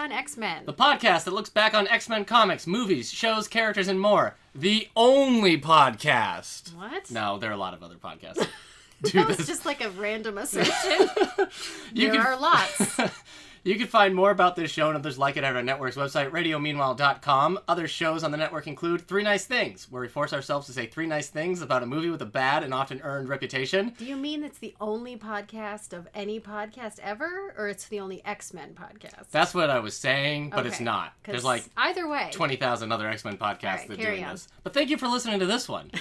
on X-Men. The podcast that looks back on X-Men comics, movies, shows, characters, and more. The only podcast. What? No, there are a lot of other podcasts. That was just like a random assertion. There are lots. You can find more about this show and others like it at our network's website, radiomeanwhile.com. Other shows on the network include Three Nice Things, where we force ourselves to say 3 nice things about a movie with a bad and often earned reputation. Do you mean it's the only podcast of any podcast ever, or it's the only X-Men podcast? That's what I was saying, but it's not. There's like either way 20,000 other X-Men podcasts that are doing on. this. But thank you for listening to this one.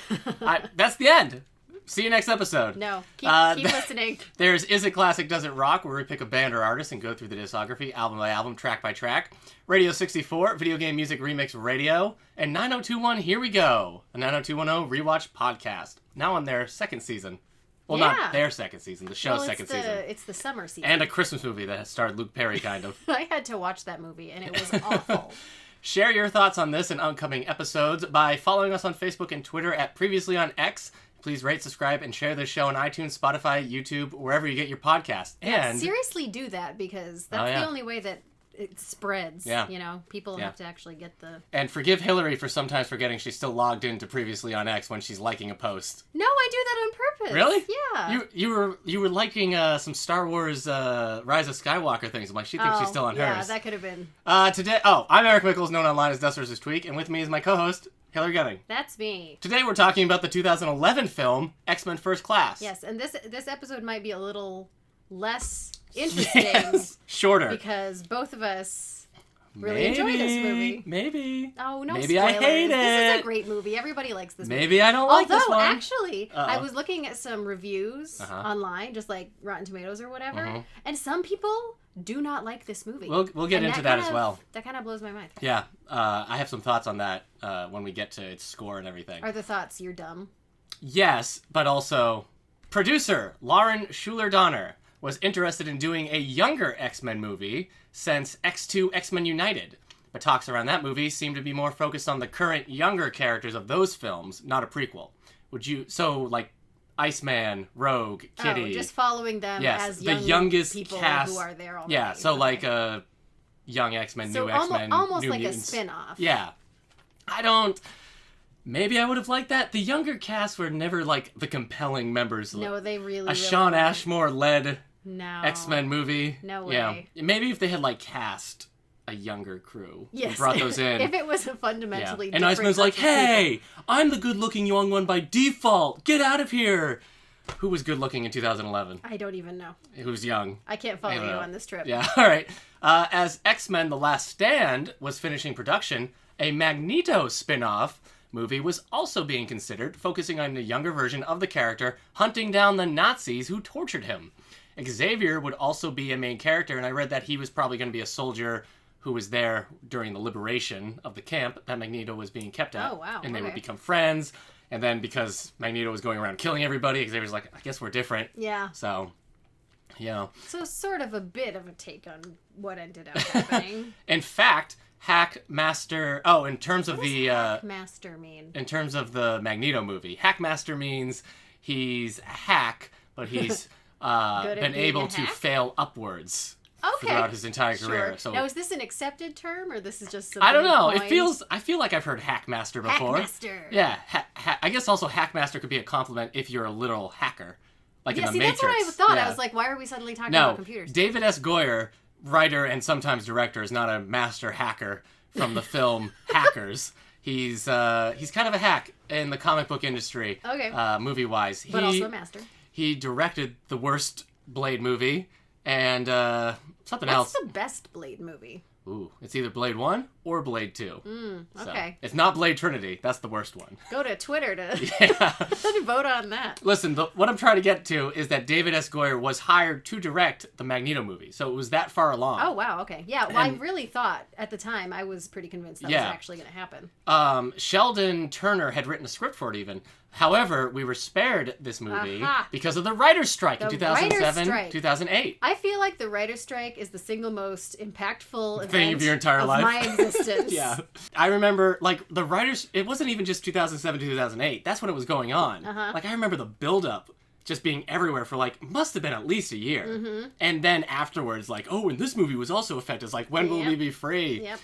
That's the end. See you next episode. No, keep listening. There's Is It Classic, Does It Rock, where we pick a band or artist and go through the discography, album by album, track by track. Radio 64, Video Game Music Remix Radio. And 9021, Here We Go, a 90210 rewatch podcast. Now on their second season. Well, not their second season, the show's second season. It's the summer season. And a Christmas movie that starred Luke Perry, kind of. I had to watch that movie, and it was awful. Share your thoughts on this and upcoming episodes by following us on Facebook and Twitter at Previously on X. Please rate, subscribe, and share this show on iTunes, Spotify, YouTube, wherever you get your podcast. And seriously do that, because that's the only way that it spreads. Yeah. You know, people have to actually get the... And forgive Hilary for sometimes forgetting she's still logged into Previously on X when she's liking a post. No, I do that on purpose. Really? Yeah. You were liking some Star Wars Rise of Skywalker things. I'm like, she thinks she's still on hers. Yeah, that could have been. Today, I'm Eric Mickles, known online as Dust vs. Tweak, and with me is my co-host, Hilary Gunning. That's me. Today we're talking about the 2011 film, X-Men First Class. Yes, and this episode might be a little less interesting. Yes, shorter. Because both of us really enjoy this movie. Maybe. Oh, no maybe spoilers. I hate it. This is a great movie. Everybody likes this movie. Maybe I don't like this one. Although, actually, I was looking at some reviews online, just like Rotten Tomatoes or whatever, and some people do not like this movie. We'll get into that as well. That kind of blows my mind. Yeah, I have some thoughts on that when we get to its score and everything. Are the thoughts you're dumb? Yes, but also, producer Lauren Schuler-Donner was interested in doing a younger X-Men movie since X2 X-Men United. But talks around that movie seem to be more focused on the current younger characters of those films, not a prequel. Like Iceman, Rogue, Kitty. Oh, just following them as the youngest people cast, who are there already. Yeah, so like a young X-Men, new X-Men, almost new like mutants. a spin-off. Yeah. Maybe I would have liked that. The younger cast were never like the compelling members. No, they really Shawn Ashmore-led X-Men movie. No way. Yeah. Maybe if they had like cast a younger crew. Yes. And brought those in. If it was a fundamentally different... And Iceman's like, hey, I'm the good-looking young one by default. Get out of here. Who was good-looking in 2011? I don't even know. Who's young? I can't follow you on this trip. Yeah, all right. As X-Men The Last Stand was finishing production, a Magneto spin-off movie was also being considered, focusing on the younger version of the character hunting down the Nazis who tortured him. Xavier would also be a main character, and I read that he was probably going to be a soldier who was there during the liberation of the camp that Magneto was being kept at. Oh, wow. And they would become friends. And then because Magneto was going around killing everybody, Xavier's like, I guess we're different. Yeah. So, So sort of a bit of a take on what ended up happening. In fact, Hackmaster... Oh, in terms of what the... does Hackmaster mean? In terms of the Magneto movie, Hackmaster means he's a hack, but he's been able to fail upwards. Throughout his entire career. So now, is this an accepted term, or this is just something I don't know. Coined? I feel like I've heard Hackmaster before. Hackmaster. Yeah. I guess also Hackmaster could be a compliment if you're a literal hacker. Like in the Matrix. That's what I thought. Yeah. I was like, why are we suddenly talking about computers? David S. Goyer, writer and sometimes director, is not a master hacker from the film Hackers. He's kind of a hack in the comic book industry. Okay. Movie-wise. But also a master. He directed the worst Blade movie and something else. What's the best Blade movie? Ooh, it's either Blade 1 or Blade 2. Okay. So, it's not Blade Trinity. That's the worst one. Go to Twitter to vote on that. Listen, what I'm trying to get to is that David S. Goyer was hired to direct the Magneto movie. So it was that far along. Oh, wow. Okay. Yeah, well, I really thought at the time, I was pretty convinced that was actually going to happen. Sheldon Turner had written a script for it even. However, we were spared this movie because of the writer's strike in 2007, 2008. I feel like the writer's strike is the single most impactful thing of your entire life. My existence. Yeah. I remember, like, the writers, it wasn't even just 2007, 2008. That's when it was going on. Like, I remember the build-up just being everywhere for like, must have been at least a year. Mm-hmm. And then afterwards, like, oh, and this movie was also affected. It's like, when will we be free? Yep.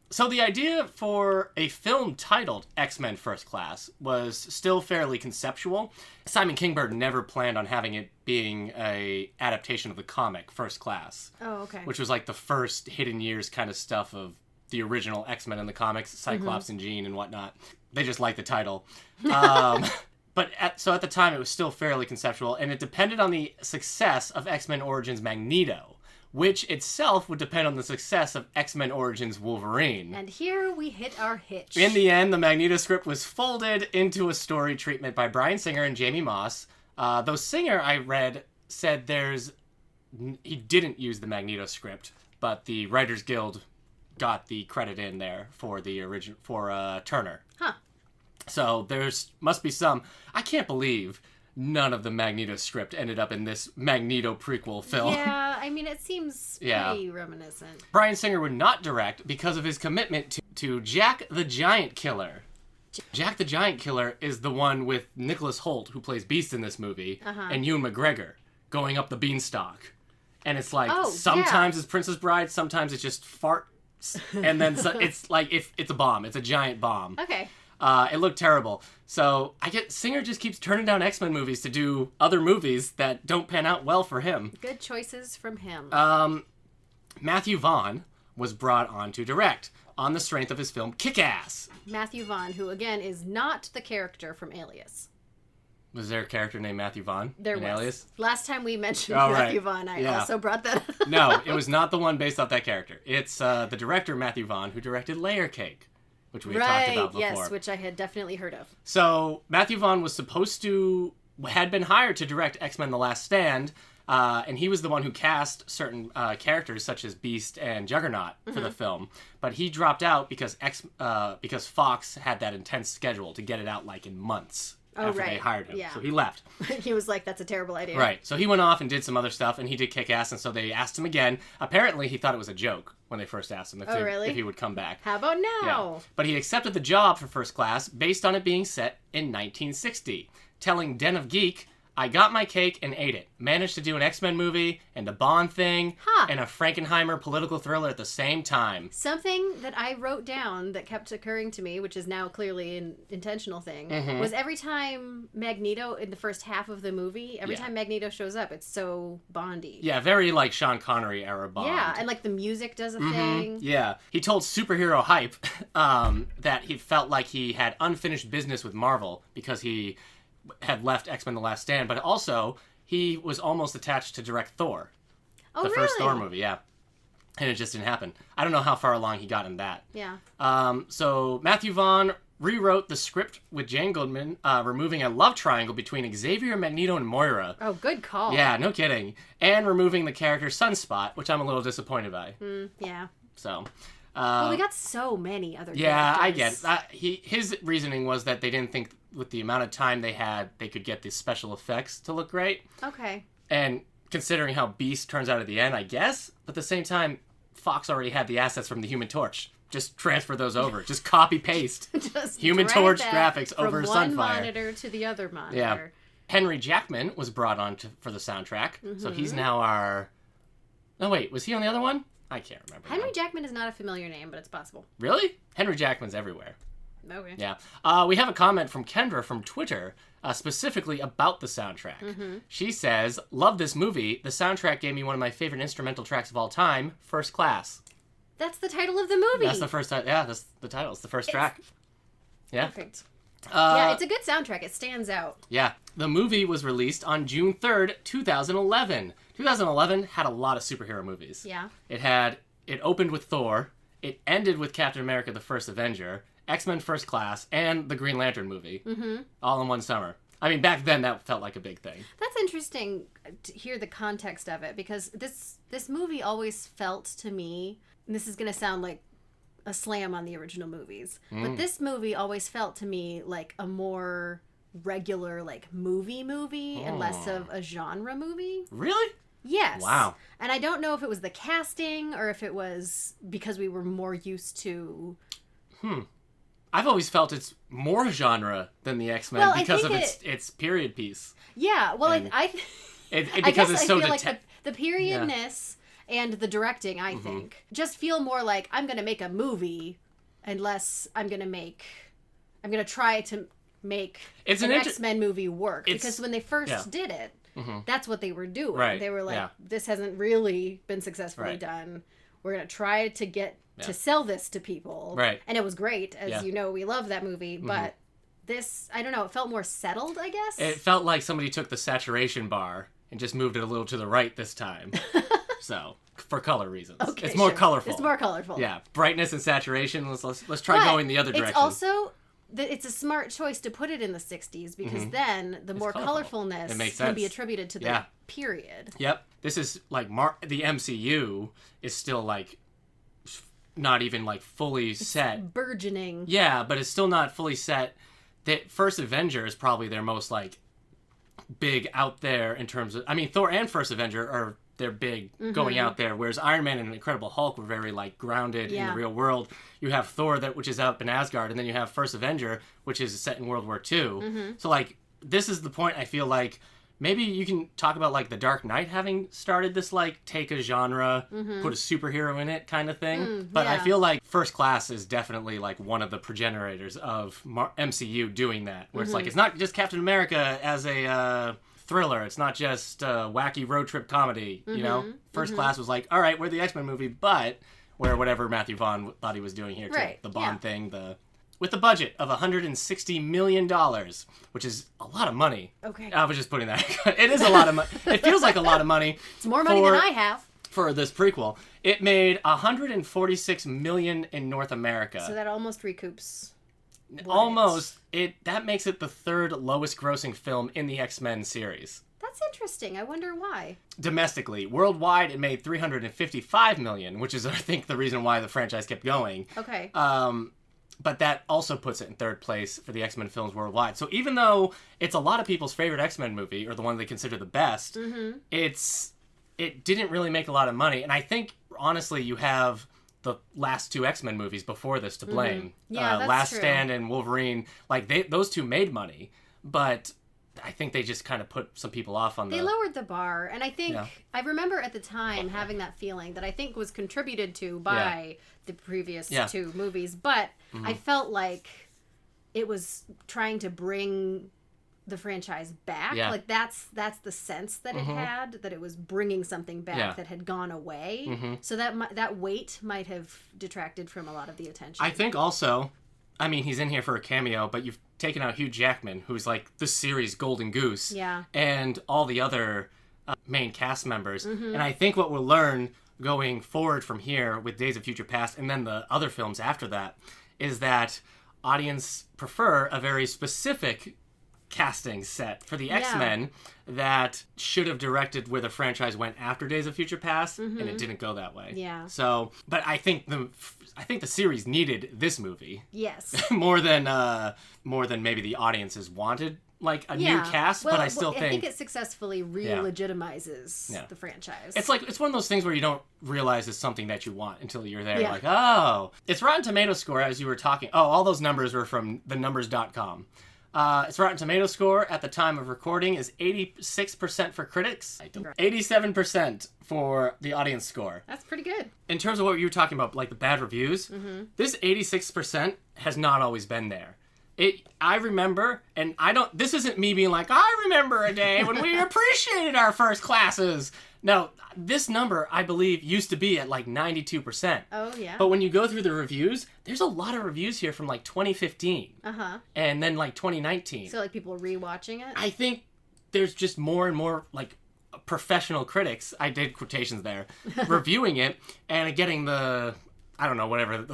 So the idea for a film titled X-Men First Class was still fairly conceptual. Simon Kinberg never planned on having it being a adaptation of the comic First Class. Oh, okay. Which was like the first hidden years kind of stuff of the original X-Men in the comics, Cyclops and Jean and whatnot. They just liked the title. But at the time, it was still fairly conceptual, and it depended on the success of X-Men Origins Magneto, which itself would depend on the success of X-Men Origins Wolverine. And here we hit our hitch. In the end, the Magneto script was folded into a story treatment by Bryan Singer and Jamie Moss. Though Singer, I read, said he didn't use the Magneto script, but the Writers Guild got the credit in there for the original Turner. Huh. So must be some. I can't believe none of the Magneto script ended up in this Magneto prequel film. Yeah, I mean, it seems pretty reminiscent. Bryan Singer would not direct because of his commitment to Jack the Giant Killer. Jack the Giant Killer is the one with Nicholas Hoult, who plays Beast in this movie, and Ewan McGregor going up the beanstalk. And it's like, sometimes it's Princess Bride, sometimes it's just farts, and then it's like, it's a bomb. It's a giant bomb. Okay. It looked terrible. So Singer just keeps turning down X-Men movies to do other movies that don't pan out well for him. Good choices from him. Matthew Vaughn was brought on to direct on the strength of his film Kick-Ass. Matthew Vaughn, who again is not the character from Alias. Was there a character named Matthew Vaughn in Alias? Last time we mentioned Matthew Vaughn, I also brought that up. No, it was not the one based off that character. It's the director, Matthew Vaughn, who directed Layer Cake, which we had talked about before. Yes, which I had definitely heard of. So Matthew Vaughn had been hired to direct X-Men The Last Stand, and he was the one who cast certain characters such as Beast and Juggernaut for the film. But he dropped out because Fox had that intense schedule to get it out like in months after they hired him. Yeah. So he left. He was like, that's a terrible idea. Right. So he went off and did some other stuff, and he did Kick-Ass, and so they asked him again. Apparently, he thought it was a joke when they first asked him if he would come back. How about now? Yeah. But he accepted the job for First Class based on it being set in 1960, telling Den of Geek, I got my cake and ate it. Managed to do an X-Men movie and a Bond thing and a Frankenheimer political thriller at the same time. Something that I wrote down that kept occurring to me, which is now clearly an intentional thing, was every time Magneto, in the first half of the movie, every time Magneto shows up, it's so Bondy. Yeah, very like Sean Connery era Bond. Yeah, and like the music does a thing. Yeah. He told Superhero Hype that he felt like he had unfinished business with Marvel because he had left X-Men The Last Stand, but also he was almost attached to direct Thor. Oh, the really? first Thor movie, yeah. And it just didn't happen. I don't know how far along he got in that. Yeah. So Matthew Vaughn rewrote the script with Jane Goldman, removing a love triangle between Xavier, Magneto, and Moira. Oh, good call. Yeah, no kidding. And removing the character Sunspot, which I'm a little disappointed by. Yeah. So... well, we got so many other characters. Yeah, I get it. His reasoning was that they didn't think with the amount of time they had, they could get the special effects to look great. Okay. And considering how Beast turns out at the end, I guess. But at the same time, Fox already had the assets from the Human Torch. Just transfer those over. Just copy paste. Just Human Torch graphics over Sunfire. From one monitor to the other monitor. Yeah. Henry Jackman was brought on for the soundtrack. So he's now our... Oh, wait. Was he on the other one? I can't remember. Henry Jackman is not a familiar name, but it's possible. Really? Henry Jackman's everywhere. Okay. Yeah. We have a comment from Kendra from Twitter, specifically about the soundtrack. She says, love this movie. The soundtrack gave me one of my favorite instrumental tracks of all time, First Class. That's the title of the movie. That's the first time. Yeah, that's the title. It's the first track. Yeah. Perfect. Yeah, it's a good soundtrack. It stands out. Yeah. The movie was released on June 3rd, 2011. 2011 had a lot of superhero movies. Yeah. It opened with Thor. It ended with Captain America: The First Avenger, X-Men First Class, and the Green Lantern movie. All in one summer. I mean, back then that felt like a big thing. That's interesting to hear the context of it, because this movie always felt to me, and this is going to sound like a slam on the original movies, but this movie always felt to me like a more regular like movie and less of a genre movie. Really? Yes. Wow. And I don't know if it was the casting or if it was because we were more used to I've always felt it's more genre than the X-Men Well, because of its period piece. Yeah, well, And I because it's so feel like the periodness and the directing, I think, just feel more like I'm going to make a movie unless I'm going to try to make an X-Men movie work. Because when they first did it, that's what they were doing. Right. They were like, this hasn't really been successfully done. We're going to try to get to sell this to people. Right. And it was great. As you know, we love that movie. But this, I don't know, it felt more settled, I guess. It felt like somebody took the saturation bar and just moved it a little to the right this time. So, for color reasons. Okay, it's more colorful. It's more colorful. Yeah. Brightness and saturation. Let's try going the other direction. It's also... It's a smart choice to put it in the 60s because then the more colorfulness can be attributed to the period. Yep. This is like the MCU is still like not even like fully set. Burgeoning. Yeah, but it's still not fully set. The first Avenger is probably their most like big out there in terms of, I mean, Thor and First Avenger are they're big going out there, whereas Iron Man and Incredible Hulk were very like grounded in the real world. You have Thor which is up in Asgard, and then you have First Avenger, which is set in World War II. So like this is the point I feel like maybe you can talk about like the Dark Knight having started this like take a genre, put a superhero in it kind of thing. But I feel like First Class is definitely like one of the progenitors of MCU doing that, where it's like it's not just Captain America as a thriller. It's not just wacky road trip comedy, you know? First Class was like, all right, we're the X-Men movie, but we're whatever Matthew Vaughn thought he was doing here, too. Right. The Bond thing, with a budget of $160 million, which is a lot of money. Okay. I was just putting that. It is a lot of money. It feels like a lot of money. It's more money than I have. For this prequel. It made $146 million in North America. So that almost recoups. Almost. That makes it the third lowest grossing film in the X-Men series. That's interesting. I wonder why. Domestically. Worldwide, it made $355 million, which is, I think, the reason why the franchise kept going. Okay. But that also puts it in third place for the X-Men films worldwide. So even though it's a lot of people's favorite X-Men movie, or the one they consider the best, it didn't really make a lot of money. And I think, honestly, you have the last two X-Men movies before this to blame. Yeah, that's Last true. Stand and Wolverine, like those two made money, but I think they just kind of put some people off on They lowered the bar, and I think I remember at the time having that feeling that I think was contributed to by the previous two movies, but I felt like it was trying to bring the franchise back. Like that's the sense that it had, that it was bringing something back that had gone away. So that weight might have detracted from a lot of the attention. I think also, I mean, he's in here for a cameo, but you've taken out Hugh Jackman, who's like the series golden goose, and all the other main cast members. And I think what we'll learn going forward from here with Days of Future Past and then the other films after that is that audience prefer a very specific casting set for the X-Men that should have directed where the franchise went after Days of Future Past, and it didn't go that way. Yeah. So, but I think the series needed this movie. Yes. more than maybe the audiences wanted, like a new cast. But I think it successfully re-legitimizes the franchise. It's like it's one of those things where you don't realize it's something that you want until you're there. Like, oh, it's Rotten Tomato score as you were talking. Oh, all those numbers were from thenumbers.com. Its Rotten Tomato score at the time of recording is 86% for critics, 87% for the audience score. That's pretty good. In terms of what you were talking about, like the bad reviews, this 86% has not always been there. I remember, and this isn't me being like, I remember a day when we appreciated our first classes. No, this number, I believe, used to be at like 92%. Oh, yeah. But when you go through the reviews, there's a lot of reviews here from like 2015. And then like 2019. So like people rewatching it? I think there's just more and more like professional critics, I did quotations there, reviewing it and getting the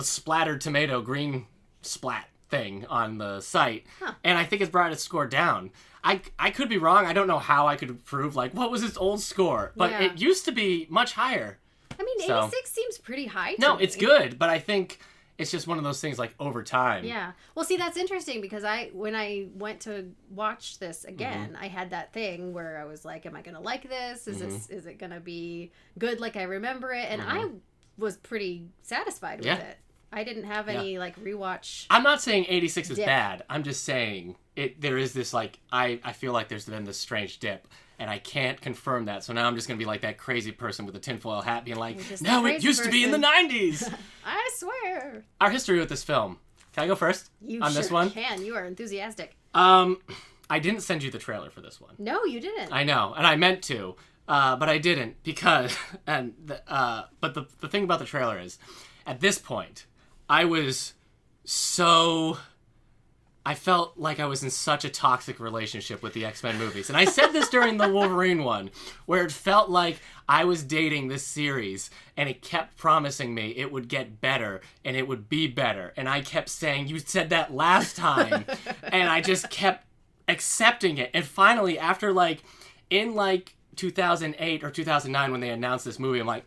splattered tomato green splat thing on the site. And I think it's brought its score down. I could be wrong. I don't know how I could prove, like, what was its old score? But it used to be much higher. I mean, 86 seems pretty high to me. It's good, but I think it's just one of those things, like, over time. Yeah. Well, see, that's interesting because when I went to watch this again, I had that thing where I was like, am I going to like this? Is it going to be good like I remember it? And I was pretty satisfied with it. I didn't have any like rewatch. I'm not saying 86 is dip. bad. I'm just saying there is this like I feel like there's been this strange dip, and I can't confirm that. So now I'm just gonna be like that crazy person with the tinfoil hat, being like, "No, it used to be in the 90s." I swear. Our history with this film. Can I go first on this one? Can. You are enthusiastic. I didn't send you the trailer for this one. No, you didn't. I know, and I meant to, but I didn't because but the thing about the trailer is, at this point, I felt like I was in such a toxic relationship with the X-Men movies. And I said this during the Wolverine one, where it felt like I was dating this series, and it kept promising me it would get better, and it would be better. And I kept saying, you said that last time. And I just kept accepting it. And finally, after in 2008 or 2009, when they announced this movie, I'm like,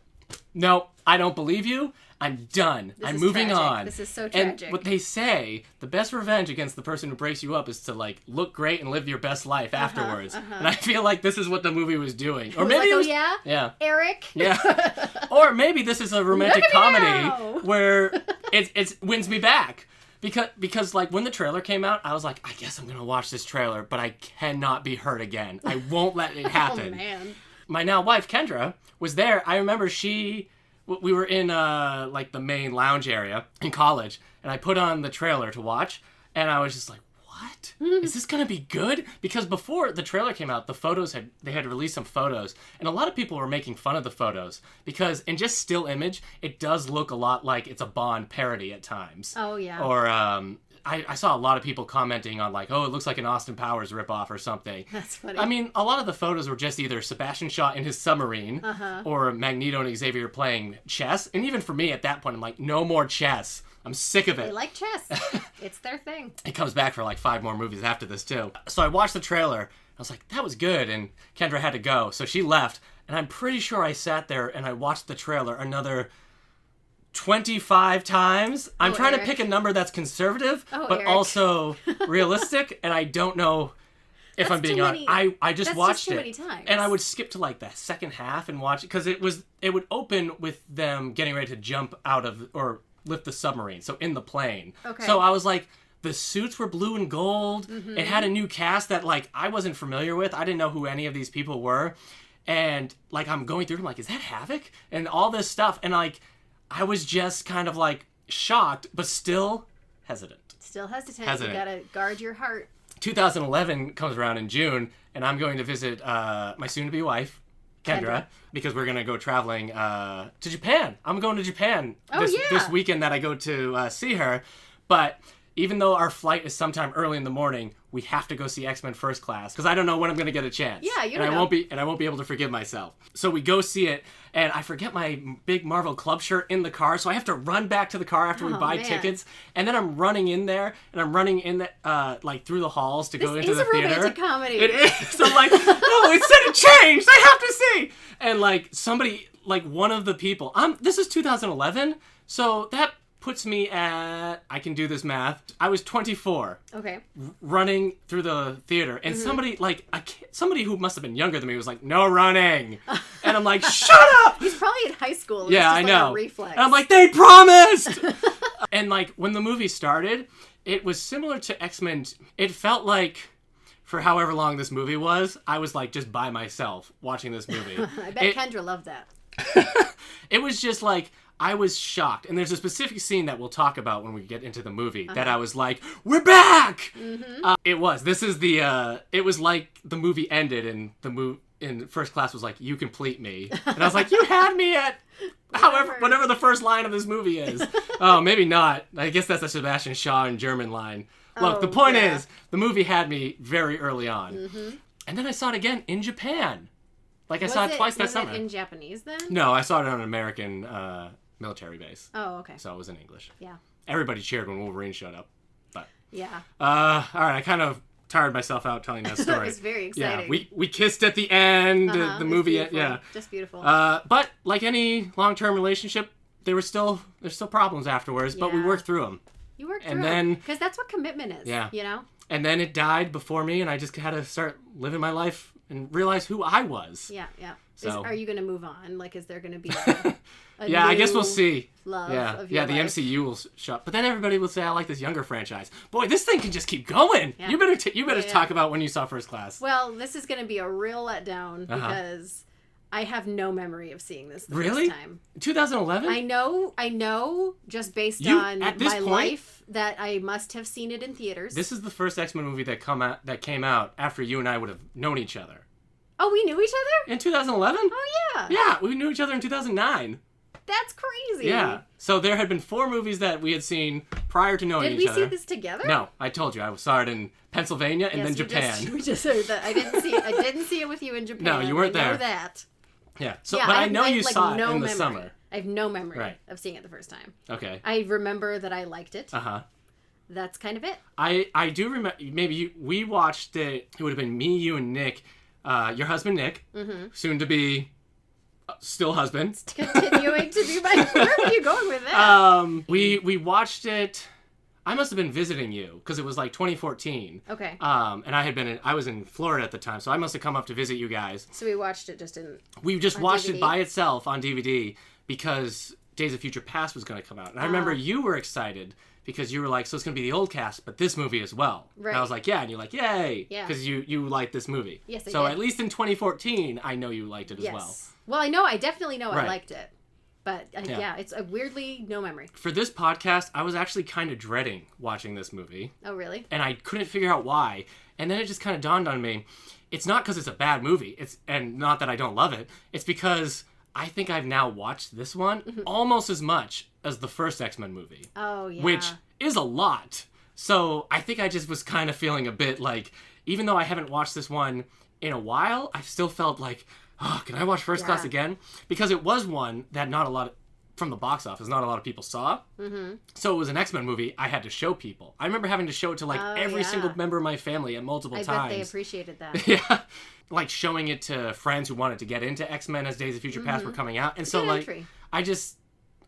no, I don't believe you. I'm done. I'm moving on. This is so tragic. And what they say, the best revenge against the person who breaks you up is to look great and live your best life afterwards. And I feel like this is what the movie was doing. Or maybe yeah, Eric. Yeah. Or maybe this is a romantic comedy where it wins me back. Because when the trailer came out, I was like, I guess I'm going to watch this trailer, but I cannot be hurt again. I won't let it happen. Oh, man. My now wife, Kendra, was there. I remember we were in the main lounge area in college, and I put on the trailer to watch, and I was just like, what? Is this gonna be good? Because before the trailer came out, they had released some photos, and a lot of people were making fun of the photos because in just still image, it does look a lot like it's a Bond parody at times. Oh yeah. Or I saw a lot of people commenting on oh, it looks like an Austin Powers ripoff or something. That's funny. I mean, a lot of the photos were just either Sebastian Shaw in his submarine or Magneto and Xavier playing chess. And even for me at that point, I'm like, no more chess. I'm sick of it. They like chess. It's their thing. It comes back for 5 more movies after this too. So I watched the trailer. I was like, that was good. And Kendra had to go. So she left. And I'm pretty sure I sat there and I watched the trailer another 25 times. I'm trying to pick a number that's conservative, but Eric. also realistic, and I don't know if I'm being honest. I just watched it, many times. And I would skip to the second half and watch it, because it would open with them getting ready to jump out of, or lift the submarine, so in the plane. Okay. So I was like, the suits were blue and gold. Mm-hmm. It had a new cast that I wasn't familiar with. I didn't know who any of these people were. And I'm going through them, is that Havoc? And all this stuff, and I was just kind of shocked, but still hesitant. Still hesitant. You gotta guard your heart. 2011 comes around in June, and I'm going to visit my soon-to-be wife, Kendra, because we're going to go traveling to Japan. I'm going to Japan this weekend that I go to see her. But even though our flight is sometime early in the morning, we have to go see X-Men First Class, because I don't know when I'm going to get a chance. Yeah, you don't know. I won't be able to forgive myself. So we go see it, and I forget my big Marvel Club shirt in the car, so I have to run back to the car after we buy tickets, and then I'm running in there, and I'm running in through the halls to go into the theater. This is a romantic comedy. It is. So I'm like, no, it said it changed. I have to see. And somebody, one of the people, this is 2011, so that puts me at, I can do this math, I was 24. Okay. Running through the theater, and somebody somebody who must have been younger than me was like, no running. And I'm like, shut up! He's probably in high school. Yeah, I know. A reflex. And I'm like, they promised! And when the movie started, it was similar to X-Men. It felt like, for however long this movie was, I was just by myself watching this movie. I bet Kendra loved that. It was just I was shocked. And there's a specific scene that we'll talk about when we get into the movie that I was like, we're back! Mm-hmm. It was. This is it was like the movie ended and in First Class was like, you complete me. And I was like, you had me at whatever the first line of this movie is. Oh, maybe not. I guess that's a Sebastian Shaw in German line. Look, the point is, the movie had me very early on. Mm-hmm. And then I saw it again in Japan. I saw it twice that summer. Was it in Japanese then? No, I saw it on an American military base. Oh, okay. So it was in English. Yeah. Everybody cheered when Wolverine showed up. But yeah. All right, I kind of tired myself out telling that story. It's very exciting. Yeah, we kissed at the end. The movie, yeah, just beautiful. But like any long-term relationship, there's still problems afterwards. But we worked through them. You worked through them because that's what commitment is. Yeah. You know. And then it died before me, and I just had to start living my life and realize who I was. Yeah, yeah. So, are you going to move on? Like, is there going to be a yeah, I guess new we'll see. Love of yeah, your the life? MCU will shut. But then everybody will say, I like this younger franchise. Boy, this thing can just keep going. Yeah. You better talk about when you saw First Class. Well, this is going to be a real letdown because I have no memory of seeing this the Really? first time. 2011? I know, just based on at this my point? life, that I must have seen it in theaters. This is the first X-Men movie that came out after you and I would have known each other. Oh, we knew each other? In 2011? Oh, yeah. Yeah, we knew each other in 2009. That's crazy. Yeah. So there had been 4 movies that we had seen prior to knowing Did each we other. see this together? No, I told you. I saw it in Pennsylvania and then Japan. We just heard that. I didn't see it with you in Japan. No, you weren't I know there. that. Yeah. So, Yeah, but I have, know you like, saw it no in the memory. summer. I have no memory Right. of seeing it the first time. Okay. I remember that I liked it. Uh-huh. That's kind of it. I do remember, we watched it, it would have been me, you, and Nick, your husband Nick, soon to be still husband. Continuing to be my... Where are you going with that? We watched it, I must have been visiting you, because it was like 2014. Okay. And I was in Florida at the time, so I must have come up to visit you guys. So we watched it just in... We just on watched DVD? it by itself on DVD because Days of Future Past was going to come out. And I remember you were excited because you were like, so it's going to be the old cast, but this movie as well. Right. And I was like, yeah. And you're like, yay. Yeah. Because you liked this movie. Yes, I So did. at least in 2014, I know you liked it as well. Well, I definitely know Right. I liked it. But yeah, it's a weirdly no memory. For this podcast, I was actually kind of dreading watching this movie. Oh, really? And I couldn't figure out why. And then it just kind of dawned on me. It's not because it's a bad movie. And not that I don't love it. It's because I think I've now watched this one almost as much as the first X-Men movie. Oh, yeah. Which is a lot. So I think I just was kind of feeling a bit like, even though I haven't watched this one in a while, I still felt like, oh, can I watch First Class again? Because it was one that not a lot of, from the box office, not a lot of people saw. Mm-hmm. So it was an X-Men movie I had to show people. I remember having to show it to every single member of my family at multiple times. I bet they appreciated that. Yeah. Like showing it to friends who wanted to get into X-Men as Days of Future Past were coming out. And so entry. I just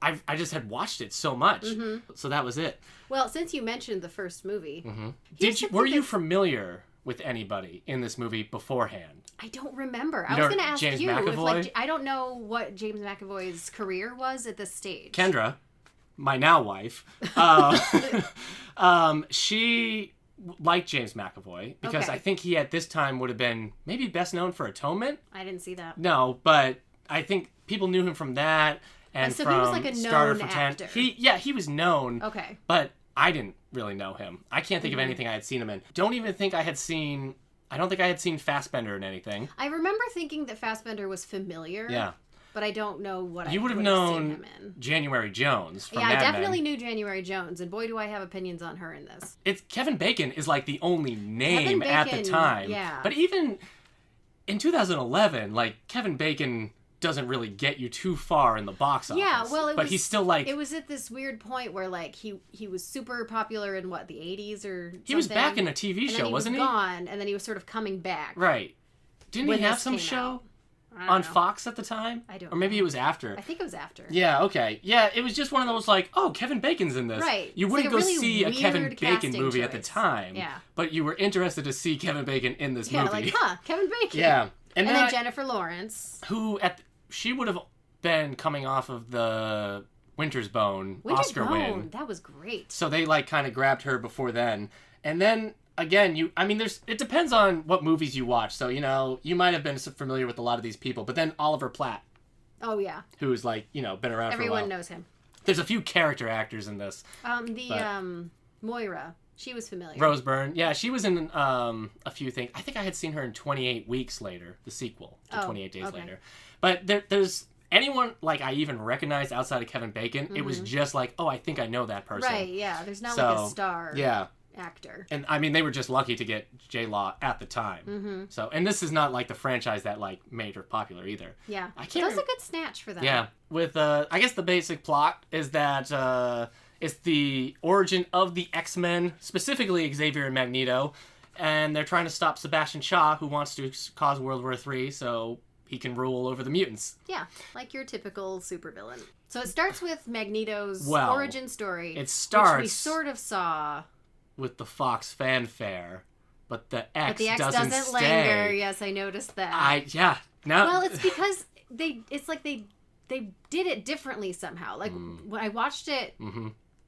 had watched it so much. So that was it. Well, since you mentioned the first movie, Were you familiar with anybody in this movie beforehand? I don't remember. I was going to ask James you McAvoy? if I don't know what James McAvoy's career was at this stage. Kendra, my now wife, she liked James McAvoy because I think he at this time would have been maybe best known for Atonement. I didn't see that. No, but I think people knew him from that and so from he was like a Starter known for 10. actor. He was known. Okay. But I didn't really know him. I can't think of anything I had seen him in. I don't think I had seen Fassbender in anything. I remember thinking that Fassbender was familiar. Yeah. But I don't know what You would have seen known him in. January Jones from Yeah, Mad I definitely Men. knew January Jones, and boy, do I have opinions on her in this. It's Kevin Bacon is like the only name Kevin at the Bacon, time. yeah. But even in 2011, like Kevin Bacon doesn't really get you too far in the box office. Yeah, well, he's still like it was at this weird point where like he was super popular in what, the 80s or something. He was back in a TV show, wasn't he? Gone, and then he was sort of coming back. Right. Didn't when he have this some came show out. I don't on know. Fox at the time? I don't Or maybe know. it was after. I think it was after. Yeah, okay. Yeah, it was just one of those like, oh, Kevin Bacon's in this. Right. You It's wouldn't like a go really see a Kevin weird Bacon casting movie at the choice. time. Yeah. But you were interested to see Kevin Bacon in this Yeah, movie. like, Kevin Bacon. Yeah. And then Jennifer Lawrence. Who she would have been coming off of the Winter's Bone Oscar win. That was great. So they like kind of grabbed her before then. And then again, it depends on what movies you watch. So, you might have been familiar with a lot of these people, but then Oliver Platt, Oh, yeah. who's like, been around for a while. Everyone knows him. There's a few character actors in this. Moira. She was familiar. Rose Byrne. Yeah, she was in a few things. I think I had seen her in 28 Weeks Later, the sequel to 28 Days Later. But there's anyone like I even recognized outside of Kevin Bacon, it was just like, oh, I think I know that person. Right, yeah. There's not like a star actor. And they were just lucky to get J-Law at the time. Mm-hmm. So, and this is not like the franchise that like made her popular either. Yeah. I can't. That's a good snatch for them. Yeah. With I guess the basic plot is that it's the origin of the X-Men, specifically Xavier and Magneto, and they're trying to stop Sebastian Shaw, who wants to cause World War III, so he can rule over the mutants. Yeah, like your typical supervillain. So it starts with Magneto's origin story. It starts which we sort of saw with the Fox fanfare but the But X, the X doesn't doesn't stay. linger. Yes, I noticed that. Now. Well, it's because it's like they did it differently somehow. Like when I watched it,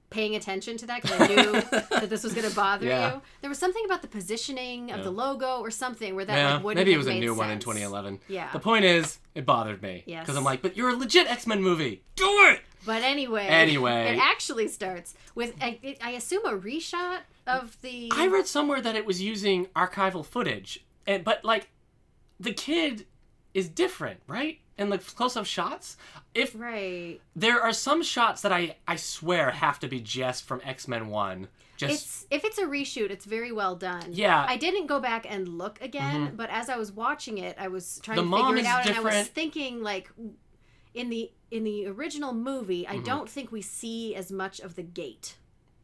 paying attention to that because I knew that this was going to bother you. There was something about the positioning of the logo or something where that like wouldn't maybe it have was a made new sense. one in 2011. Yeah. The point is, it bothered me. Yes. Because I'm like, but you're a legit X-Men movie. Do it! But anyway, it actually starts with, I assume, a reshot of the... I read somewhere that it was using archival footage. But, like, the kid is different, right? And the close-up shots. Right. There are some shots that I swear have to be just from X-Men 1. If it's a reshoot, it's very well done. Yeah. I didn't go back and look again, but as I was watching it, I was trying The to mom figure it is out, and I was different. thinking, like, in the original movie, I don't think we see as much of the gate.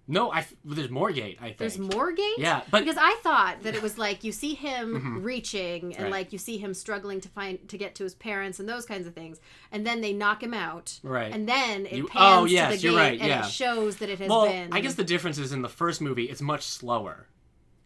No, there's more gate, I think. There's more gate? Yeah, but... Because I thought that it was like, you see him reaching, and Right. like, you see him struggling to get to his parents, and those kinds of things. And then they knock him out. Right. And then it pans to the gate, you're right, and yeah. it shows that it has Well, been... I guess the difference is in the first movie, it's much slower.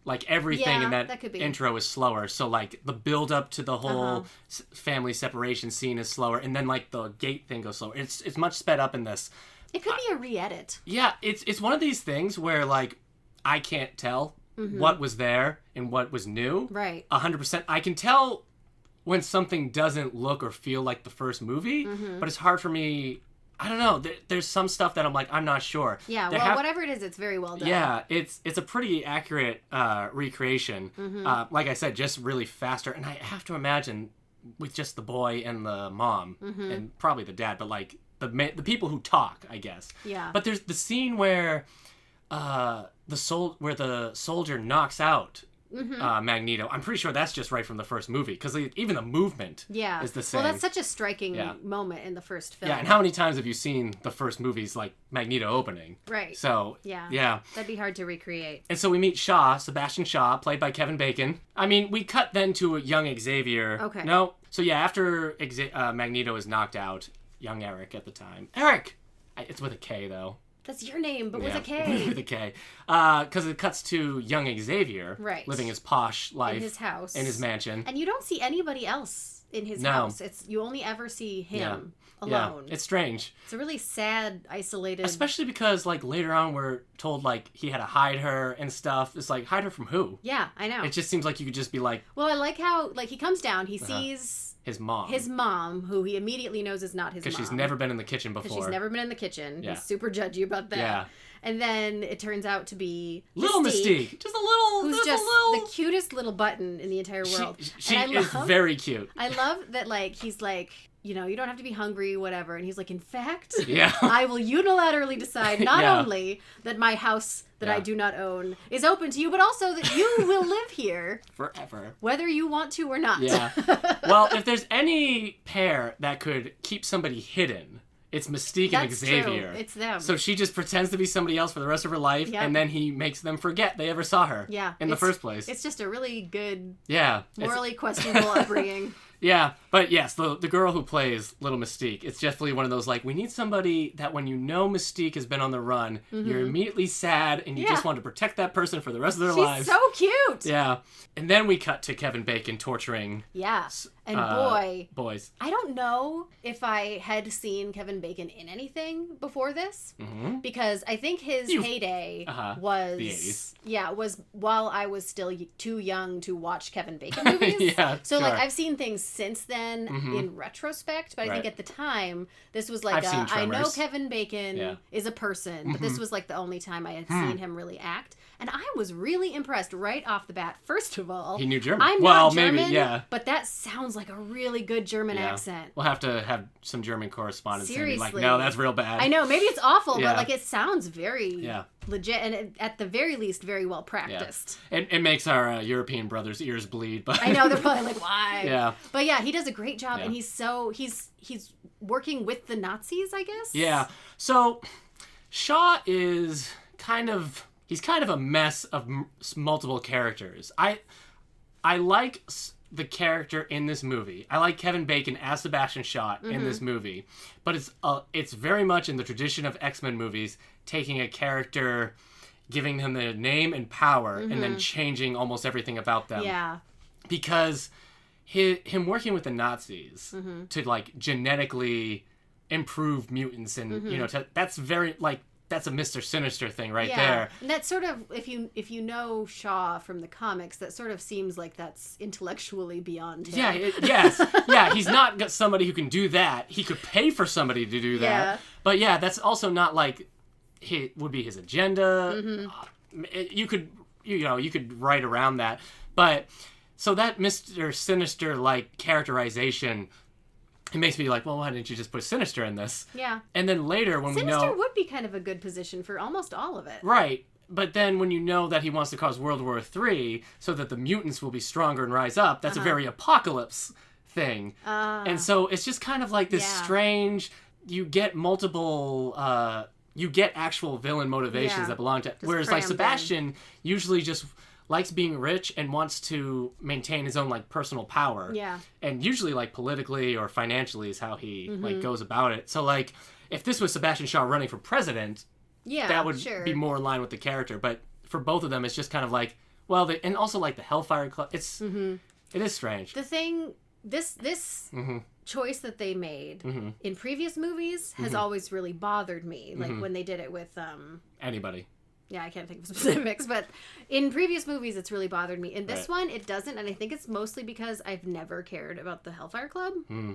Like, everything in that could be. intro is slower. So, like, the build-up to the whole family separation scene is slower. And then, like, the gate thing goes slower. It's much sped up in this. It could be a re-edit. Yeah, it's one of these things where, like, I can't tell what was there and what was new. Right. 100%. I can tell when something doesn't look or feel like the first movie, but it's hard for me... I don't know. There's some stuff that I'm like, I'm not sure. Yeah, well, whatever it is, it's very well done. Yeah, it's a pretty accurate recreation. Like I said, just really faster. And I have to imagine with just the boy and the mom, and probably the dad, but like the people who talk, I guess. Yeah. But there's the scene where the soldier knocks out Magneto. I'm pretty sure that's just right from the first movie, because even the movement is the same. Well, that's such a striking moment in the first film. Yeah, and how many times have you seen the first movies, like Magneto opening? Right. So, yeah. That'd be hard to recreate. And so we meet Sebastian Shaw, played by Kevin Bacon. I mean, we cut then to a young Xavier. Okay. No. So yeah, after Magneto is knocked out, young Eric at the time. Eric! It's with a K, though. That's your name, but with a K. With a K. Because it cuts to young Xavier. Right. Living his posh life. In his house. In his mansion. And you don't see anybody else in his house. You only ever see him alone. Yeah, it's strange. It's a really sad, isolated... Especially because, like, later on we're told, like, he had to hide her and stuff. It's like, hide her from who? Yeah, I know. It just seems like you could just be like... Well, I like how, like, he comes down, he sees... His mom. His mom, who he immediately knows is not his mom. Because she's never been in the kitchen before. Because she's never been in the kitchen. Yeah. He's super judgy about that. Yeah. And then it turns out to be Little Mystique. Just a little... Who's just the cutest little button in the entire world. She is very cute. I love that, like, he's like, you know, you don't have to be hungry, whatever. And he's like, in fact, yeah. I will unilaterally decide not only that my house that I do not own is open to you, but also that you will live here forever, whether you want to or not. Yeah. Well, if there's any pair that could keep somebody hidden, it's Mystique and Xavier. True. It's them. So she just pretends to be somebody else for the rest of her life, and then he makes them forget they ever saw her. In the first place. It's just a really good, morally questionable upbringing. Yeah, but yes, the girl who plays Little Mystique, it's definitely one of those, like, we need somebody that when you know Mystique has been on the run, you're immediately sad, and you just want to protect that person for the rest of their lives. She's so cute! Yeah. And then we cut to Kevin Bacon torturing... Yeah. And boys. I don't know if I had seen Kevin Bacon in anything before this, because I think his heyday was... the 80s. Yeah, was while I was still too young to watch Kevin Bacon movies. So, like, I've seen things since then in retrospect, but I think at the time, this was like I know Kevin Bacon is a person, but this was like the only time I had seen him really act. And I was really impressed right off the bat. First of all, he knew German. I'm not German, maybe, but that sounds like a really good German accent. We'll have to have some German correspondents and be like, Seriously. no, that's real bad. I know, maybe it's awful, but like it sounds very legit, and at the very least, very well practiced. Yeah. It makes our European brothers' ears bleed. But I know, they're probably like, why? Yeah. But yeah, he does a great job, and he's working with the Nazis, I guess? Yeah. So, Shaw is he's kind of a mess of multiple characters. I like the character in this movie. I like Kevin Bacon as Sebastian Shaw in this movie, but it's very much in the tradition of X-Men movies, taking a character giving him the name and power, and then changing almost everything about them. Yeah. Because him working with the Nazis to, like, genetically improve mutants and, you know, that's very, like, that's a Mr. Sinister thing right there. And that sort of, if you know Shaw from the comics, that sort of seems like that's intellectually beyond him. Yeah, yes. Yeah, he's not got somebody who can do that. He could pay for somebody to do that. Yeah. But yeah, that's also not like would be his agenda. You could write around that. But so that Mr. Sinister like characterization, it makes me like, well, why didn't you just put Sinister in this? Yeah. And then later when Sinister we know... would be kind of a good position for almost all of it. Right. But then when you know that he wants to cause World War III so that the mutants will be stronger and rise up, that's a very apocalypse thing. And so it's just kind of like this strange... You get multiple... you get actual villain motivations that belong to... Whereas like Sebastian usually just... likes being rich and wants to maintain his own like personal power. Yeah. And usually like politically or financially is how he like goes about it. So like if this was Sebastian Shaw running for president, that would be more in line with the character. But for both of them, it's just kind of like, well, and also like the Hellfire Club. It is strange. The thing, this choice that they made in previous movies has always really bothered me. Like when they did it with anybody. Yeah, I can't think of specifics, but in previous movies, it's really bothered me. In this one, it doesn't, and I think it's mostly because I've never cared about the Hellfire Club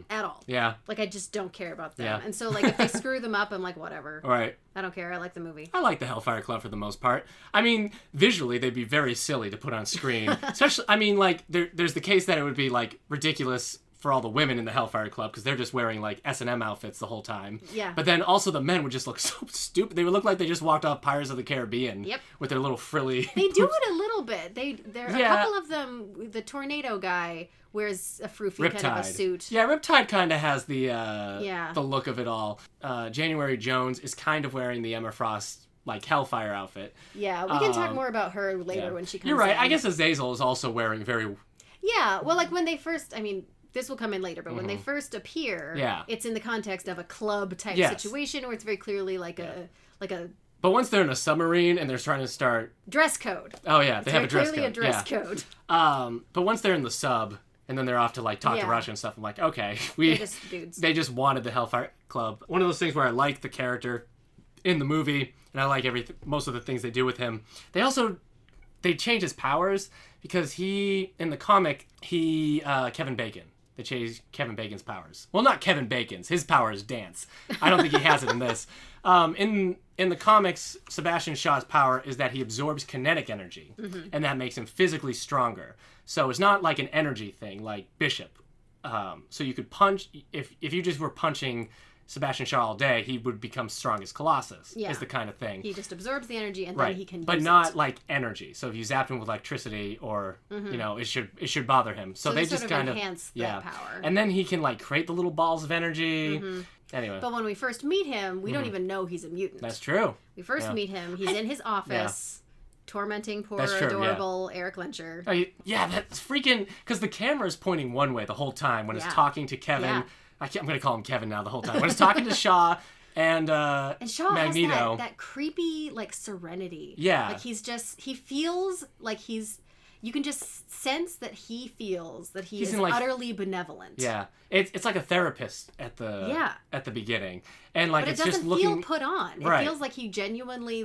at all. Yeah. Like, I just don't care about them. Yeah. And so, like, if they screw them up, I'm like, whatever. Right. I don't care. I like the movie. I like the Hellfire Club for the most part. I mean, visually, they'd be very silly to put on screen. Especially, I mean, like, there's the case that it would be, like, ridiculous for all the women in the Hellfire Club because they're just wearing like S&M outfits the whole time. Yeah. But then also the men would just look so stupid. They would look like they just walked off Pirates of the Caribbean. Yep. With their little frilly. They do it a little bit. There a couple of them. The tornado guy wears a froofy kind of a suit. Yeah, Riptide kind of has the look of it all. January Jones is kind of wearing the Emma Frost like Hellfire outfit. Yeah, we can talk more about her later when she comes. You're right. In. I guess Azazel is also wearing very. Yeah. Well, like when they first. I mean. This will come in later, but when they first appear, it's in the context of a club type situation where it's very clearly like a. But once they're in a submarine and they're trying to start dress code. Oh yeah, they have a dress code. Clearly a dress code. But once they're in the sub and then they're off to like talk to Russia and stuff, I'm like, okay, they're just dudes. They just wanted the Hellfire Club. One of those things where I like the character in the movie and I like most of the things they do with him. They change his powers because in the comic Kevin Bacon. They changed Kevin Bacon's powers. Well, not Kevin Bacon's. His power is dance. I don't think he has it in this. In the comics, Sebastian Shaw's power is that he absorbs kinetic energy, and that makes him physically stronger. So it's not like an energy thing like Bishop. So you could punch if you just were punching Sebastian Shaw all day, he would become strong as Colossus. Is the kind of thing. He just absorbs the energy and then he can. But not like energy. So if you zapped him with electricity, or it should bother him. So they just kind of enhance that power. And then he can like create the little balls of energy. Anyway. But when we first meet him, we don't even know he's a mutant. That's true. We first meet him. He's in his office. Tormenting poor, adorable Eric Lencher. That's freaking... Because the camera's pointing one way the whole time when it's talking to Kevin. Yeah. I'm going to call him Kevin now the whole time. When it's talking to Shaw and Shaw Magneto. has that creepy, like, serenity. Yeah. Like, he feels like you can just sense that he feels that he's utterly benevolent. Yeah. It's like a therapist at the beginning. And like but it's it doesn't just looking feel put on. It feels like he genuinely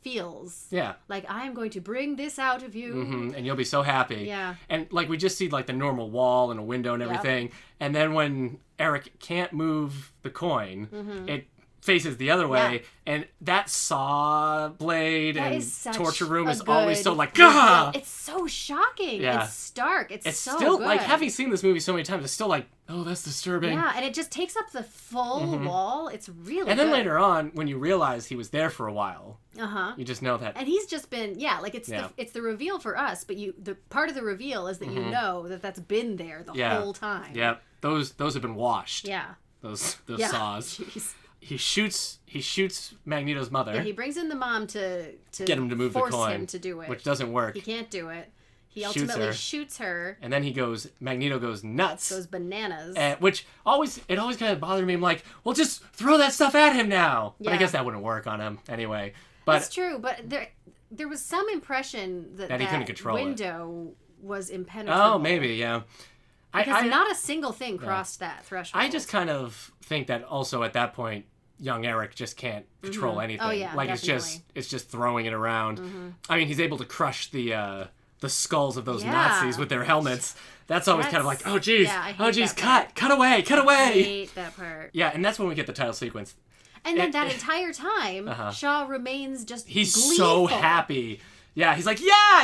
feels. Yeah. Like, I'm going to bring this out of you. And you'll be so happy. Yeah. And like we just see like the normal wall and a window and everything. And then when Eric can't move the coin, it faces the other way, and that saw blade and torture room is always so like, gah! It's so shocking. It's stark. It's so still good. Like, having seen this movie so many times, it's still like, oh, that's disturbing. Yeah, and it just takes up the full wall. It's really And then good. later on, when you realize he was there for a while, you just know that. And he's just been, it's the reveal for us, but the part of the reveal is that you know that that's been there the whole time. Yeah, those have been washed. Yeah. Those saws. Jeez. He shoots Magneto's mother. Yeah, he brings in the mom to get him to move the coin, force him to do it, which doesn't work. He can't do it. He ultimately shoots her. And then Magneto goes nuts. Goes bananas. Which always kind of bothered me. I'm like, well, just throw that stuff at him now. Yeah. But I guess that wouldn't work on him anyway. But that's true. But there was some impression that he couldn't control window was impenetrable. Oh, maybe, yeah. Because not a single thing crossed that threshold. I just kind of think that also at that point, young Eric just can't control anything. Oh, yeah, like definitely. it's just throwing it around. I mean, he's able to crush the skulls of those Nazis with their helmets. That's always kind of like, oh geez, cut away. I hate that part. Yeah, and that's when we get the title sequence. And then that entire time, Shaw remains just he's gleeful. so happy. Yeah, he's like, yeah.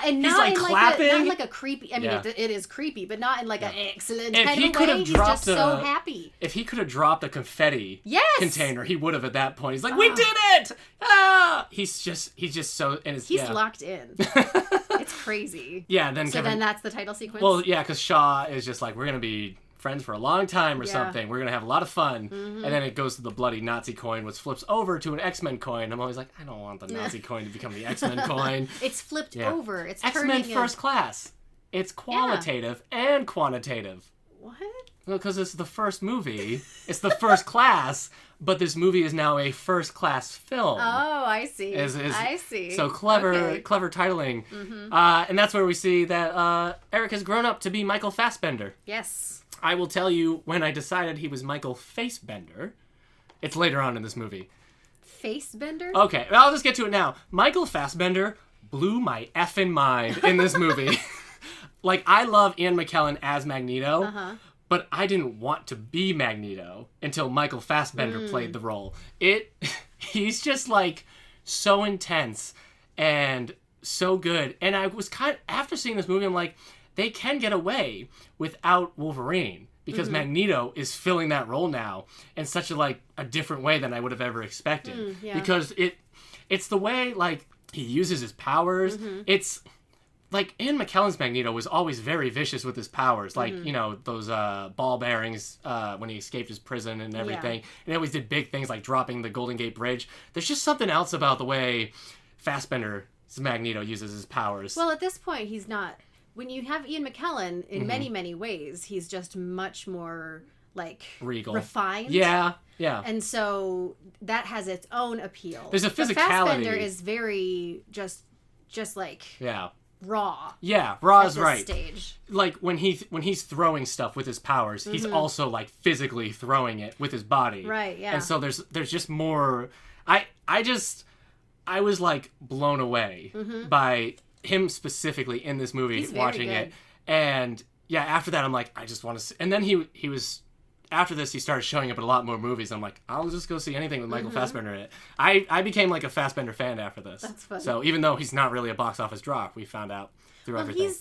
And he's not like in clapping. not like a creepy. I mean, it is creepy, but not in like an excellent If kind he of could way. have He's dropped just so happy. If he could have dropped a confetti container, he would have at that point. He's like, we did it! Ah! He's just so. And he's locked in. It's crazy. Yeah. Then that's the title sequence. Well, yeah, because Shaw is just like, we're gonna be friends for a long time or something. We're gonna have a lot of fun. And then it goes to the bloody Nazi coin, which flips over to an X-Men coin. I'm always like, I don't want the Nazi coin to become the X-Men coin. It's flipped over. It's X-Men First Class. It's qualitative and quantitative. What? Well, because it's the first movie. It's the first class, but this movie is now a first class film. Oh, I see. I see. So clever titling. And that's where we see that Eric has grown up to be Michael Fassbender. Yes. I will tell you when I decided he was Michael Facebender. It's later on in this movie. Facebender? Okay, I'll just get to it now. Michael Fassbender blew my effing mind in this movie. Like, I love Ian McKellen as Magneto, but I didn't want to be Magneto until Michael Fassbender played the role. He's just, like, so intense and so good. And I was after seeing this movie, I'm like, they can get away without Wolverine because Magneto is filling that role now in such a different way than I would have ever expected. Because it's the way like he uses his powers. It's like Ian McKellen's Magneto was always very vicious with his powers, like you know those ball bearings when he escaped his prison and everything. And he always did big things like dropping the Golden Gate Bridge. There's just something else about the way Fassbender's Magneto uses his powers. Well, at this point, he's not. When you have Ian McKellen, in many, many ways, he's just much more, like, regal. Refined. Yeah. And so that has its own appeal. There's a physicality. But Fassbender is very just like raw. Yeah, raw is right. Stage. Like when he's throwing stuff with his powers, he's also like physically throwing it with his body. Right, yeah. And so there's just more I was like blown away by him specifically in this movie, watching it. And yeah, after that I'm like, I just want to see. And then he was after this he started showing up in a lot more movies. I'm like, I'll just go see anything with Michael Fassbender in it. I became like a Fassbender fan after this. That's funny. So even though he's not really a box office draw, we found out through everything.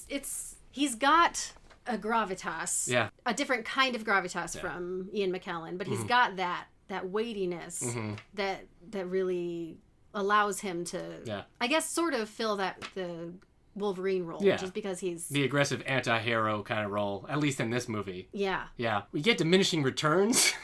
He's got a gravitas. Yeah. A different kind of gravitas from Ian McKellen, but he's got that weightiness that really allows him to, I guess, sort of fill the Wolverine role, just because he's the aggressive anti-hero kind of role, at least in this movie. Yeah. We get diminishing returns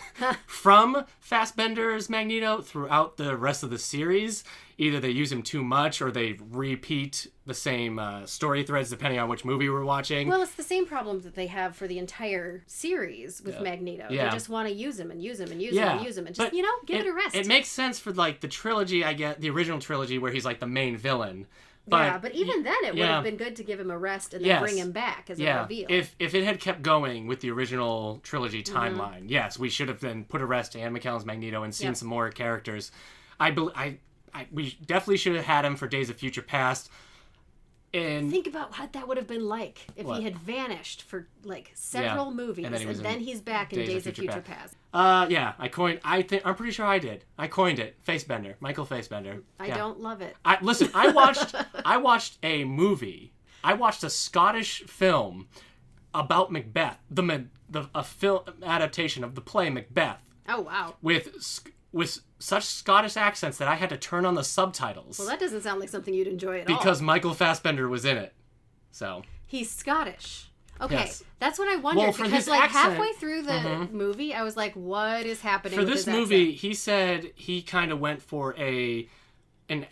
from Fassbender's Magneto throughout the rest of the series. Either they use him too much or they repeat the same story threads depending on which movie we're watching. Well, it's the same problem that they have for the entire series with Magneto. They just want to use him and use him and use him and use him and just, give it a rest. It makes sense for like the trilogy, I get the original trilogy where he's like the main villain. But even then it would have been good to give him a rest and then bring him back as a reveal. If it had kept going with the original trilogy timeline, yes, we should have then put a rest to Ian McKellen's Magneto and seen some more characters. We definitely should have had him for Days of Future Past. And think about what that would have been like if he had vanished for like several movies and then he's back in Days of Future Past. I'm pretty sure I did. I coined it. Facebender. Michael Facebender. I don't love it. I watched a movie. I watched a Scottish film about Macbeth. A film adaptation of the play Macbeth. Oh wow. With such Scottish accents that I had to turn on the subtitles. Well, that doesn't sound like something you'd enjoy at all. Because Michael Fassbender was in it. So. He's Scottish. Okay, that's what I wondered. Well, for because his accent, halfway through the movie, I was like, what is happening for with this his movie, accent? he said he kind of went for an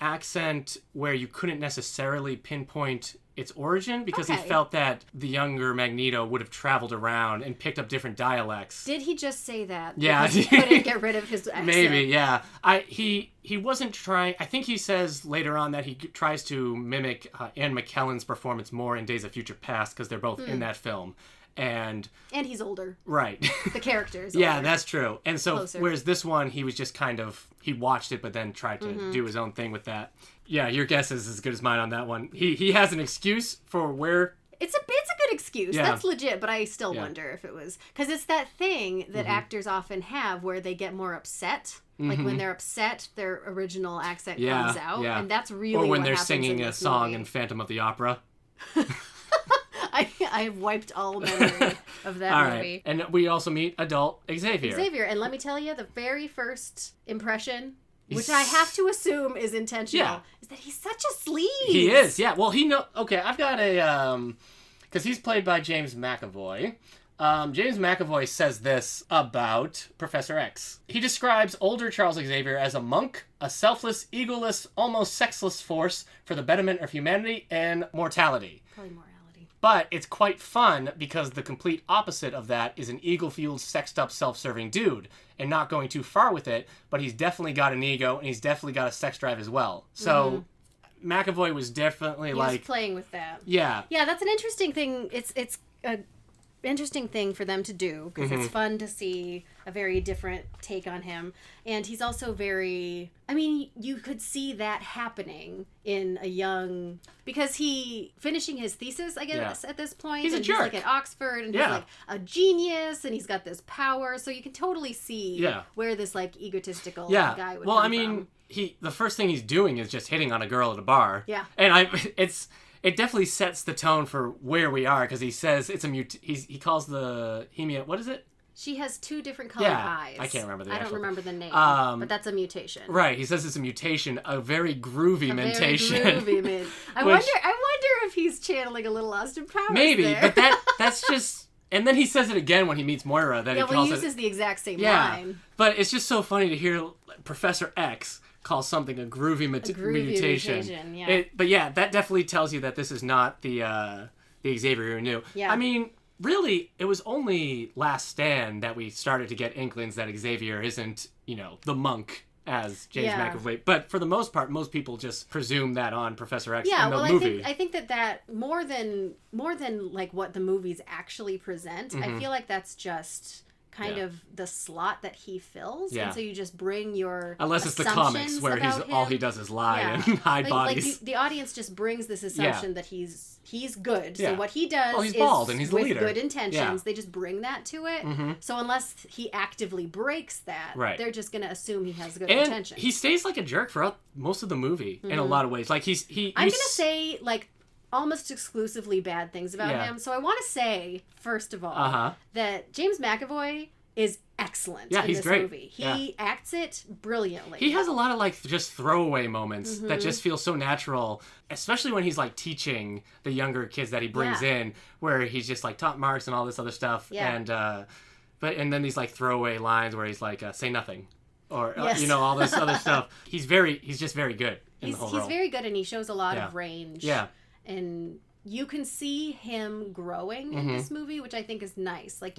accent where you couldn't necessarily pinpoint its origin because he Okay. felt that the younger Magneto would have traveled around and picked up different dialects. Did he just say that? Yeah. Because he couldn't get rid of his accent. Maybe, yeah. He wasn't trying. I think he says later on that he tries to mimic Ian McKellen's performance more in Days of Future Past because they're both in that film. And he's older. Right. The character is Yeah, older. that's true. And so, Closer. whereas this one, he was just kind of, he watched it, but then tried to do his own thing with that. Yeah, your guess is as good as mine on that one. He has an excuse for where... It's a good excuse. Yeah. That's legit, but I still wonder if it was... Because it's that thing that actors often have where they get more upset. Like when they're upset, their original accent comes out. Yeah. And that's really Or when what they're happens singing in a this song movie. in Phantom of the Opera. I've wiped all memory of that All movie. right. And we also meet adult Xavier. Xavier, and let me tell you, the very first impression, which I have to assume is intentional, Yeah. is that he's such a sleaze. He is, yeah. Well, okay, I've got a, because he's played by James McAvoy. James McAvoy says this about Professor X. He describes older Charles Xavier as a monk, a selfless, egoless, almost sexless force for the betterment of humanity and mortality. Probably morality. But it's quite fun because the complete opposite of that is an ego-fueled, sexed-up, self-serving dude. And not going too far with it, but he's definitely got an ego, and he's definitely got a sex drive as well. So, McAvoy was definitely He like... was playing with that. Yeah. Yeah, that's an interesting thing. It's a interesting thing for them to do because it's fun to see a very different take on him. And he's also very... I mean, you could see that happening in a young... Because he... Finishing his thesis, I guess, at this point. He's a and jerk. He's like at Oxford, and Yeah. he's like a genius, and he's got this power. So you can totally see where this like egotistical guy would well, come I mean, from. the first thing he's doing is just hitting on a girl at a bar. Yeah. And it definitely sets the tone for where we are because he says it's a he calls the hemia, what is it? She has two different colored eyes. I can't remember the I don't actual- remember the name, but that's a mutation. Right, he says it's a mutation, a very groovy mutation. I Which- wonder if he's channeling a little Austin Powers Maybe, there. but that's just... And then he says it again when he meets Moira. That yeah, he well, calls he uses it, the exact same yeah, line. but it's just so funny to hear Professor X call something a groovy, mutation. Yeah. But yeah, that definitely tells you that this is not the Xavier who knew. Yeah. I mean, really, it was only Last Stand that we started to get inklings that Xavier isn't, the monk as James McAvoy. But for the most part, most people just presume that on Professor X in the movie. I think that more than like what the movies actually present, I feel like that's just kind of the slot that he fills. Yeah. And so you just bring your Unless it's the comics where all he does is lie and hide bodies. Like the audience just brings this assumption that he's good. Yeah. So what he does he's is bald and he's the with leader. good intentions. Yeah. They just bring that to it. So unless he actively breaks that, they're just going to assume he has good and intentions. he stays like a jerk throughout most of the movie in a lot of ways. Like I'm going to say like almost exclusively bad things about him. So I want to say, first of all, that James McAvoy is excellent in he's this great. movie. He acts it brilliantly. He has a lot of like just throwaway moments that just feel so natural, especially when he's like teaching the younger kids that he brings in, where he's just like taught Marx and all this other stuff. Yeah. And then these like throwaway lines where he's like say nothing, or Yes. all this other stuff. He's just very good in the whole role. He's very good, and he shows a lot of range. Yeah. And you can see him growing in this movie, which I think is nice. Like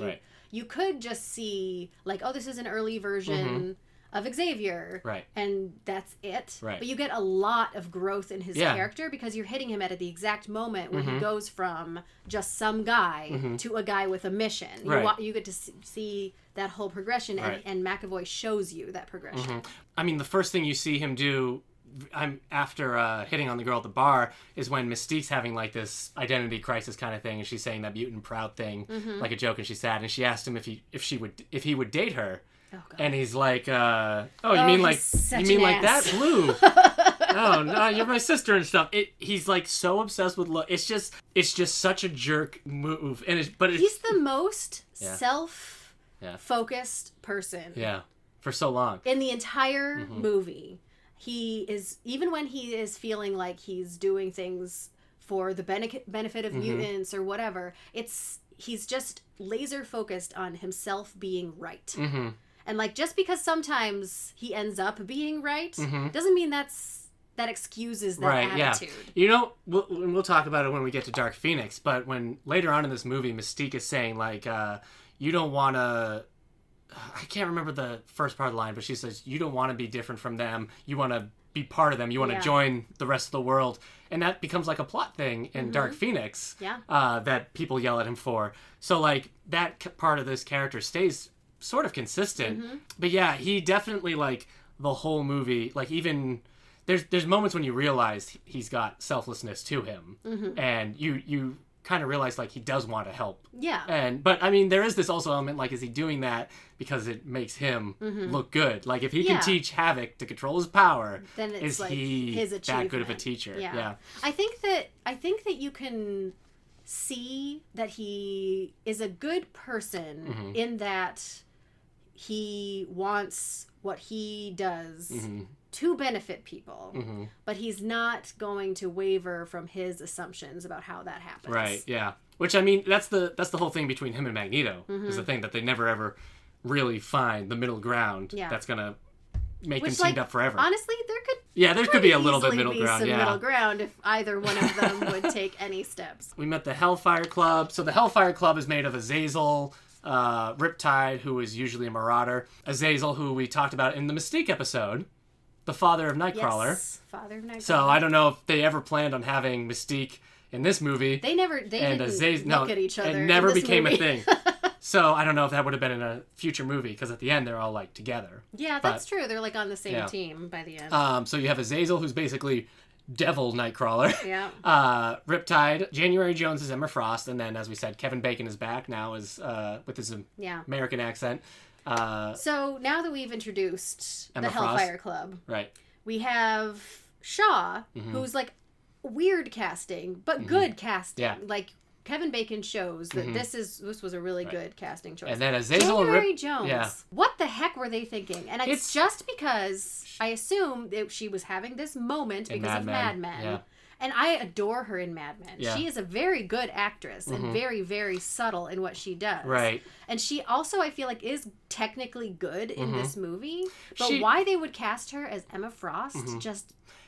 you could just see like, oh, this is an early version of Xavier, Right. and that's it. Right. But you get a lot of growth in his character because you're hitting him at the exact moment where he goes from just some guy to a guy with a mission. Right. You get to see that whole progression, and McAvoy shows you that progression. I mean, the first thing you see him do after hitting on the girl at the bar is when Mystique's having like this identity crisis kind of thing, and she's saying that mutant proud thing like a joke, and she's sad, and she asked him if he would date her, and he's like, you mean like that, Blue? Oh no, you're my sister and stuff. He's like so obsessed with love. It's just such a jerk move, and he's the most self-focused person. Yeah, for so long in the entire movie. He is, even when he is feeling like he's doing things for the benefit of mutants or whatever, he's just laser focused on himself being right. And like, just because sometimes he ends up being right doesn't mean that's that excuses that right, attitude. Yeah. You know, we'll talk about it when we get to Dark Phoenix, but when later on in this movie, Mystique is saying, like, you don't want to... I can't remember the first part of the line, but she says, you don't want to be different from them. You want to be part of them. You want to join the rest of the world. And that becomes like a plot thing in Dark Phoenix that people yell at him for. So, like, that part of this character stays sort of consistent. But yeah, he definitely, like, the whole movie, like, even... There's moments when you realize he's got selflessness to him. And you kind of realize, like, he does want to help. Yeah. But, I mean, there is this also element, like, is he doing that because it makes him look good? Like, if he can teach Havoc to control his power, then it's is like he his that good of a teacher? Yeah. I think that you can see that he is a good person in that he wants what he does to benefit people, but he's not going to waver from his assumptions about how that happens. Right, yeah. Which, I mean, that's the whole thing between him and Magneto, is the thing that they never ever really find the middle ground that's going to make them teamed up forever. Honestly, there could be a little bit middle ground, middle ground if either one of them would take any steps. We met the Hellfire Club. So the Hellfire Club is made of Azazel, Riptide, who is usually a Marauder, Azazel, who we talked about in the Mystique episode, the father of Nightcrawler. Yes, father of Nightcrawler. So I don't know if they ever planned on having Mystique in this movie. They didn't look at each other. It never became movie. a thing. So I don't know if that would have been in a future movie, because at the end they're all, like, together. Yeah, that's true. They're, like, on the same team by the end. So you have Azazel, who's basically Devil Nightcrawler. Yeah. Riptide. January Jones is Emma Frost. And then, as we said, Kevin Bacon is back now with his American accent. So now that we've introduced Emma the Frost. Hellfire Club, right, we have Shaw, who's, like, weird casting, but good casting. Yeah. Like, Kevin Bacon shows that this was a really good casting choice. And then Azazel January and Jones. Yeah. What the heck were they thinking? And it's just because I assume that she was having this moment because of Mad Men. Yeah. And I adore her in Mad Men. Yeah. She is a very good actress and very, very subtle in what she does. Right. And she also, I feel like, is technically good in this movie. But why they would cast her as Emma Frost,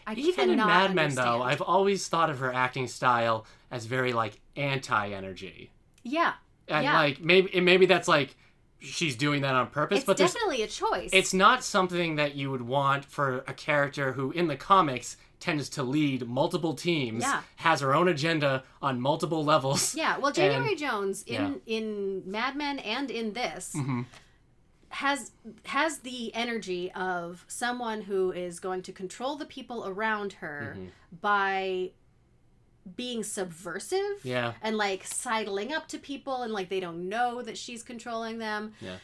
I even in cannot Mad Men, understand. though, I've always thought of her acting style as very, like, anti-energy. Yeah. And, like, maybe that's, like, she's doing that on purpose. It's but definitely a choice. It's not something that you would want for a character who, in the comics, tends to lead multiple teams, has her own agenda on multiple levels. Yeah, well, January Jones, in Mad Men and in this... has the energy of someone who is going to control the people around her by being subversive and, like, sidling up to people, and, like, they don't know that she's controlling them. Yeah.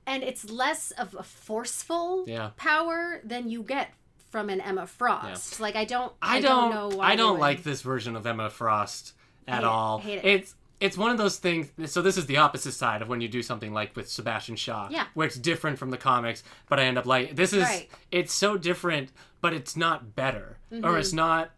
And it's less of a forceful power than you get from an Emma Frost. Like, I don't know why I don't like this version of Emma Frost at all. Hate it. It's one of those things. So this is the opposite side of when you do something like with Sebastian Shaw, where it's different from the comics, but I end up like this is it's so different, but it's not better or it's not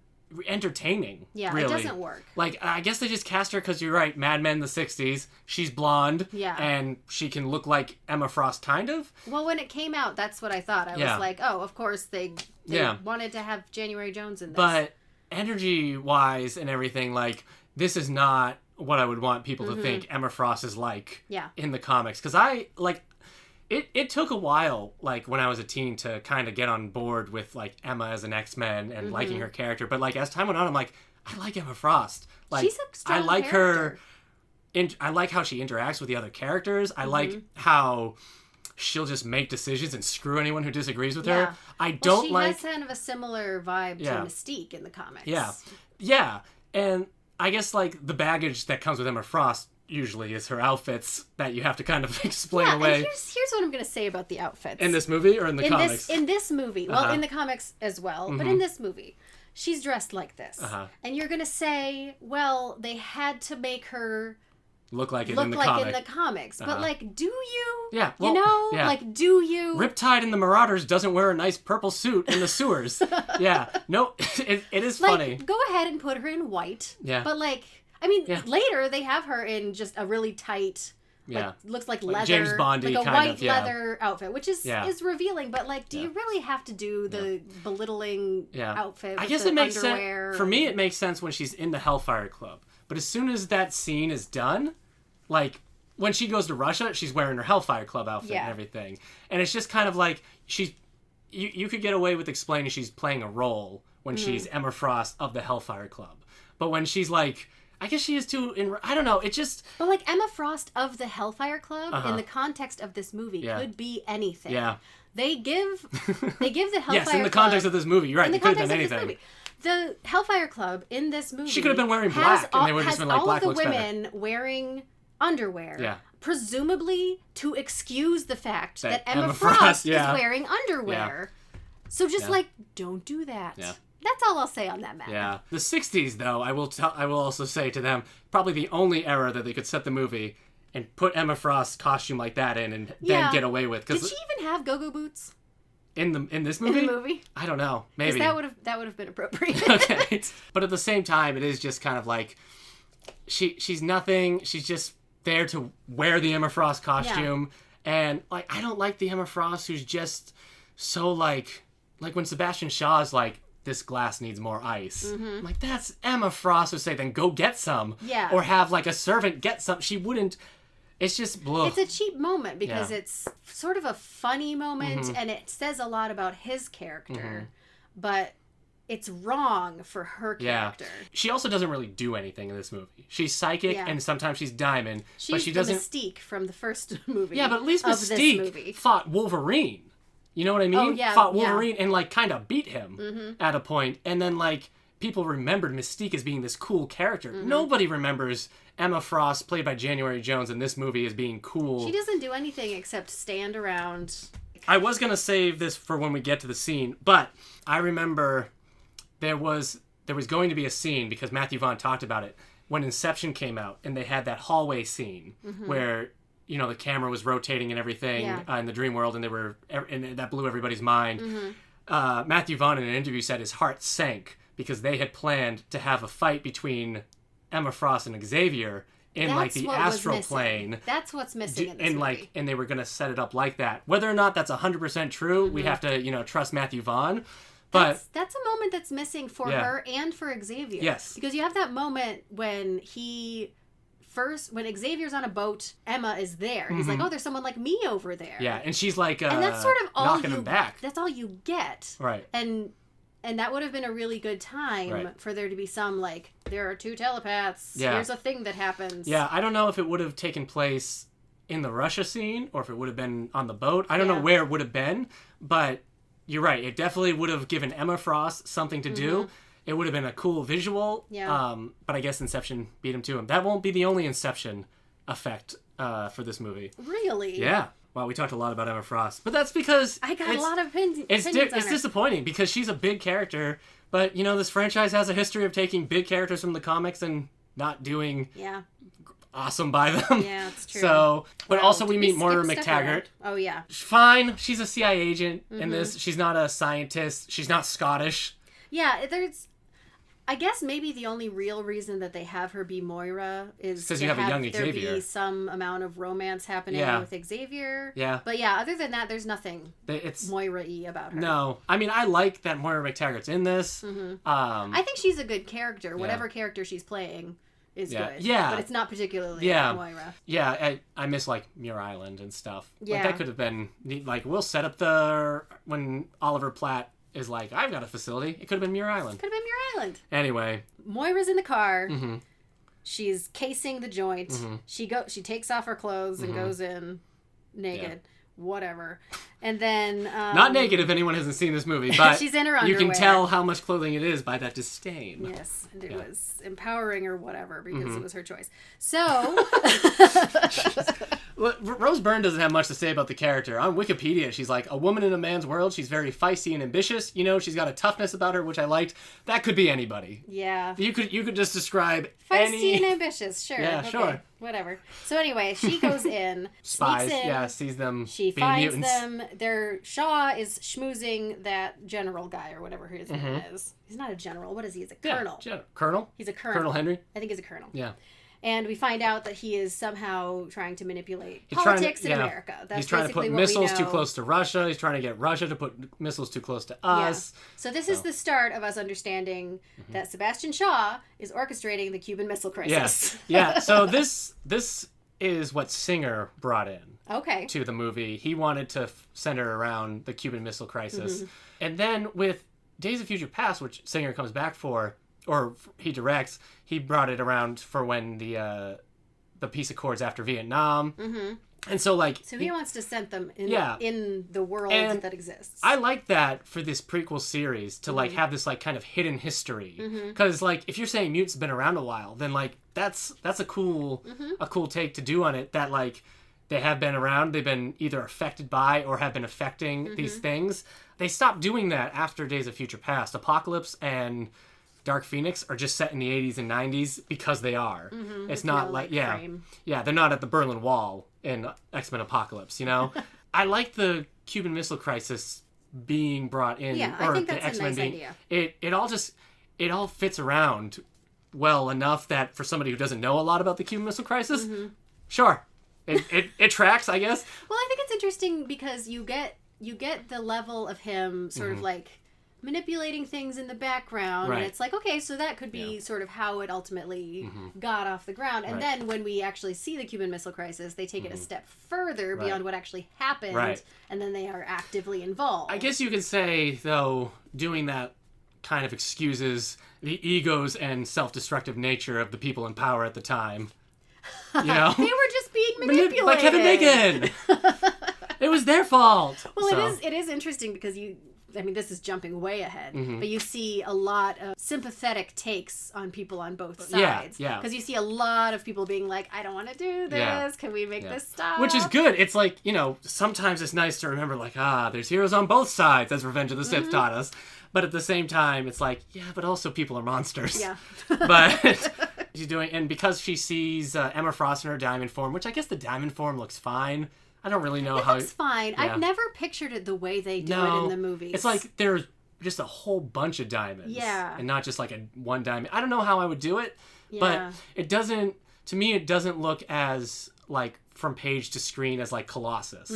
entertaining. Yeah, really. It doesn't work. Like, I guess they just cast her because you're right. Mad Men, the '60s. She's blonde. Yeah. And she can look like Emma Frost, kind of. Well, when it came out, that's what I thought. I was like, oh, of course they wanted to have January Jones in this. But energy-wise and everything, like, this is not what I would want people to think Emma Frost is like in the comics. Because it took a while, like, when I was a teen to kind of get on board with, like, Emma as an X-Men and liking her character. But, like, as time went on, I'm like, I like Emma Frost. Like, she's a strong I like character. I like how she interacts with the other characters. I like how she'll just make decisions and screw anyone who disagrees with her. I don't like... She has kind of a similar vibe to Mystique in the comics. Yeah. Yeah. And I guess, like, the baggage that comes with Emma Frost usually is her outfits that you have to kind of explain away. And here's what I'm going to say about the outfits. In this movie or in the comics? In this movie. Well, in the comics as well, but in this movie. She's dressed like this. And you're going to say, well, they had to make her look like in the comics. But, like, do you? Yeah. Well, like, do you? Riptide in the Marauders doesn't wear a nice purple suit in the sewers. Yeah. No, it is funny. Like, go ahead and put her in white. Yeah. But, like, I mean, later they have her in just a really tight, Yeah. Like, looks like Like leather. James Bondy like a kind white of, yeah. leather outfit, which is revealing, but like, do you really have to do the belittling outfit with I guess the it makes underwear? sense. For me, it makes sense when she's in the Hellfire Club. But as soon as that scene is done, like, when she goes to Russia, she's wearing her Hellfire Club outfit and everything. And it's just kind of like, you could get away with explaining she's playing a role when she's Emma Frost of the Hellfire Club. But when she's like, I guess she is too, I don't know, it just... But like Emma Frost of the Hellfire Club, in the context of this movie, could be anything. Yeah. They give the Hellfire Club... Yes, in the context of this movie, you're right, it could have been anything. The Hellfire Club in this movie... She could have been wearing black, and they would have just been like, black looks better. All of the women wearing underwear, presumably to excuse the fact that Emma Frost is wearing underwear. So just like, don't do that. Yeah. That's all I'll say on that matter. Yeah. The 60s, though, I will also say to them, probably the only era that they could set the movie and put Emma Frost's costume like that in and then get away with. Did she even have go-go boots? In this movie? In the movie? I don't know. Maybe. That would have been appropriate. Okay. But at the same time, it is just kind of like, she's nothing. She's just there to wear the Emma Frost costume. Yeah. And like, I don't like the Emma Frost who's just so like when Sebastian Shaw's like, this glass needs more ice. I'm like, that's Emma Frost would say, then go get some. Yeah. Or have like a servant get some. She wouldn't. It's just blah. It's a cheap moment because it's sort of a funny moment and it says a lot about his character, but it's wrong for her character. Yeah. She also doesn't really do anything in this movie. She's psychic and sometimes she's Diamond, but she doesn't. Mystique from the first movie. Yeah, but at least Mystique fought Wolverine. You know what I mean? Oh, yeah, fought Wolverine and like kind of beat him at a point, and then like people remembered Mystique as being this cool character. Nobody remembers Emma Frost, played by January Jones, in this movie as being cool. She doesn't do anything except stand around. I was gonna save this for when we get to the scene, but I remember there was going to be a scene because Matthew Vaughn talked about it when Inception came out, and they had that hallway scene where, you know, the camera was rotating and everything in the dream world, and that blew everybody's mind. Matthew Vaughn in an interview said his heart sank because they had planned to have a fight between Emma Frost and Xavier in like the astral plane. That's what's missing in this movie. And they were going to set it up like that. Whether or not that's 100% true, we have to, trust Matthew Vaughn. But that's a moment that's missing for her and for Xavier. Yes. Because you have that moment when when Xavier's on a boat, Emma is there. He's like, oh, there's someone like me over there. Yeah, and she's like, and that's sort of all knocking him back. That's all you get. Right. And that would have been a really good time for there to be some, like, there are two telepaths. Yeah. Here's a thing that happens. Yeah, I don't know if it would have taken place in the Russia scene or if it would have been on the boat. I don't know where it would have been, but you're right. It definitely would have given Emma Frost something to do. It would have been a cool visual. Yeah. But I guess Inception beat him to him. That won't be the only Inception effect for this movie. Really? Yeah. Wow, we talked a lot about Emma Frost. But that's because... I got a lot of opinions It's disappointing because she's a big character. But, this franchise has a history of taking big characters from the comics and not doing awesome by them. Yeah, it's true. So, but also we meet Moira McTaggart. Oh, yeah. Fine. She's a CIA agent in this. She's not a scientist. She's not Scottish. Yeah, I guess maybe the only real reason that they have her be Moira is because you have a young Xavier. There be some amount of romance happening with Xavier. Yeah. But yeah, other than that, there's nothing Moira-y about her. No. I mean, I like that Moira McTaggart's in this. I think she's a good character. Whatever character she's playing is good. Yeah. But it's not particularly Moira. Yeah, I miss, like, Muir Island and stuff. Yeah. Like, that could have been, like, we'll set up when Oliver Platt is like, I've got a facility. It could have been Muir Island. Anyway. Moira's in the car. She's casing the joint. She takes off her clothes and goes in naked. Yeah. Whatever. And then... not naked if anyone hasn't seen this movie, but she's in her underwear. You can tell how much clothing it is by that disdain. Yes, and it was empowering or whatever because it was her choice. So... Rose Byrne doesn't have much to say about the character. On Wikipedia, she's like, a woman in a man's world. She's very feisty and ambitious. She's got a toughness about her, which I liked. That could be anybody. Yeah. You could just describe feisty and ambitious. Sure. Yeah, okay. Sure. Whatever. So anyway, she goes in, spies, sneaks in, sees them. She being finds mutants. them. Shaw is schmoozing that general guy or whatever his name is. He's not a general. What is he? He's a colonel. Colonel. He's a colonel. Colonel Henry. I think he's a colonel. Yeah. And we find out that he is somehow trying to manipulate He's trying to- politics in yeah. America. That's He's trying to put basically what missiles we too know. close to Russia. He's trying to get Russia to put missiles too close to us. So this is the start of us understanding that Sebastian Shaw is orchestrating the Cuban Missile Crisis. Yeah. So this is what Singer brought in Okay. to the movie. He wanted to center around the Cuban Missile Crisis. Mm-hmm. And then with Days of Future Past, which Singer comes back for, or he directs, he brought it around for when the peace accords after Vietnam. Mm-hmm. And so, like... So he wants to set them Yeah. in the world And that exists. I like that for this prequel series to, like, have this, like, kind of hidden history. Because, like, if you're saying mutants been around a while, then, like, that's a cool take to do on it, that, like, they have been around, they've been either affected by or have been affecting these things. They stopped doing that after Days of Future Past. Apocalypse and Dark Phoenix are just set in the 80s and 90s because they are. It's not no, like, frame. they're not at the Berlin Wall in X-Men Apocalypse, you know? I like the Cuban Missile Crisis being brought in. Yeah, or I think the that's a X-Men nice being, idea. It all fits around well enough that for somebody who doesn't know a lot about the Cuban Missile Crisis, sure. It tracks, I guess. Well, I think it's interesting because you get the level of him sort of like manipulating things in the background, Right. and it's like, okay, so that could be sort of how it ultimately got off the ground. And then when we actually see the Cuban Missile Crisis, they take it a step further beyond what actually happened, Right. and then they are actively involved. I guess you can say, though, doing that kind of excuses the egos and self-destructive nature of the people in power at the time. You know? They were just being manipulated By Kevin Bacon! It was their fault! Well, So, it is interesting because this is jumping way ahead, Mm-hmm. but you see a lot of sympathetic takes on people on both Yeah, sides. yeah. Because you see a lot of people being like, I don't want to do this. Yeah. Can we make this stop? Which is good. It's like, sometimes it's nice to remember, like, there's heroes on both sides, as Revenge of the Sith taught us. But at the same time, it's like, yeah, but also people are monsters. Yeah. But she's doing, and because she sees Emma Frost in her diamond form, which I guess the diamond form looks fine. I don't really know It how. looks fine. Yeah. I've never pictured it the way they do it in the movies. It's like there's just a whole bunch of diamonds. Yeah. And not just like one diamond. I don't know how I would do it, Yeah. but it doesn't, to me, it doesn't look as like from page to screen as like Colossus.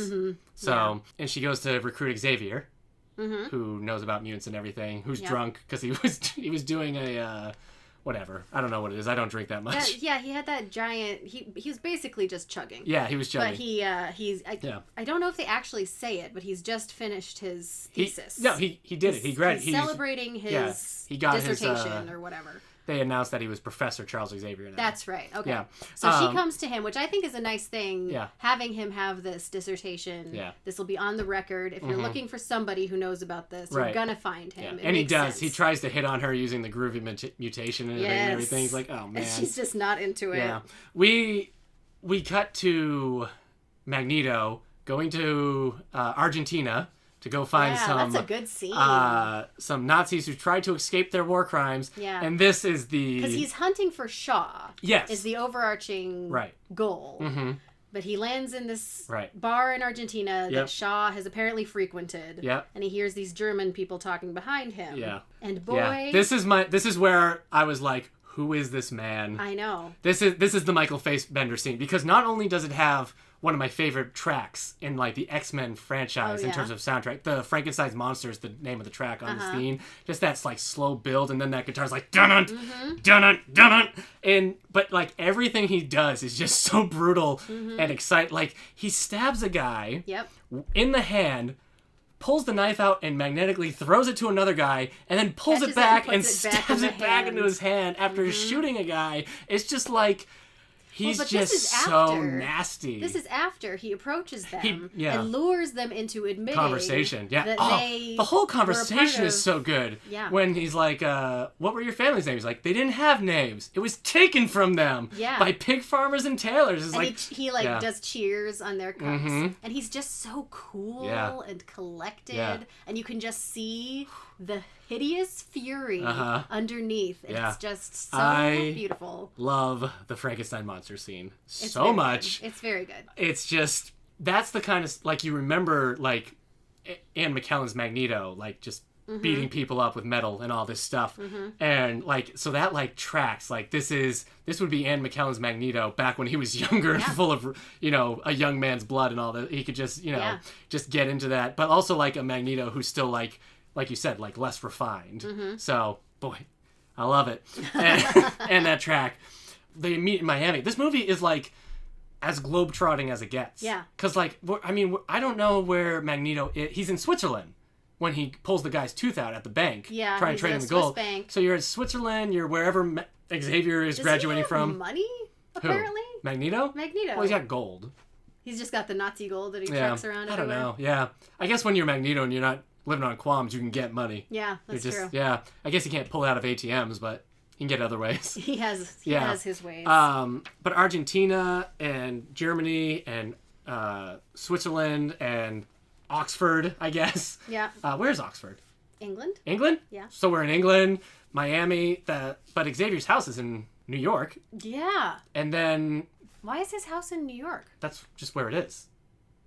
So, and she goes to recruit Xavier, who knows about mutants and everything, who's drunk because he was doing a, whatever. I don't know what it is. I don't drink that much. he had that giant. He was basically just chugging. Yeah, he was chugging. But I don't know if they actually say it, but he's just finished his thesis. He did it. He's celebrating his he got his, dissertation or whatever. They announced that he was Professor Charles Xavier now. That's right. Okay. Yeah. So she comes to him, which I think is a nice thing. Yeah. Having him have this dissertation. Yeah. This will be on the record. If you're looking for somebody who knows about this, Right. you're gonna find him. Yeah. It And he makes does. sense. He tries to hit on her using the groovy mutation and everything. He's like, oh man. And she's just not into it. Yeah. We cut to Magneto going to Argentina to go find that's a good scene. some Nazis who tried to escape their war crimes. Yeah. And this is the... Because he's hunting for Shaw. Yes. Is the overarching goal. Mm-hmm. But he lands in this Right. bar in Argentina Yep. that Shaw has apparently frequented. Yep. And he hears these German people talking behind him. Yeah. And boy, Yeah. This is where I was like, who is this man? I know. This is the Michael Fassbender scene, because not only does it have one of my favorite tracks in like the X-Men franchise in terms of soundtrack, the Frankenstein's Monster is the name of the track on this theme. Just that's like slow build, and then that guitar's like dun dun dun, and but like everything he does is just so brutal and exciting. Like he stabs a guy in the hand, pulls the knife out and magnetically throws it to another guy, and then pulls Catches it back it and and puts it back stabs in it the back hand. into his hand after shooting a guy. It's just like he's but this just is so after. nasty. This is after he approaches them yeah. and lures them into admitting Conversation, yeah. that Oh, they the whole were a part conversation is of- so good. Yeah. When he's like, what were your family's names? Like, they didn't have names. It was taken from them. Yeah. By pig farmers and tailors. It's And like, he yeah. does cheers on their cups. Mhm. And he's just so cool Yeah. and collected. Yeah. And you can just see the hideous fury Uh-huh. underneath. And Yeah. it's just so I beautiful. love the Frankenstein monster scene It's so very much. good. It's very good. It's just, that's the kind of, like, you remember, like, Ian McKellen's Magneto, like, just beating people up with metal and all this stuff. And like, so that like tracks, like this would be Ian McKellen's Magneto back when he was younger and full of, you know, a young man's blood and all that. He could just, you know, just get into that, but also like a Magneto who's still like you said, like less refined. So boy, I love it. And that track, they meet in Miami. This movie is like as globetrotting as it gets. Yeah. Because like, I mean, I don't know where Magneto is. He's in Switzerland when he pulls the guy's tooth out at the bank. Yeah. Trying to trade him the gold. Bank. So you're in Switzerland. You're wherever Xavier is graduating from. Money? Apparently. Who? Magneto? Magneto. Well, he's got gold. He's just got the Nazi gold that he tracks around everywhere. I don't know. Yeah. I guess when you're Magneto and you're not living on qualms, you can get money. Yeah, that's true. Yeah. I guess you can't pull it out of ATMs, but you can get other ways. He has his ways. But Argentina and Germany and Switzerland and Oxford, I guess. Yeah. Where's Oxford? England. England? Yeah. So we're in England, Miami, but Xavier's house is in New York. Yeah. And then... Why is his house in New York? That's just where it is.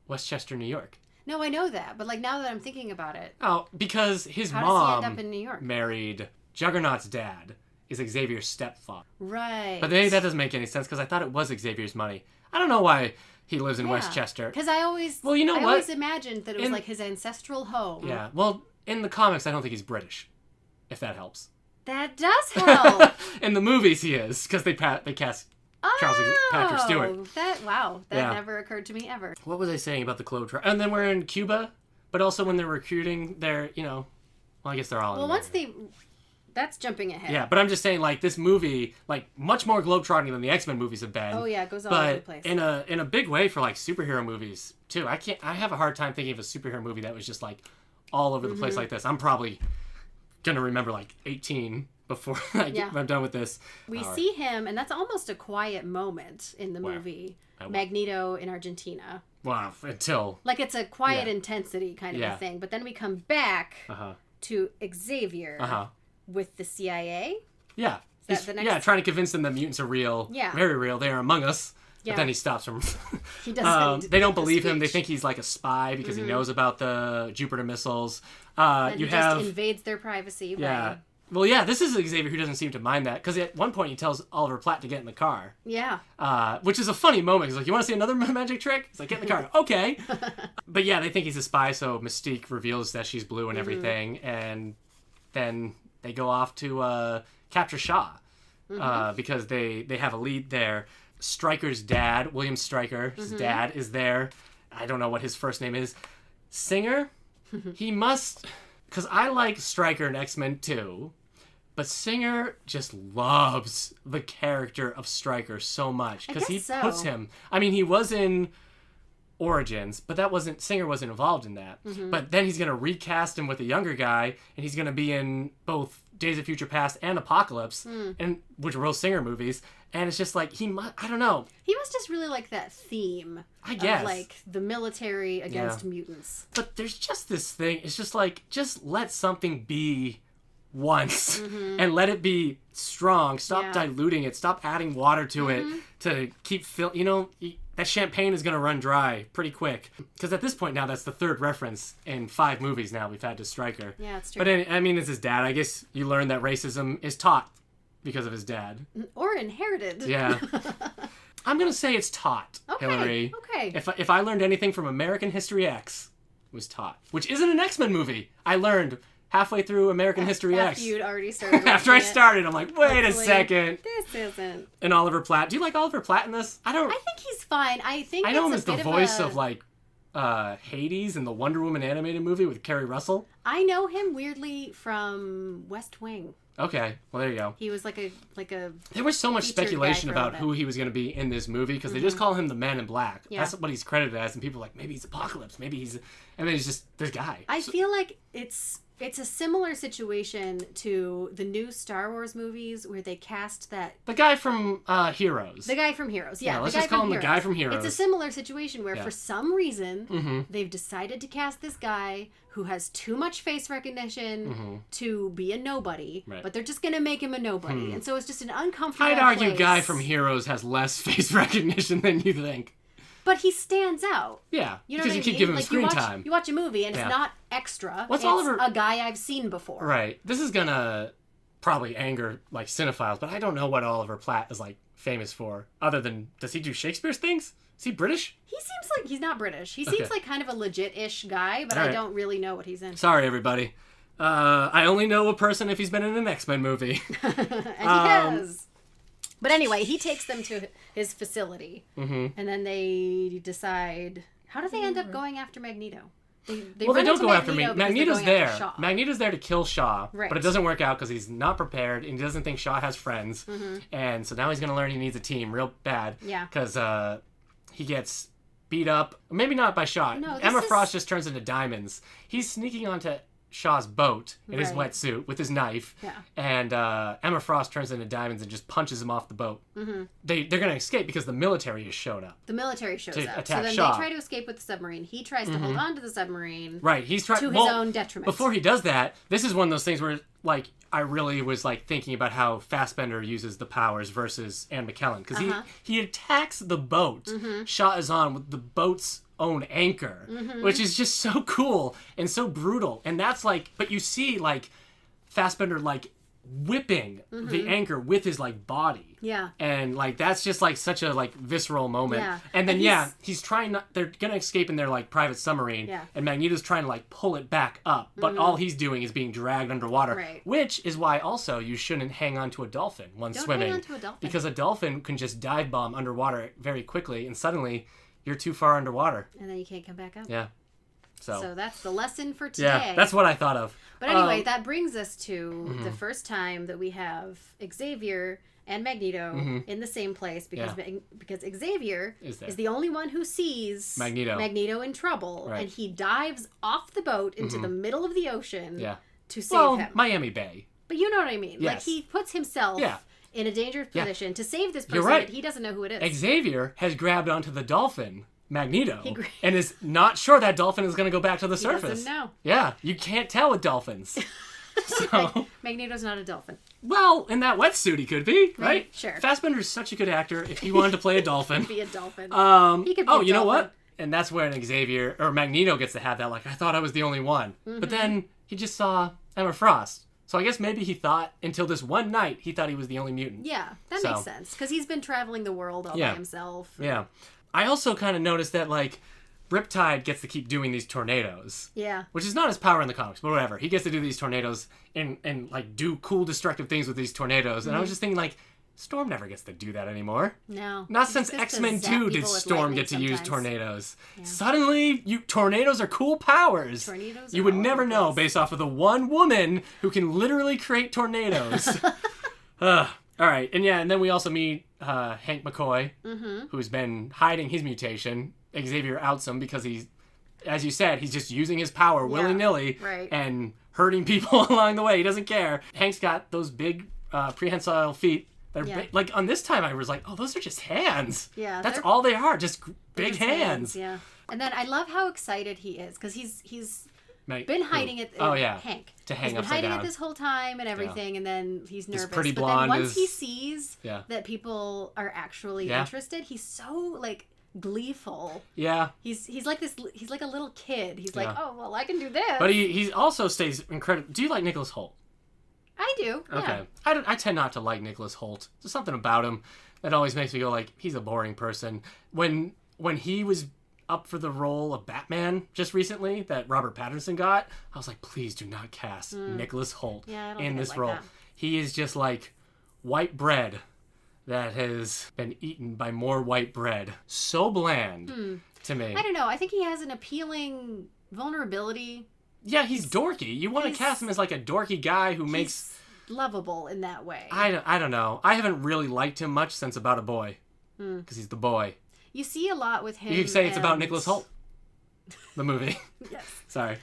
Westchester, New York. No, I know that, but like now that I'm thinking about it. Oh, because his mom does he end up in New York? Married Juggernaut's dad is Xavier's stepfather. Right. But maybe that doesn't make any sense because I thought it was Xavier's money. I don't know why he lives in Westchester. Because I always always imagined that it was like his ancestral home. Yeah. Well, in the comics, I don't think he's British, if that helps. That does help. In the movies, he is because they cast Charles Patrick Stewart. That never occurred to me ever. What was I saying about the Globetrotter? And then we're in Cuba, but also when they're recruiting, they're, you know, well, I guess they're all. Well, that's jumping ahead. Yeah, but I'm just saying, like, this movie, like, much more globetrotting than the X-Men movies have been. Oh yeah, it goes all over the place. In a big way for like superhero movies too. I have a hard time thinking of a superhero movie that was just like all over the place like this. I'm probably gonna remember like 18 before I'm done with this. We see him, and that's almost a quiet moment in the movie. Magneto in Argentina. Well, until like it's a quiet intensity kind of a thing, but then we come back to Xavier with the CIA. Yeah. Trying to convince them that mutants are real. Yeah. Very real. They are among us. Yeah. But then he stops from... He doesn't. They don't believe him. They think he's like a spy because he knows about the Jupiter missiles. He just invades their privacy. Yeah. Right? Well, yeah, this is Xavier who doesn't seem to mind that because at one point he tells Oliver Platt to get in the car. Yeah. Which is a funny moment. He's like, you want to see another magic trick? He's like, get in the car. Okay. But yeah, they think he's a spy, so Mystique reveals that she's blue and everything. And then they go off to capture Shaw because they have a lead there. Stryker's dad, William Stryker's dad, is there. I don't know what his first name is. Singer? He must... Because I like Stryker in X-Men too, but Singer just loves the character of Stryker so much. Because he puts him... I mean, he was in Origins, but Singer wasn't involved in that. But then he's going to recast him with a younger guy, and he's going to be in both Days of Future Past and Apocalypse, which are both Singer movies. And it's just like, I don't know. He must just really like that theme. I guess. Of like the military against mutants. But there's just this thing. It's just like, just let something be once and let it be strong. Stop diluting it. Stop adding water to it to keep that champagne is going to run dry pretty quick. Because at this point now, that's the third reference in 5 movies now we've had to Stryker. Yeah, it's true. But I mean, it's his dad. I guess you learn that racism is taught because of his dad. Or inherited. Yeah. I'm going to say it's taught, Hilary. Okay. If I learned anything from American History X, it was taught. Which isn't an X-Men movie. I learned halfway through American History X. After you'd already started. After I started, I'm like, wait a second. This isn't. And Oliver Platt. Do you like Oliver Platt in this? I think he's fine. I know him as the voice of like Hades in the Wonder Woman animated movie with Kerry Russell. I know him weirdly from West Wing. Okay, well there you go. He was like a. There was so much speculation about who he was going to be in this movie because they just call him the Man in Black. Yeah. That's what he's credited as, and people are like, maybe he's Apocalypse, maybe he's, and then he's just this guy. I feel like it's a similar situation to the new Star Wars movies where they cast the guy from Heroes. The guy from Heroes, yeah. Let's just call him the guy from Heroes. It's a similar situation where for some reason they've decided to cast this guy who has too much face recognition to be a nobody, but they're just going to make him a nobody. And so it's just an uncomfortable I'd argue guy from Heroes has less face recognition than you think. But he stands out. Yeah, You know because what I you keep mean? giving him Like, screen time. You watch a movie and Yeah. it's not extra. What's it's Oliver- a guy I've seen before. Right. This is gonna probably anger like cinephiles, but I don't know what Oliver Platt is like famous for, other than does he do Shakespeare's things? Is he British? He seems like he's not British. He seems like kind of a legit-ish guy, but All I right. don't really know what he's in. Sorry, everybody. I only know a person if he's been in an X-Men movie. And he has. But anyway, he takes them to his facility, and then they decide. How do they end up going after Magneto? They Well, they run don't into go after me. Magneto because they're Magneto's going after there. Shaw. Magneto's there to kill Shaw, Right. but it doesn't work out because he's not prepared and he doesn't think Shaw has friends. Mm-hmm. And so now he's going to learn he needs a team real bad. Yeah. Because he gets beat up. Maybe not by Shaw. No, this Emma is- Frost just turns into diamonds. He's sneaking onto Shaw's boat in his Right. wetsuit with his knife. Yeah. And Emma Frost turns into diamonds and just punches him off the boat. Mm-hmm. They're going to escape because the military has shown up. The military shows To up. So attack then Shaw. they try to escape with the submarine. He tries to hold on to the submarine Right, he's trying to his own detriment. Before he does that, this is one of those things where, like, I really was like thinking about how Fassbender uses the powers versus Anne McKellen because he attacks the boat. Shaw is on with the boat's own anchor, which is just so cool and so brutal. And that's like, but you see like Fassbender like whipping the anchor with his like body. Yeah. And like that's just like such a like visceral moment. Yeah. And then And he's trying not, they're gonna escape in their like private submarine. Yeah. And Magneto's trying to like pull it back up, but all he's doing is being dragged underwater. Right. Which is why also you shouldn't hang on to a dolphin when Don't swimming. hang on to a dolphin. Because a dolphin can just dive bomb underwater very quickly and suddenly you're too far underwater. And then you can't come back up. Yeah. So that's the lesson for today. yeah, that's what I thought of. But anyway, that brings us to the first time that we have Xavier and Magneto in the same place because because Xavier is the only one who sees Magneto in trouble, Right. and he dives off the boat into the middle of the ocean to save well, him. Miami Bay. But you know what I mean? Yes. Like he puts himself in a dangerous position to save this person right. that he doesn't know who it is. Xavier has grabbed onto the dolphin, Magneto, and is not sure that dolphin is going to go back to the surface. Doesn't know. Yeah, you can't tell with dolphins. So, Magneto's not a dolphin. well, in that wetsuit he could be, right? Sure. Fassbender's such a good actor. If he wanted to play a dolphin, Be a dolphin. He could be oh, a you know dolphin. what? And that's when Xavier or Magneto gets to have that. Like, I thought I was the only one, but then he just saw Emma Frost. So I guess maybe he thought until this one night he thought he was the only mutant. Yeah, that So- makes sense because he's been traveling the world all by himself. Yeah. I also kind of noticed that like Riptide gets to keep doing these tornadoes. Yeah. Which is not his power in the comics, but whatever. He gets to do these tornadoes and like do cool destructive things with these tornadoes. And I was just thinking like Storm never gets to do that anymore. No. Not He since just gets to X-Men zap 2 people did with Storm lightning get to use sometimes. tornadoes. Suddenly, tornadoes are cool powers. Tornadoes You are would all never over the know place. based off of the one woman who can literally create tornadoes. All right, and then we also meet Hank McCoy, who's been hiding his mutation. Xavier outs him because he's, as you said, he's just using his power willy-nilly right. and hurting people along the way. He doesn't care. Hank's got those big prehensile feet. They're like on this time I was like, oh, those are just hands. Yeah, that's they're- all they are, just big His hands. Yeah. And then I love how excited he is because he's Mate, been hiding who? it. Oh yeah, Hank. to hang He's been upside hiding down. it this whole time and everything, and then he's nervous. pretty but blonde then once is- he sees Yeah. that people are actually Yeah. interested, he's so like gleeful. Yeah, He's like this. He's like a little kid. He's like, Yeah. oh well, I can do this. but he also stays incredible. Do you like Nicholas Hoult? I do. Yeah. Okay, I tend not to like Nicholas Hoult. There's something about him that always makes me go like, he's a boring person. When he was up for the role of Batman just recently that Robert Pattinson got, I was like, please do not cast Nicholas Hoult Yeah, I don't in think I'd this like role. that. He is just like white bread that has been eaten by more white bread. So bland to me. I don't know. I think he has an appealing vulnerability. Yeah, he's dorky. You want to he's- cast him as like a dorky guy who makes... He's lovable in that way. I don't know. I haven't really liked him much since About a Boy. Because he's the boy. You see a lot with him. You could say it's about and- Nicholas Hoult. The movie. Yes. Sorry.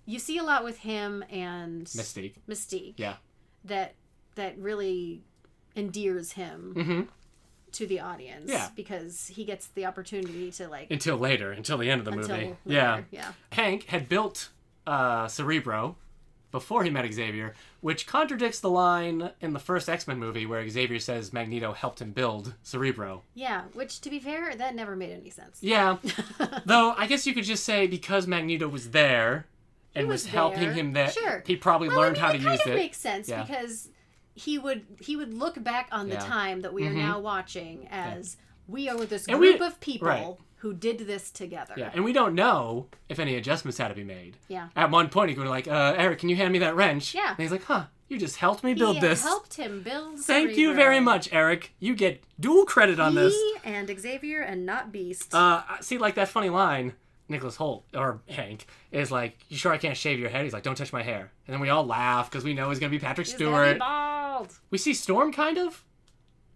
You see a lot with him and Mystique. Yeah. That really endears him to the audience. Yeah. Because he gets the opportunity to like Until later. Until the end of the until movie. later. Yeah. Yeah. Hank had built Cerebro before he met Xavier, which contradicts the line in the first X-Men movie where Xavier says Magneto helped him build Cerebro. Yeah, which, to be fair, that never made any sense. Yeah. Though, I guess you could just say because Magneto was there and was helping him there, sure. he probably learned how to use it. It kind of makes sense because he would look back on the time that we are now watching as we are with this group of people who did this together. Yeah, and we don't know if any adjustments had to be made. Yeah. At one point, he could be like, Eric, can you hand me that wrench? Yeah. And he's like, you just helped me build this. He helped him build Thank Cerebro. you very much, Eric. You get dual credit on this. He and Xavier and not Beast. See, like that funny line, Nicholas Hoult, or Hank, is like, you sure I can't shave your head? He's like, don't touch my hair. And then we all laugh because we know he's going to be Patrick Stewart. Be bald. We see Storm, kind of?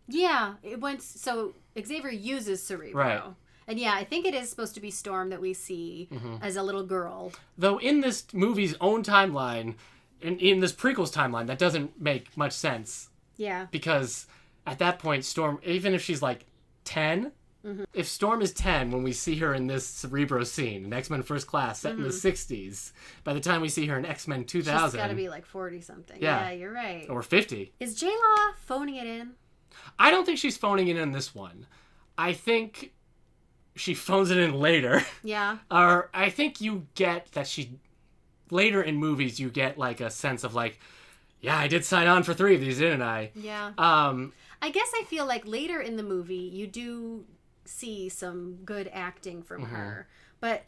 Yeah. So Xavier uses Cerebro. Right. And yeah, I think it is supposed to be Storm that we see as a little girl. Though in this movie's own timeline, in this prequel's timeline, that doesn't make much sense. Yeah. Because at that point, Storm, even if she's like 10, if Storm is 10 when we see her in this Cerebro scene, in X-Men First Class, set in the 60s, by the time we see her in X-Men 2000... She's got to be like 40-something. Yeah. Yeah, you're right. Or 50. Is J-Law phoning it in? I don't think she's phoning it in this one. I think she phones it in later. Yeah. Or I think you get that she... Later in movies, you get like a sense of like, yeah, I did sign on for 3 of these, didn't I? Yeah. I guess I feel like later in the movie, you do see some good acting from her. But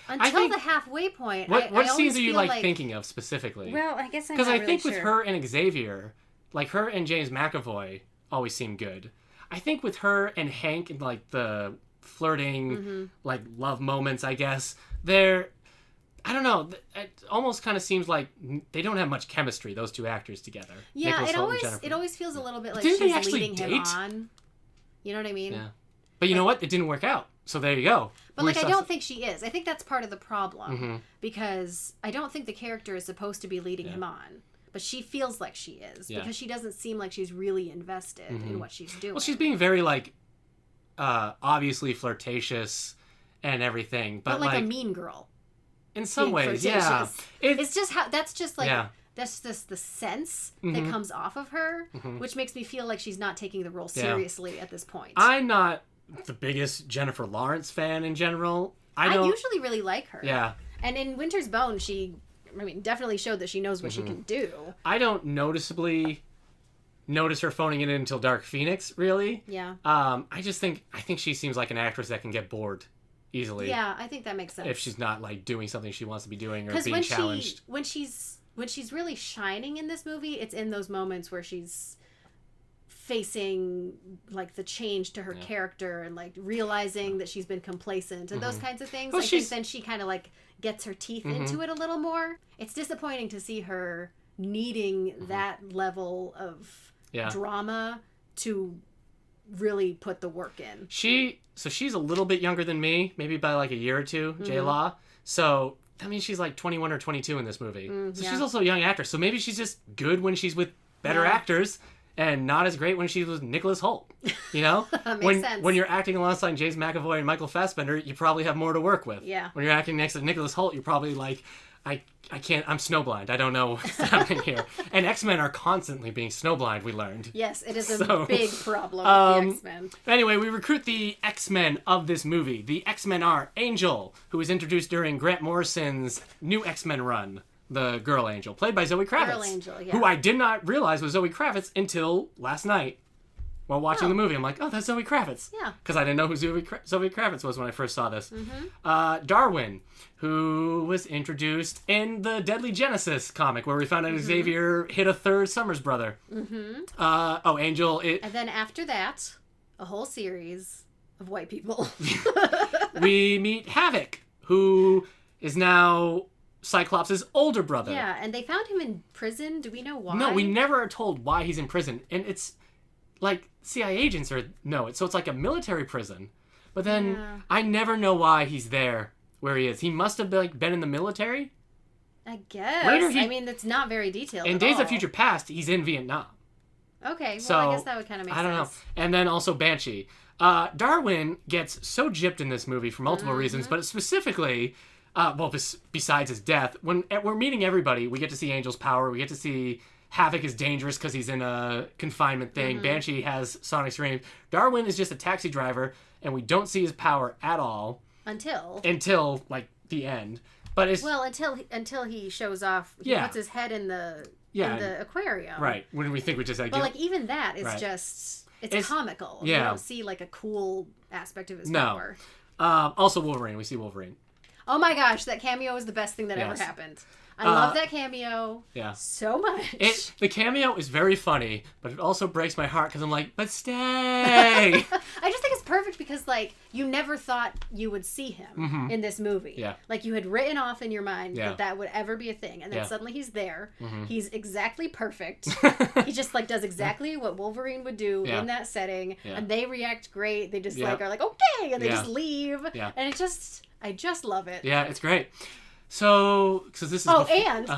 until the halfway point, what I scenes are you like thinking of specifically? Well, I guess I'm because not I think really with sure. her and Xavier, like her and James McAvoy always seem good. I think with her and Hank and like the flirting, like love moments, I guess they're. I don't know. It almost kind of seems like they don't have much chemistry, those two actors together. Yeah, Nicholas it Hoult and always feels a little bit like Didn't they she's actually leading him date? on. You know what I mean? Yeah. But you know what? It didn't work out. So there you go. But like, I don't think she is. I think that's part of the problem because I don't think the character is supposed to be leading him on. But she feels like she is because she doesn't seem like she's really invested in what she's doing. Well, she's being very like obviously flirtatious and everything, but like a mean girl. In some ways, yeah. It's just how that's just like that's just the sense that comes off of her, which makes me feel like she's not taking the role seriously at this point. I'm not the biggest Jennifer Lawrence fan in general. I usually really like her. Yeah. And in Winter's Bone, she definitely showed that she knows what she can do. I don't noticeably notice her phoning it in until Dark Phoenix, really. Yeah. I think she seems like an actress that can get bored easily. Yeah, I think that makes sense. If she's not like doing something she wants to be doing or being challenged. When she's really shining in this movie, it's in those moments where she's facing like the change to her character and like realizing that she's been complacent and those kinds of things. Well, I think then she kind of like gets her teeth into it a little more. It's disappointing to see her needing that level of drama to really put the work in. She's a little bit younger than me, maybe by like a year or two, J-Law. So that means she's like 21 or 22 in this movie. So she's also a young actress. So maybe she's just good when she's with better actors and not as great when she's with Nicholas Hoult. You know? Makes sense. When you're acting alongside James McAvoy and Michael Fassbender, you probably have more to work with. Yeah. When you're acting next to Nicholas Hoult, you're probably like, I can't, I'm snowblind. I don't know what's happening here. And X-Men are constantly being snowblind, we learned. Yes, it is a big problem with the X-Men. Anyway, we recruit the X-Men of this movie. The X-Men are Angel, who was introduced during Grant Morrison's new X-Men run, the Girl Angel, played by Zoe Kravitz. Girl Angel, yeah. Who I did not realize was Zoe Kravitz until last night. While watching the movie, I'm like, oh, that's Zoe Kravitz. Yeah. Because I didn't know who Zoe Kravitz was when I first saw this. Darwin, who was introduced in the Deadly Genesis comic, where we found out Xavier hit a third Summers brother. Angel. And then after that, a whole series of white people. We meet Havoc, who is now Cyclops' older brother. Yeah, and they found him in prison. Do we know why? No, we never are told why he's in prison. And it's like CIA agents know it. So it's like a military prison. But then I never know why he's there where he is. He must have been in the military. I guess. It's not very detailed. In Days of Future Past, he's in Vietnam. Okay, well, so, I guess that would kind of make sense. I don't know. And then also Banshee. Darwin gets so gypped in this movie for multiple reasons, but specifically, well, besides his death, when we're meeting everybody, we get to see Angel's power. We get to see Havoc is dangerous because he's in a confinement thing. Banshee has Sonic Scream. Darwin is just a taxi driver, and we don't see his power at all until like the end. But it's until he shows off. He puts his head in the aquarium. Right. When we think we just like. But like even that is just it's comical. Yeah. You don't see like a cool aspect of his power. Also Wolverine. We see Wolverine. Oh my gosh, that cameo is the best thing that ever happened. I love that cameo so much. The cameo is very funny, but it also breaks my heart because I'm like, but stay. I just think it's perfect because, like, you never thought you would see him in this movie. Yeah. Like, you had written off in your mind that would ever be a thing. And then suddenly he's there. He's exactly perfect. He just, like, does exactly what Wolverine would do in that setting. Yeah. And they react great. They just, like, are like, okay. And they just leave. Yeah. And I just love it. Yeah, it's great. So this is... and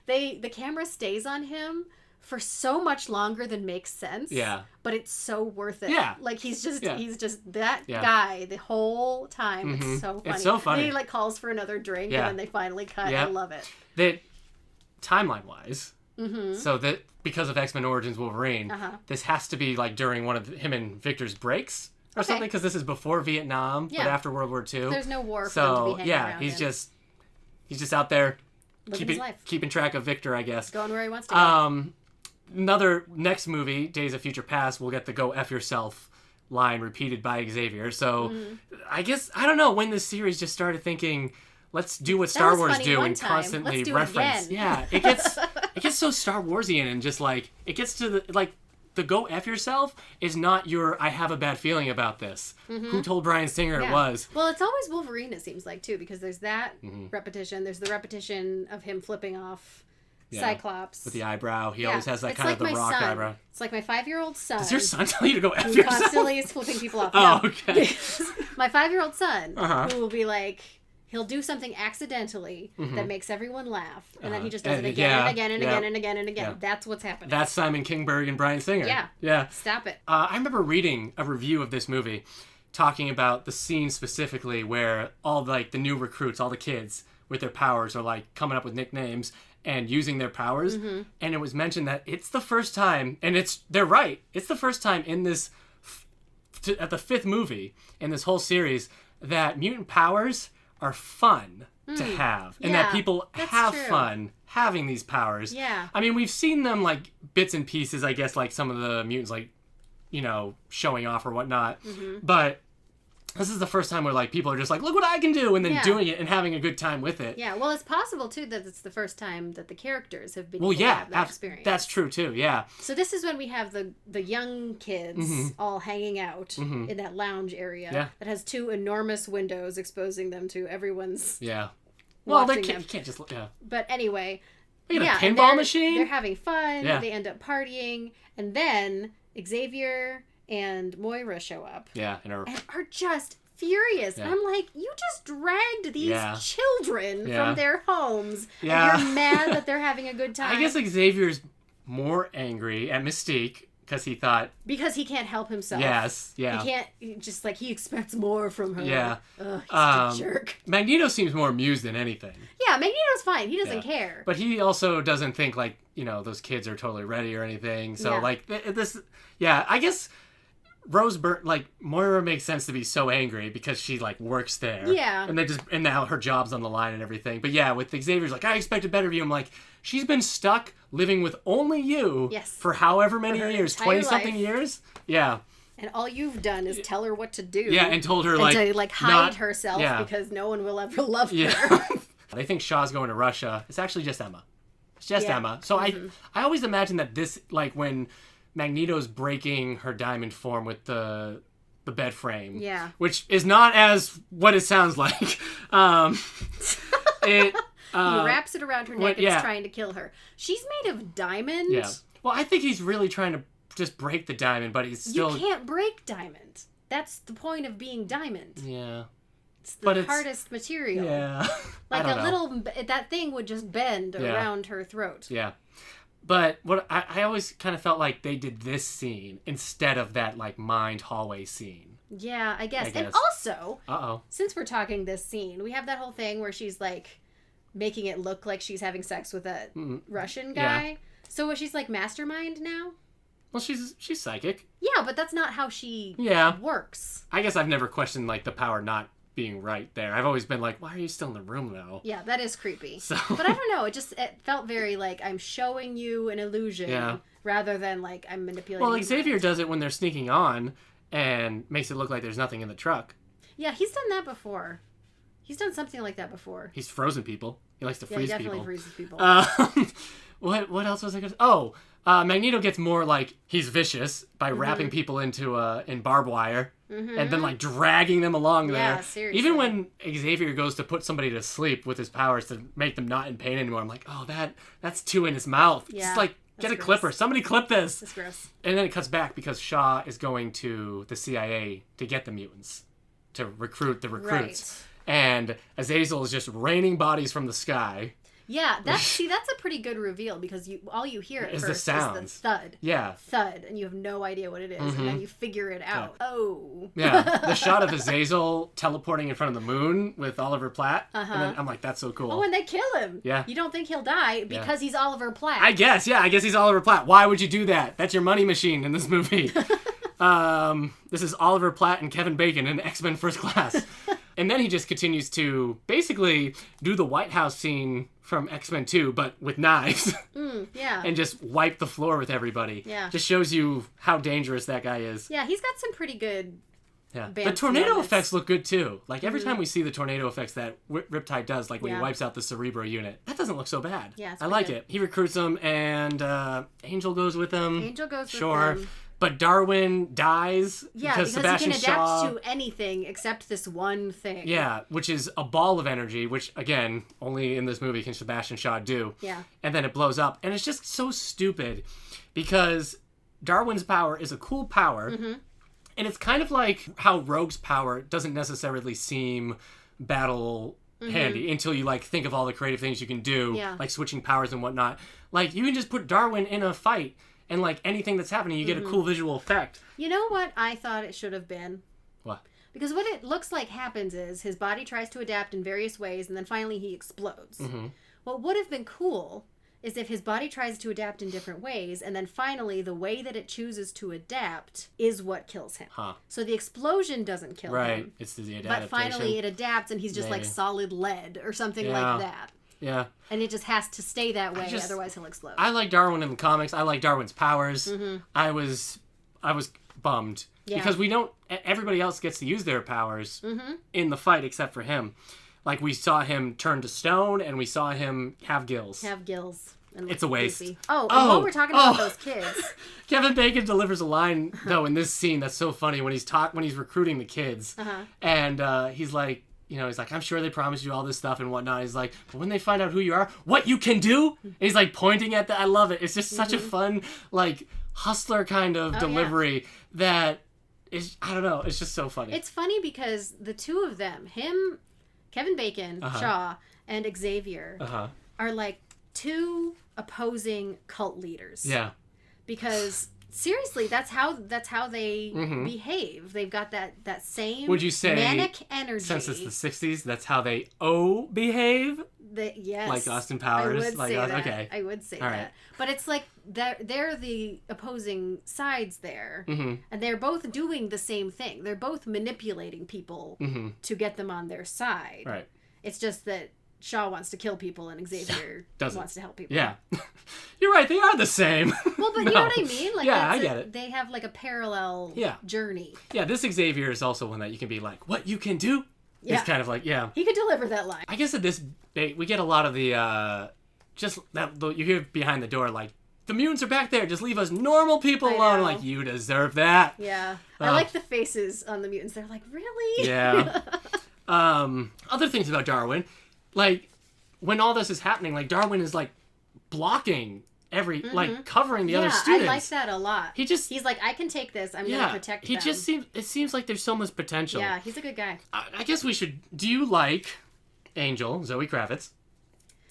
the camera stays on him for so much longer than makes sense. Yeah. But it's so worth it. Yeah. Like, he's just that guy the whole time. It's so funny. It's so funny. And he, like, calls for another drink, and then they finally cut. I love it. That, timeline-wise, so that because of X-Men Origins Wolverine, this has to be, like, during one of him and Victor's breaks. Or something, because this is before Vietnam, but after World War II. There's no war for him to be hanging around he's just out there living keeping track of Victor, I guess. Going where he wants to go. Another next movie, Days of Future Past, we'll get the "Go F Yourself" line repeated by Xavier. So I guess I don't know when this series just started thinking, let's do what Star Wars do and constantly reference. Yeah, it gets so Star Warsian and just like it gets to the "Go F Yourself" is not your "I have a bad feeling about this." Who told Bryan Singer it was? Well, it's always Wolverine, it seems like, too, because there's that repetition. There's the repetition of him flipping off Cyclops. With the eyebrow. He always has that kind of the rock eyebrow. It's like my 5-year-old son. Does your son tell you to go F yourself? Who constantly is flipping people off. Oh, okay. My 5-year-old son, who will be like... He'll do something accidentally that makes everyone laugh, and then he just does it again and again and again and again and again. That's what's happening. That's Simon Kinberg and Bryan Singer. Yeah. Stop it. I remember reading a review of this movie talking about the scene specifically where all like the new recruits, all the kids with their powers are like coming up with nicknames and using their powers. And it was mentioned that it's the first time, and they're right, it's the first time in this, at the 5th movie in this whole series, that mutant powers are fun to have, and that people have fun having these powers. Yeah. I mean, we've seen them like bits and pieces, I guess, like some of the mutants, like, you know, showing off or whatnot. But this is the first time where like people are just like, look what I can do, and then doing it and having a good time with it. Yeah. Well, it's possible too that it's the first time that the characters have been able to have that experience. That's true too. Yeah. So this is when we have the young kids all hanging out in that lounge area that has 2 enormous windows exposing them to everyone's. Yeah. Well, you can't just look. Yeah. But anyway. A pinball machine. They're having fun. Yeah. They end up partying, and then Xavier and Moira show up. Yeah, and are just furious. Yeah. And I'm like, you just dragged these children from their homes. Yeah. And you're mad that they're having a good time. I guess Xavier's more angry at Mystique because he thought... Because he can't help himself. Yes, yeah. He can't... Just like, he expects more from her. Yeah. Ugh, he's a jerk. Magneto seems more amused than anything. Yeah, Magneto's fine. He doesn't care. But he also doesn't think, like, you know, those kids are totally ready or anything. So, like, this... Yeah, I guess... Moira makes sense to be so angry because she, like, works there. Yeah. And now her job's on the line and everything. But yeah, with Xavier's like, I expected better of you. I'm like, she's been stuck living with only you for however many years, 20-something years? Yeah. And all you've done is tell her what to do. Yeah, and told her, to hide herself because no one will ever love her. They think Shaw's going to Russia. It's actually just Emma. It's just Emma. So I always imagine that this, like, when... Magneto's breaking her diamond form with the bed frame. Yeah. Which is not as what it sounds like. He wraps it around her neck and is trying to kill her. She's made of diamond. Yeah. Well, I think he's really trying to just break the diamond, but he's still... You can't break diamond. That's the point of being diamond. Yeah. It's the hardest material. Yeah. Like that thing would just bend around her throat. Yeah. But what I always kind of felt like they did this scene instead of that like mind hallway scene Yeah, I guess. I guess. And also, Uh-oh. since we're talking this scene, we have that whole thing where she's like making it look like she's having sex with a Russian guy. Yeah. So she's like mastermind now? Well, she's psychic. Yeah, but that's not how she works. I guess I've never questioned, like, the power not being right there. I've always been like, why are you still in the room, though? Yeah, that is creepy. So... But I don't know. It felt very like I'm showing you an illusion rather than like I'm manipulating. Well, Xavier does it when they're sneaking on and makes it look like there's nothing in the truck. Yeah, he's done that before. He's done something like that before. He's frozen people. He likes to freeze people. Yeah, he definitely freezes people. What else was I going to... Oh, Magneto gets more like he's vicious by wrapping people into in barbed wire and then like dragging them along there. Seriously. Even when Xavier goes to put somebody to sleep with his powers to make them not in pain anymore, I'm like, oh, that's two in his mouth. Yeah, just like get a gross. clipper. Somebody clip this. That's gross. And then it cuts back because Shaw is going to the CIA to get the mutants, to recruit the recruits. Right. And Azazel is just raining bodies from the sky. Yeah, that's a pretty good reveal because all you hear at Is first the is sounds. the thud. Yeah. Thud, and you have no idea what it is, and then you figure it out. Yeah. Oh. Yeah, the shot of Azazel teleporting in front of the moon with Oliver Platt. And then I'm like, that's so cool. Oh, and they kill him. Yeah. You don't think he'll die because he's Oliver Platt. I guess he's Oliver Platt. Why would you do that? That's your money machine in this movie. This is Oliver Platt and Kevin Bacon in X-Men First Class. And then he just continues to basically do the White House scene from X-Men 2, but with knives. Yeah. And just wipe the floor with everybody. Yeah. Just shows you how dangerous that guy is. Yeah, he's got some pretty good... Yeah. The tornado effects look good, too. Like, every time we see the tornado effects that Riptide does, like when he wipes out the Cerebro unit, that doesn't look so bad. Yeah, I like it. He recruits them, and Angel goes with him. Angel goes with Sure. them. But Darwin dies because Sebastian he can adapt Shaw... to anything except this one thing. Yeah, which is a ball of energy, which, again, only in this movie can Sebastian Shaw do. Yeah. And then it blows up. And it's just so stupid because Darwin's power is a cool power. And it's kind of like how Rogue's power doesn't necessarily seem battle handy until you like think of all the creative things you can do, like switching powers and whatnot. Like, you can just put Darwin in a fight and like anything that's happening, you get a cool visual effect. You know what I thought it should have been? What? Because what it looks like happens is his body tries to adapt in various ways, and then finally he explodes. What would have been cool is if his body tries to adapt in different ways, and then finally the way that it chooses to adapt is what kills him. So the explosion doesn't kill him. Right, it's the adaptation. But finally it adapts, and he's just like solid lead or something like that. Yeah. And it just has to stay that way, otherwise he'll explode. I like Darwin in the comics. I like Darwin's powers. I was bummed. Yeah. Because everybody else gets to use their powers in the fight except for him. Like, we saw him turn to stone, and we saw him have gills. And it's a waste. Goofy. And while we're talking about those kids... Kevin Bacon delivers a line, though, in this scene that's so funny when he's recruiting the kids. And he's like, I'm sure they promised you all this stuff and whatnot. He's like, but when they find out who you are, what you can do? And he's like pointing at that. I love it. It's just such a fun, like, hustler kind of delivery that is, I don't know, it's just so funny. It's funny because the two of them, him, Kevin Bacon, Shaw, and Xavier, are like two opposing cult leaders. Yeah. Because... seriously, that's how they behave. They've got that same Would you say, manic energy. Since it's the 60s, that's how they behave? Yes. Like Austin Powers? I would say that. Okay. I would say All that. right. But it's like they're the opposing sides there. And they're both doing the same thing. They're both manipulating people to get them on their side. Right. It's just that Shaw wants to kill people and Xavier wants to help people. Yeah. You're right, they are the same. Well, but you know what I mean? Like, yeah, I get it. They have like a parallel journey. Yeah, this Xavier is also one that you can be like, what you can do? Yeah. He's kind of like, He could deliver that line. I guess at this date, we get a lot of the, just that you hear behind the door, like, the mutants are back there, just leave us normal people alone. Like, you deserve that. Yeah. I like the faces on the mutants. They're like, really? Yeah. Other things about Darwin, like, when all this is happening, like, Darwin is, like, blocking like, covering the other students. I like that a lot. He's like, I can take this. I'm going to protect them. It seems like there's so much potential. Yeah, he's a good guy. I guess we should, do you like Angel, Zoe Kravitz?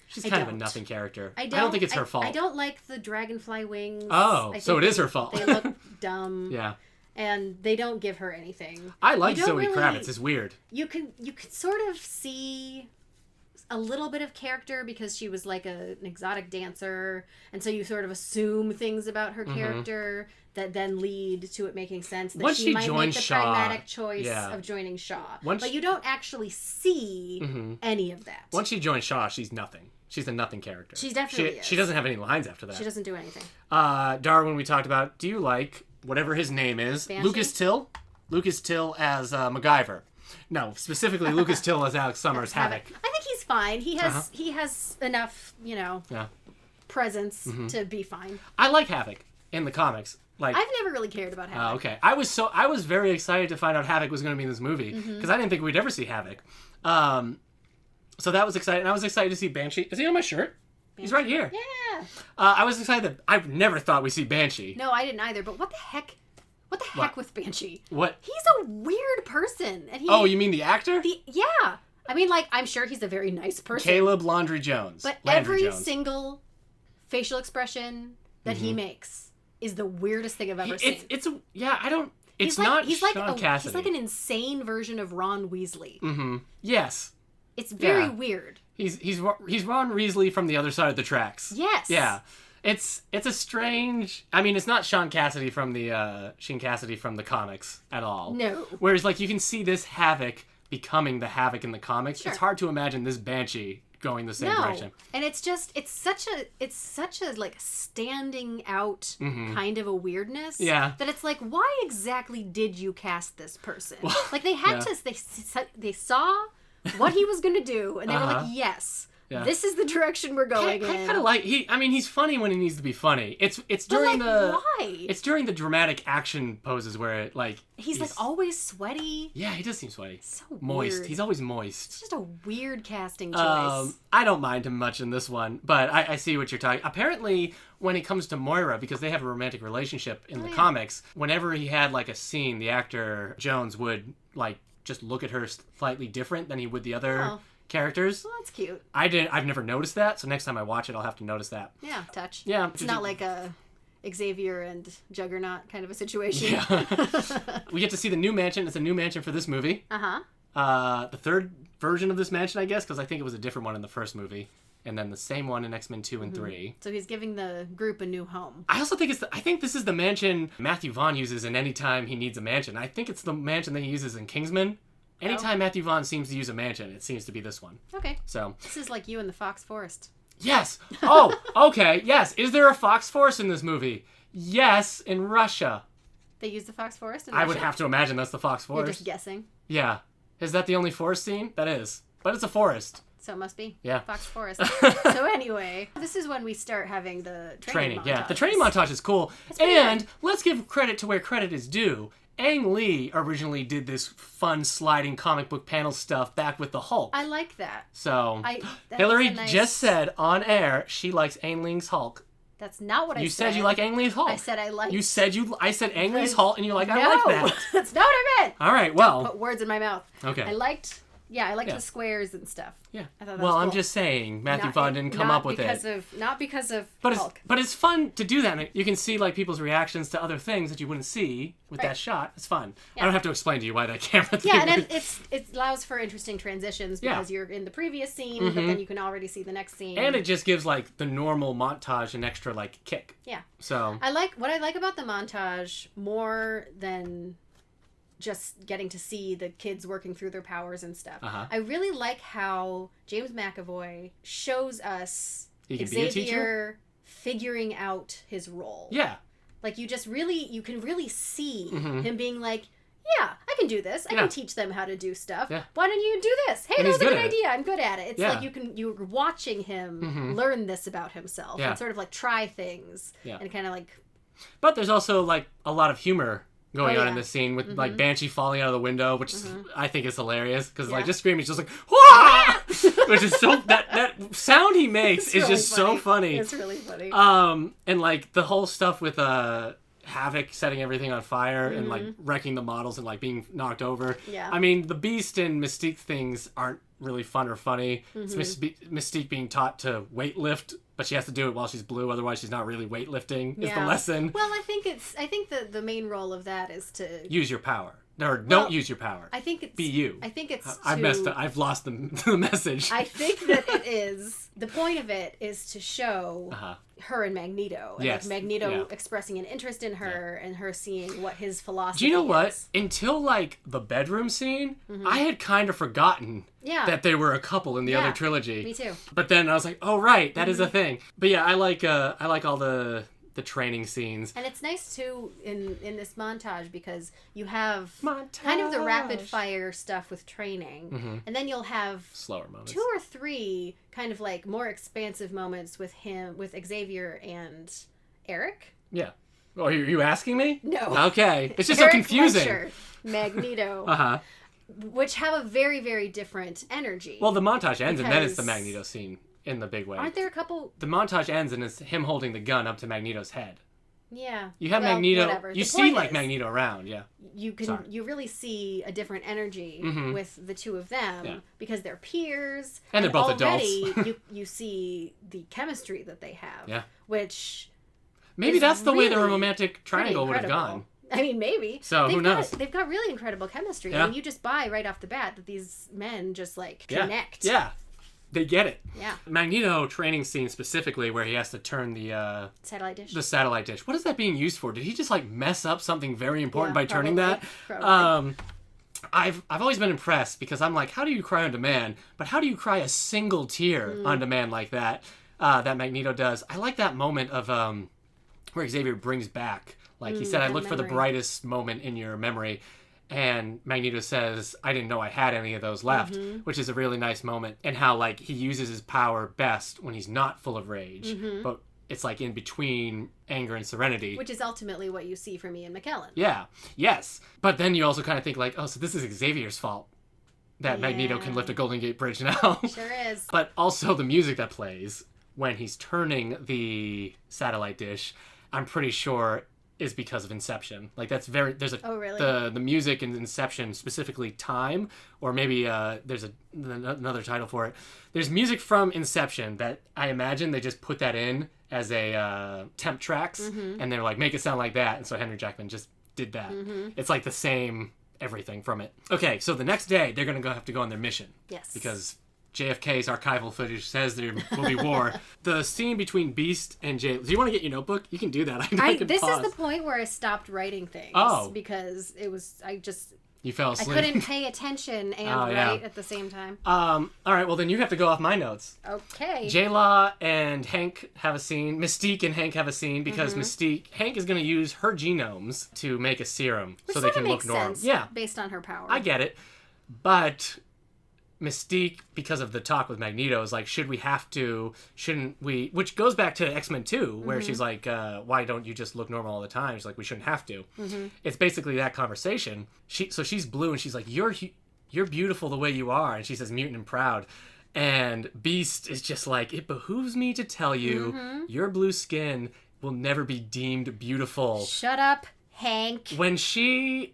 She's kind of a nothing character. I don't think it's her fault. I don't like the dragonfly wings. Oh, so it is her fault. They look dumb. Yeah. and they don't give her anything. I like Zoe Kravitz. It's weird. You can sort of see a little bit of character because she was like an exotic dancer, and so you sort of assume things about her character that then lead to it making sense that she might make the pragmatic choice of joining Shaw. But you don't actually see any of that. Once she joins Shaw, she's nothing. She's a nothing character. She definitely is. She doesn't have any lines after that. She doesn't do anything. Darwin, we talked about. Do you like whatever his name is? Banshee? Lucas Till? Lucas Till as MacGyver. No, specifically Lucas Till as Alex Summers, Havoc. I think he's fine. He has enough, presence to be fine. I like Havoc in the comics. Like, I've never really cared about Havoc. Okay. I was very excited to find out Havoc was going to be in this movie because I didn't think we'd ever see Havoc. So that was exciting. I was excited to see Banshee. Is he on my shirt? Banshee? He's right here. Yeah. I was excited that I never thought we'd see Banshee. No, I didn't either. But what the heck? What the heck with Banshee? What? He's a weird person. And oh, you mean the actor? Yeah. I mean, like, I'm sure he's a very nice person. Caleb Landry Jones. But every single facial expression that he makes is the weirdest thing I've ever seen. He's not Sean Cassidy. He's like an insane version of Ron Weasley. Mm-hmm. Yes. It's very weird. He's Ron Weasley from the other side of the tracks. Yes. Yeah. It's a strange. I mean, it's not Sean Cassidy from the comics at all. No. Whereas, like, you can see this Havoc becoming the Havoc in the comics. Sure. It's hard to imagine this Banshee going the same direction. And it's such a like standing out kind of a weirdness. Yeah. That it's like, why exactly did you cast this person? Like they had to. They saw what he was gonna do, and they were like, yes. Yeah. This is the direction we're going in. I kind of like he's funny when he needs to be funny. It's during why? It's during the dramatic action poses where it he's like always sweaty. Yeah, he does seem sweaty. So moist. Weird. He's always moist. It's just a weird casting choice. I don't mind him much in this one, but I see what you're talking. Apparently, when it comes to Moira, because they have a romantic relationship in the comics, whenever he had like a scene, the actor Jones would like just look at her slightly different than he would the other characters. Well, that's cute. I've never noticed that, so next time I watch it, I'll have to notice that. Yeah, touch. Yeah. It's not like a Xavier and Juggernaut kind of a situation. Yeah. We get to see the new mansion. It's a new mansion for this movie. The third version of this mansion, I guess, because I think it was a different one in the first movie. And then the same one in X-Men 2 and 3. So he's giving the group a new home. I also think I think this is the mansion Matthew Vaughn uses in any time he needs a mansion. I think it's the mansion that he uses in Kingsman. Anytime Matthew Vaughn seems to use a mansion, it seems to be this one. Okay. So this is like you in the Fox Forest. Yes. Oh, okay. Yes. Is there a Fox Forest in this movie? Yes, in Russia. They use the Fox Forest in Russia? I would have to imagine that's the Fox Forest. You're just guessing. Yeah. Is that the only forest scene? That is. But it's a forest. So it must be. Yeah. Fox Forest. So anyway, this is when we start having the training montage. Yeah. The training montage is cool. And let's give credit to where credit is due. Ang Lee originally did this fun sliding comic book panel stuff back with the Hulk. I like that. So, Hilary just said on air she likes Ang Lee's Hulk. That's not what I said. You said you like Ang Lee's Hulk. I said I like. I said Ang Lee's Hulk, and you're like, I like that. That's not what I meant. All right, well. Don't put words in my mouth. Okay. I liked the squares and stuff. Yeah. I thought that well, was cool. I'm just saying, Matthew Vaughn didn't come up with it. Not because of but Hulk. But it's fun to do that. And you can see like people's reactions to other things that you wouldn't see with that shot. It's fun. Yeah. I don't have to explain to you why that camera thing. Yeah, and it allows for interesting transitions because you're in the previous scene, but then you can already see the next scene. And it just gives like the normal montage an extra like kick. Yeah. So what I like about the montage more than just getting to see the kids working through their powers and stuff. I really like how James McAvoy shows us Xavier figuring out his role. Yeah. Like you can really see him being like, yeah, I can do this. I can teach them how to do stuff. Yeah. Why don't you do this? Hey, that was a good idea. I'm good at it. It's like you're watching him learn this about himself and sort of like try things and kind of like. But there's also like a lot of humor going on in this scene with like Banshee falling out of the window, which I think is hilarious because like just screaming, just like wah! Which is so that sound he makes is really just funny. So funny. It's really funny. And like the whole stuff with havoc, setting everything on fire and like wrecking the models and like being knocked over. Yeah. I mean, the Beast and Mystique things aren't really fun or funny. It's Mystique being taught to weightlift, but she has to do it while she's blue, otherwise she's not really weightlifting. Is the lesson. Well, I think the main role of that is to use your power. Or don't use your power. I think it's be you. I think it's I messed up. I've lost the message. I think that it is the point of it is to show her and Magneto. And like Magneto expressing an interest in her and her seeing what his philosophy is. Do you know what? Until like the bedroom scene, I had kind of forgotten that they were a couple in the other trilogy. Me too. But then I was like, oh right, that is a thing. But yeah, I like all the training scenes. And it's nice too in this montage because you have kind of the rapid fire stuff with training, and then you'll have slower moments, 2 or 3 kind of like more expansive moments with Xavier and Eric. Yeah. Oh, are you asking me? No. Okay. It's just Eric so confusing. Fletcher, Magneto. Which have a very, very different energy. Well, the montage ends and then it's the Magneto scene. In the big way. Aren't there a couple... The montage ends and it's him holding the gun up to Magneto's head. Yeah. You have Magneto... Whatever. You see like Magneto around, You really see a different energy with the two of them because they're peers. And they're both already adults. you see the chemistry that they have. Yeah. Which... Maybe that's the way the romantic triangle would have gone. I mean, maybe. So, who knows? They've got really incredible chemistry. Yeah. And you just buy right off the bat that these men just like connect. Yeah. They get it. Yeah. Magneto training scene specifically where he has to turn the satellite dish. The satellite dish. What is that being used for? Did he just like mess up something very important by turning that? Probably. I've always been impressed because I'm like, how do you cry on demand? But how do you cry a single tear on demand like that? That Magneto does. I like that moment of where Xavier brings back, like he said, I looked for the brightest moment in your memory. And Magneto says, I didn't know I had any of those left, which is a really nice moment. And how, like, he uses his power best when he's not full of rage. But it's, like, in between anger and serenity. Which is ultimately what you see from Ian McKellen. Yeah. Yes. But then you also kind of think, like, oh, so this is Xavier's fault that Magneto can lift a Golden Gate Bridge now. Sure is. But also the music that plays when he's turning the satellite dish, I'm pretty sure... is because of Inception. Like there's really? the music in Inception, specifically Time, or maybe there's another title for it. There's music from Inception that I imagine they just put that in as a temp tracks, and they're like, make it sound like that, and so Henry Jackman just did that. It's like the same everything from it. Okay, so the next day they're gonna have to go on their mission. Yes. Because JFK's archival footage says there will be war. The scene between Beast and Jay... Do you want to get your notebook? You can do that. This is the point where I stopped writing things. Because it was... You fell asleep. I couldn't pay attention and write at the same time. All right, well then you have to go off my notes. Okay. J-Law and Hank have a scene. Mystique and Hank have a scene because Hank is going to use her genomes to make a serum so they can look normal. Yeah. Based on her power. I get it. But... Mystique, because of the talk with Magneto, is like, shouldn't we, which goes back to X-Men 2, where she's like, why don't you just look normal all the time? She's like, we shouldn't have to. It's basically that conversation. So she's blue, and she's like, you're beautiful the way you are, and she says mutant and proud. And Beast is just like, it behooves me to tell you, your blue skin will never be deemed beautiful. Shut up, Hank. When she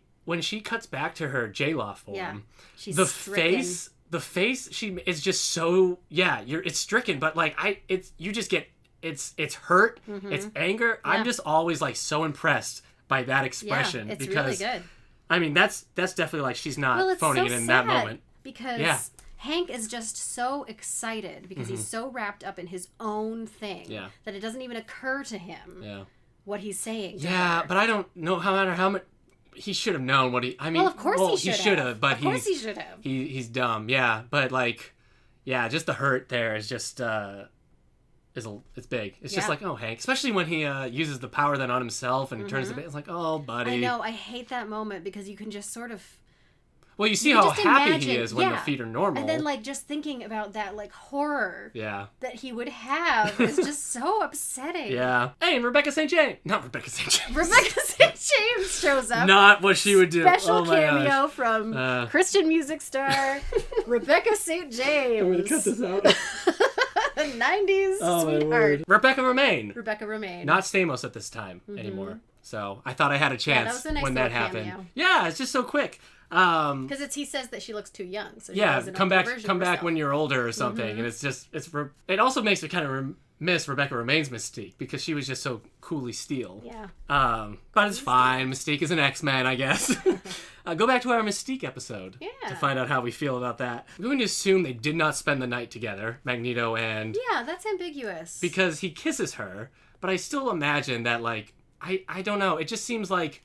cuts back to her J-Law form, she's the stricken. The face she is just so it's stricken, but like you just get it's hurt, it's anger. Yeah. I'm just always like so impressed by that expression it's because really good. I mean that's definitely like she's not phoning it in that moment because Hank is just so excited because he's so wrapped up in his own thing that it doesn't even occur to him what he's saying. To her. But I don't know how much. He should have known what he... I mean, well, of course he should have. But of course he should have. He's dumb, yeah. But, like, just the hurt there is just... it's big. It's just like, oh, Hank. Especially when he uses the power then on himself and turns the bit. It's like, oh, buddy. I know. I hate that moment because you can just sort of... Well, you see how happy he is when the feet are normal. And then, like, just thinking about that, like, horror that he would have is just so upsetting. Yeah. Hey, and Rebecca St. James. Not Rebecca St. James. Rebecca St. James shows up. Not what she would do. Special cameo from Christian music star Rebecca St. James. I'm going to cut this out. 90s sweetheart. Rebecca Romaine. Rebecca Romaine. Not Stamos at this time anymore. So I thought I had a chance that was a nice when that little happened. cameo. Yeah, it's just so quick. Because he says that she looks too young. So she has an come older back, version come of back herself. when you're older or something. And it also makes me kind of miss Rebecca Romijn's Mystique because she was just so coolly steel. Yeah. But it's fine. Mystique is an X-Men, I guess. Go back to our Mystique episode to find out how we feel about that. We're going to assume they did not spend the night together, Magneto and... Yeah, that's ambiguous. Because he kisses her, but I still imagine that, like, I don't know. It just seems like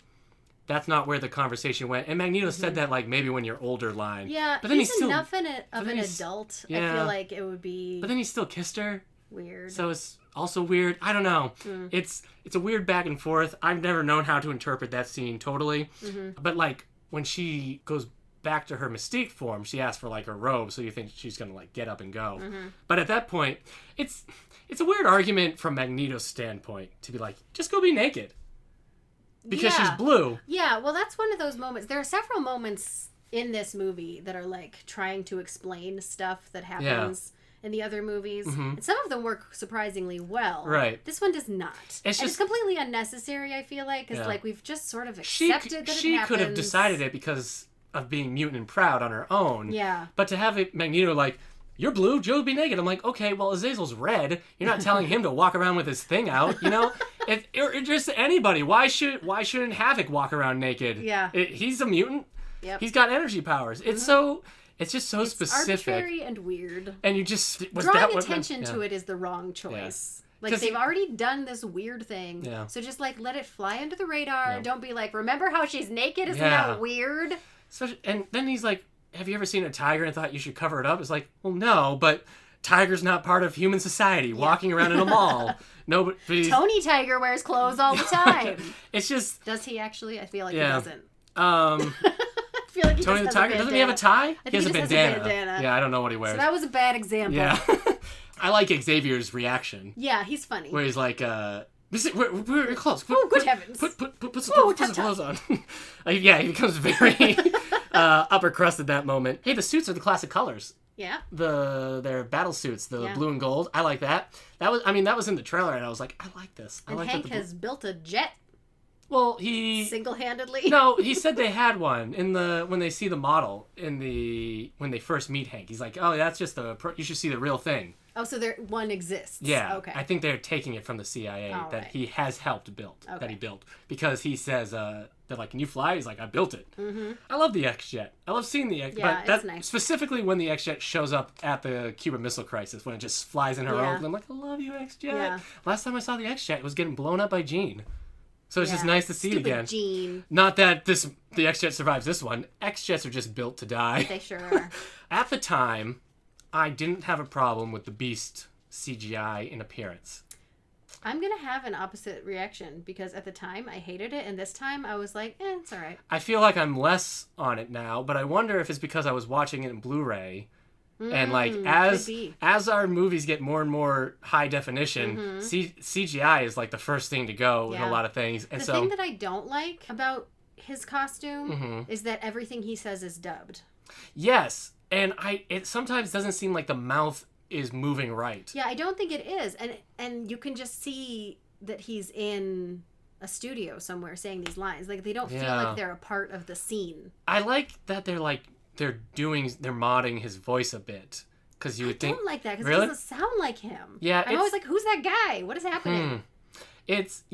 that's not where the conversation went. And Magneto said that, like, maybe when you're older line. Yeah, but then he's still, enough of an adult. Yeah. I feel like it would be... But then he still kissed her. Weird. So it's also weird. I don't know. It's a weird back and forth. I've never known how to interpret that scene totally. But, like, when she goes back to her Mystique form, she asks for, like, her robe, so you think she's gonna, like, get up and go. But at that point, it's a weird argument from Magneto's standpoint to be like, just go be naked. Because she's blue. Yeah, well, that's one of those moments. There are several moments in this movie that are, like, trying to explain stuff that happens in the other movies. And some of them work surprisingly well. Right. This one does not. It's completely unnecessary, I feel like, because, like, we've just sort of accepted that it happens. She could have decided it because of being mutant and proud on her own. Yeah. But to have it, Magneto, like, you're blue, Joe be naked. I'm like, okay, well, Azazel's red. You're not telling him to walk around with his thing out, you know? Or just anybody. Why shouldn't Havoc walk around naked? Yeah. He's a mutant. Yep. He's got energy powers. It's just so specific. Arbitrary and weird. And you just... Drawing attention to it is the wrong choice. Yeah. Like, they've already done this weird thing. Yeah. So just, like, let it fly under the radar. Yeah. Don't be like, remember how she's naked? Isn't Yeah. that weird? And then he's like, have you ever seen a tiger and thought you should cover it up? It's like, well, no, but tiger's not part of human society, walking around in a mall. Nobody. Tony Tiger wears clothes all the time. It's just... Does he actually? I feel like he doesn't. I feel like he Tony the Tiger, doesn't he have a tie? I think he has a bandana. Has a bandana. Yeah, I don't know what he wears. So that was a bad example. Yeah. I like Xavier's reaction. Yeah, he's funny. Where he's like, we're close. Oh, good heavens. Put some clothes on. Yeah, he becomes very upper crust at that moment. Hey, the suits are the classic colors. Yeah. Their battle suits, the blue and gold. I like that. That was in the trailer, and I was like, I like this. And Hank has built a jet. Well, he single-handedly. No, he said they had one when they see the model when they first meet Hank. He's like, oh, that's just you should see the real thing. Oh, so one exists. Yeah. Okay. I think they're taking it from the CIA that he has helped build. Okay. That he built. Because he says, they're like, can you fly? He's like, I built it. Mm-hmm. I love the X-Jet. I love seeing the X-Jet. Yeah, but it's nice. Specifically when the X-Jet shows up at the Cuban Missile Crisis, when it just flies in her own. And I'm like, I love you, X-Jet. Yeah. Last time I saw the X-Jet, it was getting blown up by Jean. So it's just nice to see it again. Jean. Not that the X-Jet survives this one. X-Jets are just built to die. They sure are. At the time, I didn't have a problem with the Beast CGI in appearance. I'm going to have an opposite reaction because at the time I hated it, and this time I was like, it's all right. I feel like I'm less on it now, but I wonder if it's because I was watching it in Blu-ray. And like as our movies get more and more high definition, CGI is like the first thing to go in a lot of things. And the thing that I don't like about his costume is that everything he says is dubbed. Yes, and it sometimes doesn't seem like the mouth is moving right. Yeah, I don't think it is, and you can just see that he's in a studio somewhere saying these lines. Like they don't feel like they're a part of the scene. I like that they're modding his voice a bit because you would think. I don't like that because really? It doesn't sound like him. Yeah, I'm always like, who's that guy? What is happening? It's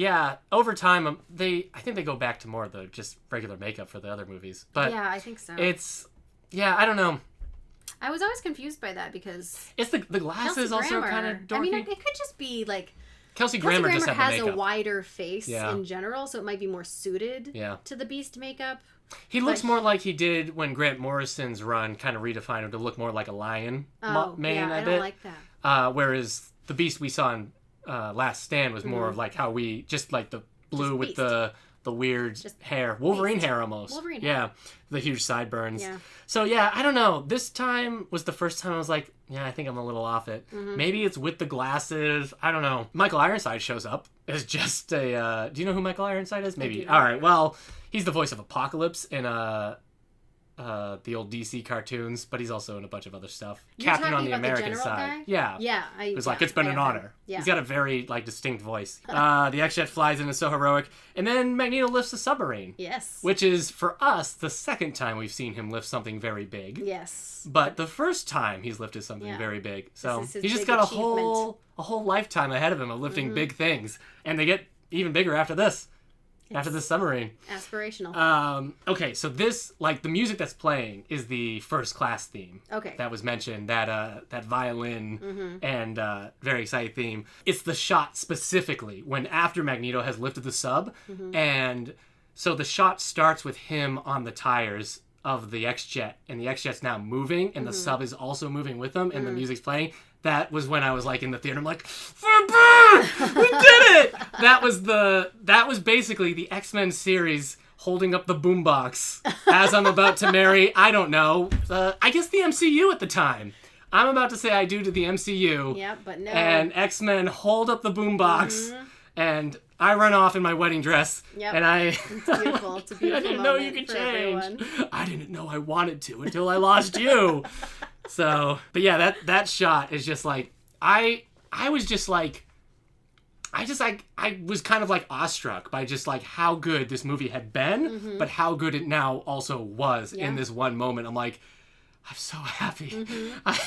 over time I think they go back to more of the just regular makeup for the other movies. But yeah, I think so. I don't know. I was always confused by that because it's the glasses also kind of dorky. I mean, it could just be like Kelsey Grammer just has a wider face in general, so it might be more suited to the Beast makeup. He looks more like he did when Grant Morrison's run kind of redefined him to look more like a lion mane a bit. I don't like that. Whereas the Beast we saw in Last Stand was more of like how we just like the blue with the weird just hair, Wolverine hair almost. Wolverine hair. The huge sideburns. Yeah. So I don't know. This time was the first time I was like, I think I'm a little off it. Maybe it's with the glasses. I don't know. Michael Ironside shows up as just a. Do you know who Michael Ironside is? Maybe. All right. Well, he's the voice of Apocalypse in the old DC cartoons, but he's also in a bunch of other stuff. You're Captain on talking the about the American general side. guy? Yeah. Yeah. It was like, it's been an honor. Yeah. He's got a very, like, distinct voice. The X-Jet flies in, is so heroic. And then Magneto lifts the submarine. Yes. Which is, for us, the second time we've seen him lift something very big. Yes. But the first time he's lifted something very big. So he's just got a whole lifetime ahead of him of lifting big things. And they get even bigger after this. After this submarine. Aspirational. Okay, so this, like, the music that's playing is the First Class theme. Okay. That was mentioned, that violin and very exciting theme. It's the shot specifically when after Magneto has lifted the sub, and so the shot starts with him on the tires of the X-Jet, and the X-Jet's now moving, and the sub is also moving with them, and the music's playing. That was when I was, like, in the theater. I'm like, we did it! That was basically the X-Men series holding up the boombox as I'm about to marry, I don't know, I guess the MCU at the time. I'm about to say I do to the MCU. Yep, but no. And X-Men hold up the boombox, and I run off in my wedding dress. Yep. And It's beautiful. It's a beautiful I didn't know you could change. Everyone. I didn't know I wanted to until I lost you. So, but yeah, that shot is just like, I was just like, I was kind of like awestruck by just like how good this movie had been, but how good it now also was in this one moment. I'm like, I'm so happy. I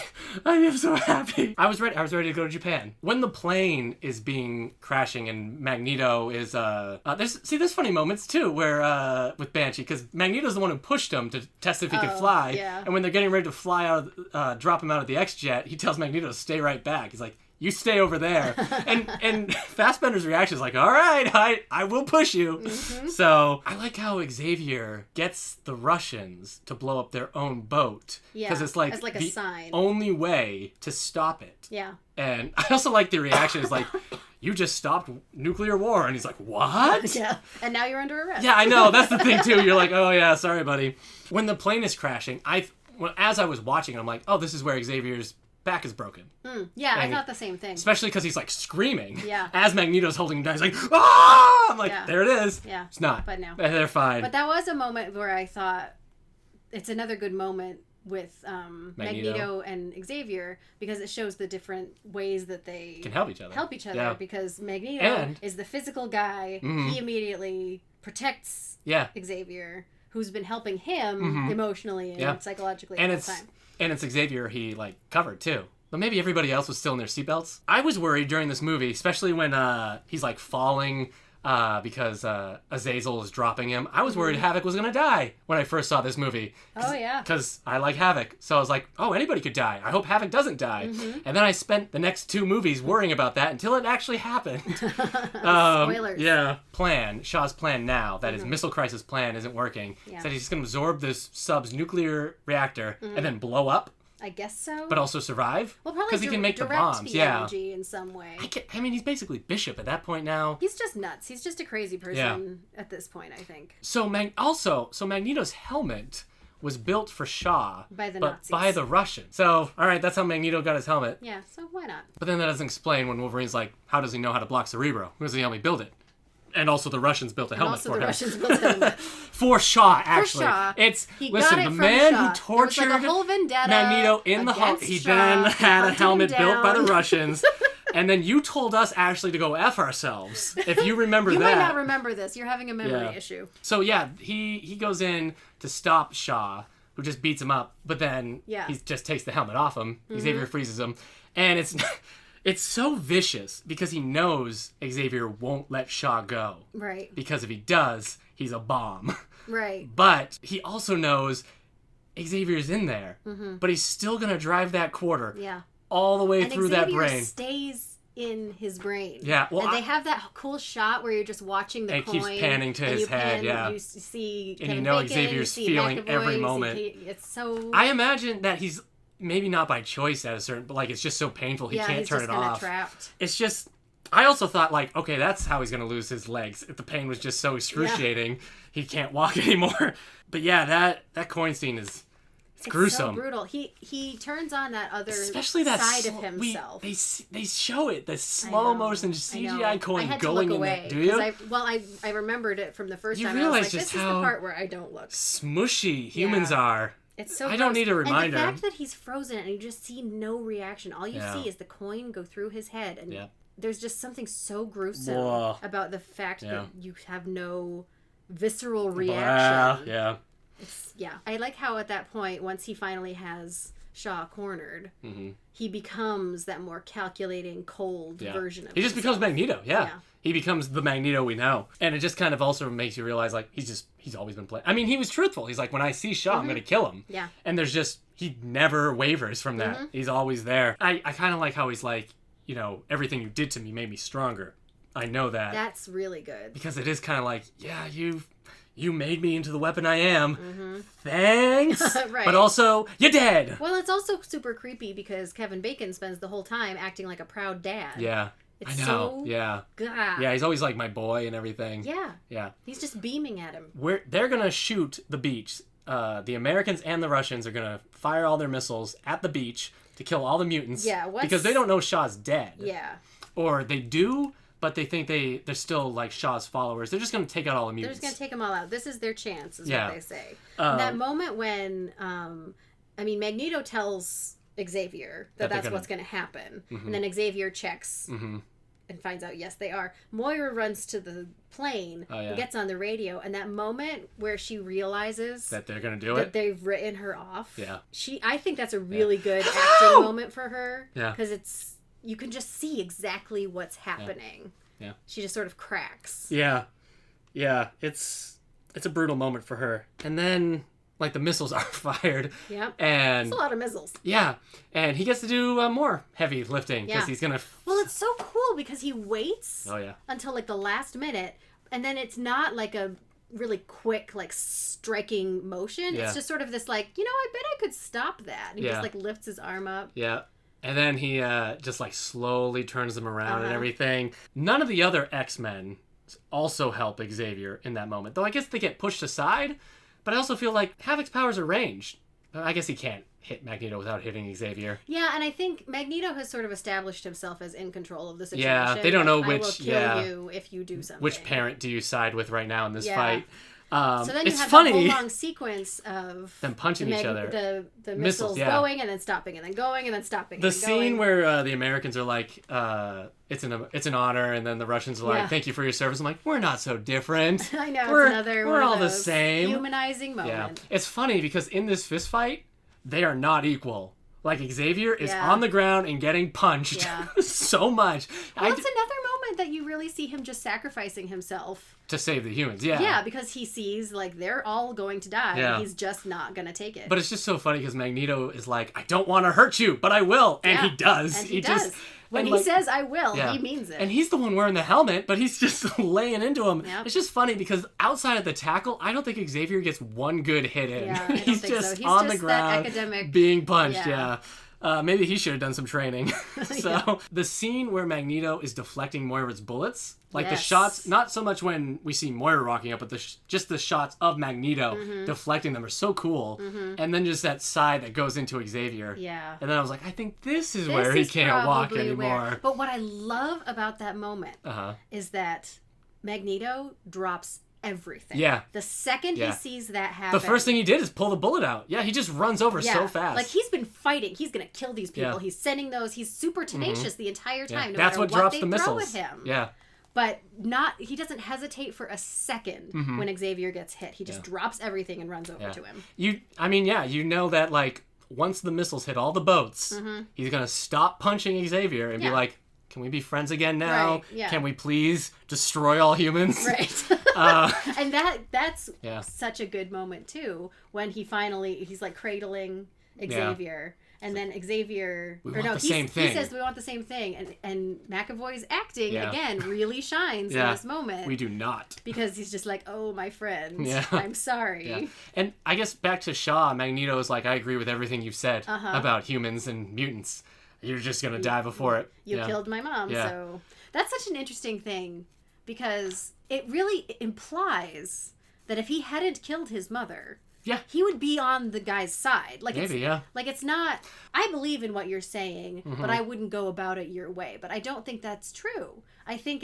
am so happy. I was ready to go to Japan. When the plane is being crashing and Magneto is there's funny moments too where with Banshee, because Magneto's the one who pushed him to test if he could fly. Yeah. And when they're getting ready to fly out, drop him out of the X-Jet, he tells Magneto to stay right back. He's like, you stay over there. and Fassbender's reaction is like, all right, I will push you. So I like how Xavier gets the Russians to blow up their own boat. Yeah, because it's like, as like a the sign. only way to stop it. Yeah. And I also like the reaction is like, you just stopped nuclear war. And he's like, what? Yeah. And now you're under arrest. Yeah, I know. That's the thing, too. You're like, oh, yeah, sorry, buddy. When the plane is crashing, as I was watching, I'm like, oh, this is where Xavier's back is broken. Yeah, And I thought the same thing. Especially because he's, like, screaming. Yeah. As Magneto's holding him down, he's like, ah! I'm like, there it is. Yeah. It's not. But no. They're fine. But that was a moment where I thought it's another good moment with Magneto and Xavier, because it shows the different ways that they can help each other. Yeah. Because Magneto is the physical guy. He immediately protects Xavier, who's been helping him emotionally and psychologically and all the time. And it's Xavier he, like, covered, too. But maybe everybody else was still in their seatbelts. I was worried during this movie, especially when he's, like, falling because Azazel is dropping him. I was worried Havoc was going to die when I first saw this movie. Oh, yeah. Because I like Havoc. So I was like, oh, anybody could die. I hope Havoc doesn't die. And then I spent the next 2 movies worrying about that until it actually happened. Spoilers. Yeah. Shaw's plan now, that his missile crisis plan isn't working. Yeah. Said he's just going to absorb this sub's nuclear reactor and then blow up. I guess so. But also survive? Well, probably because he can make the bombs. energy in some way. I mean, he's basically Bishop at that point now. He's just nuts. He's just a crazy person at this point, I think. So Magneto's helmet was built for Shaw. By the but Nazis. by the Russians. So, all right, that's how Magneto got his helmet. Yeah, so why not? But then that doesn't explain when Wolverine's like, how does he know how to block Cerebro? Who does he help me build it? And also the Russians built a helmet for him. Russians built a helmet. For Shaw, actually. For Shaw. Listen, the man who tortured like a whole vendetta Magneto in the heart, he then had a helmet built by the Russians. And then you told us, Ashley, to go F ourselves. If you remember that. You might not remember this. You're having a memory issue. So, he goes in to stop Shaw, who just beats him up. But then he just takes the helmet off him. Xavier freezes him. And it's so vicious because he knows Xavier won't let Shaw go. Right. Because if he does, he's a bomb. Right. But he also knows Xavier's in there. But he's still going to drive that quarter. Yeah. All the way through Xavier that brain. Stays in his brain. Yeah. Well, and they have that cool shot where you're just watching the coin. It keeps panning to his head, You see and you know Xavier's feeling every moment. It's so... I imagine that he's... Maybe not by choice at a certain, but like it's just so painful he can't turn it off. Trapped. It's just, I also thought like, okay, that's how he's gonna lose his legs. If the pain was just so excruciating, he can't walk anymore. But yeah, that coin scene is It's gruesome. So brutal. He turns on that other especially that side of himself. They show it, the slow motion CGI coin I had going to look in away, there. Do you? I remembered it from the first you time. realize I was like, just this how is the part where I don't look. Smushy humans are. It's so I don't gross. need a reminder. And the fact that he's frozen and you just see no reaction. All you see is the coin go through his head. And there's just something so gruesome about the fact that you have no visceral reaction. Yeah. I like how at that point, once he finally has Shaw cornered, he becomes that more calculating, cold version of himself. He just becomes Magneto, He becomes the Magneto we know. And it just kind of also makes you realize, like, he's always been playing. I mean, he was truthful. He's like, when I see Shaw, I'm going to kill him. Yeah. And he never wavers from that. He's always there. I kind of like how he's like, you know, everything you did to me made me stronger. I know that. That's really good. Because it is kind of like, yeah, you made me into the weapon I am. Thanks. Right. But also, you're dead. Well, it's also super creepy because Kevin Bacon spends the whole time acting like a proud dad. Yeah. It's I know. so... Yeah. God. Yeah, he's always like my boy and everything. Yeah. Yeah. He's just beaming at him. They're going to shoot the beach. The Americans and the Russians are going to fire all their missiles at the beach to kill all the mutants. Yeah. Because they don't know Shaw's dead. Yeah. Or they do, but they think they're still like Shaw's followers. They're just going to take out all the mutants. They're just going to take them all out. This is their chance, is what they say. That moment when, Magneto tells Xavier that's what's going to happen. And then Xavier checks and finds out, yes, they are. Moira runs to the plane and gets on the radio. And that moment where she realizes that they're going to do that they've written her off. Yeah. I think that's a really good acting moment for her. Yeah. Because you can just see exactly what's happening. Yeah. She just sort of cracks. Yeah. Yeah. It's a brutal moment for her. And then, like, the missiles are fired. Yep. And it's a lot of missiles. Yeah. And he gets to do more heavy lifting because he's going to... Well, it's so cool because he waits until, like, the last minute. And then it's not, like, a really quick, like, striking motion. It's just sort of this, like, I bet I could stop that. And he just, like, lifts his arm up. Yeah. And then he just, like, slowly turns them around and everything. None of the other X-Men also help Xavier in that moment. Though I guess they get pushed aside. But I also feel like Havoc's powers are ranged. I guess he can't hit Magneto without hitting Xavier. Yeah, and I think Magneto has sort of established himself as in control of the situation. Yeah, they don't know which... I will kill you if you do something. Which parent do you side with right now in this fight? So then you have funny. a whole long sequence of them punching each other. The missiles going and then stopping and then going and then stopping. The scene where the Americans are like, it's an honor, and then the Russians are like, thank you for your service. I'm like, we're not so different. I know, we're all the same. Humanizing moment. Yeah, it's funny because in this fist fight, they are not equal. Like, Xavier is on the ground and getting punched so much. Well, it's another moment that you really see him just sacrificing himself. To save the humans, yeah. Yeah, because he sees, like, they're all going to die. Yeah. And he's just not going to take it. But it's just so funny because Magneto is like, I don't want to hurt you, but I will. And he does. And he does. When he says, I will, he means it. And he's the one wearing the helmet, but he's just laying into him. Yep. It's just funny because outside of the tackle, I don't think Xavier gets one good hit in. Yeah, he's just on the ground being punched, maybe he should have done some training. So the scene where Magneto is deflecting Moira's bullets, like the shots, not so much when we see Moira rocking up, but just the shots of Magneto deflecting them are so cool. And then just that side that goes into Xavier. Yeah. And then I was like, I think this is where he can't walk anymore. But what I love about that moment is that Magneto drops everything. Yeah. The second he sees that happen. The first thing he did is pull the bullet out. Yeah, he just runs over so fast. Like, he's been fighting. He's going to kill these people. Yeah. He's sending those. He's super tenacious the entire time. No That's matter what what drops they the missiles. throw at him. Yeah. But he doesn't hesitate for a second when Xavier gets hit. He just drops everything and runs over to him. You know that, like, once the missiles hit all the boats, he's going to stop punching Xavier and be like, can we be friends again now? Right, yeah. Can we please destroy all humans? Right. And that's such a good moment, too, when he's like cradling Xavier. And then Xavier... He says we want the same thing. And McAvoy's acting, again, really shines in this moment. We do not. Because he's just like, oh, my friend, I'm sorry. Yeah. And I guess back to Shaw, Magneto is like, I agree with everything you've said about humans and mutants. You're just going to die before it. You killed my mom, so... That's such an interesting thing, because it really implies that if he hadn't killed his mother, Yeah. he would be on the guy's side. Like Maybe, yeah. Like it's not. I believe in what you're saying, Mm-hmm. but I wouldn't go about it your way. But I don't think that's true. I think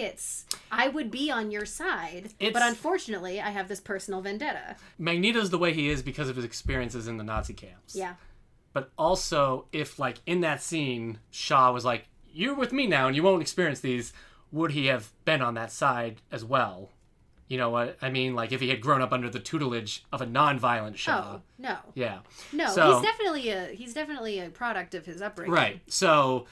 I would be on your side, but unfortunately, I have this personal vendetta. Magneto's the way he is because of his experiences in the Nazi camps. Yeah. But also, if, like, in that scene, Shaw was like, you're with me now and you won't experience these, would he have been on that side as well? You know what I mean? Like, if he had grown up under the tutelage of a non-violent Shaw. Oh, no. Yeah. No, so, he's definitely a product of his upbringing. Right. So,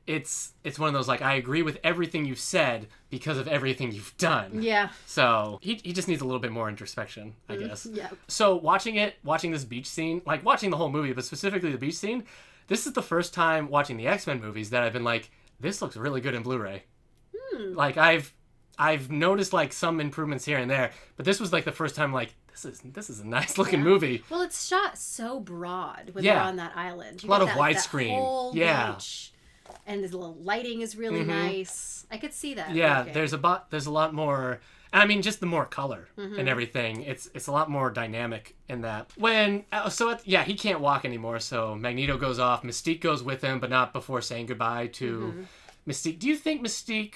it's one of those, like, I agree with everything you've said because of everything you've done. Yeah. So, he just needs a little bit more introspection, I guess. Yeah. So, watching this beach scene, like, watching the whole movie, but specifically the beach scene, this is the first time watching the X-Men movies that I've been like, this looks really good in Blu-ray. Like, I've noticed, like, some improvements here and there, but this was, like, the first time, like, this is a nice looking movie. Well, it's shot so broad when they're on that island. A lot of widescreen. Yeah. Beach, and the little lighting is really nice. I could see that. Yeah, working. there's a lot more. I mean, just the more color and everything. It's a lot more dynamic in that. He can't walk anymore, so Magneto goes off. Mystique goes with him, but not before saying goodbye to Mystique. Do you think Mystique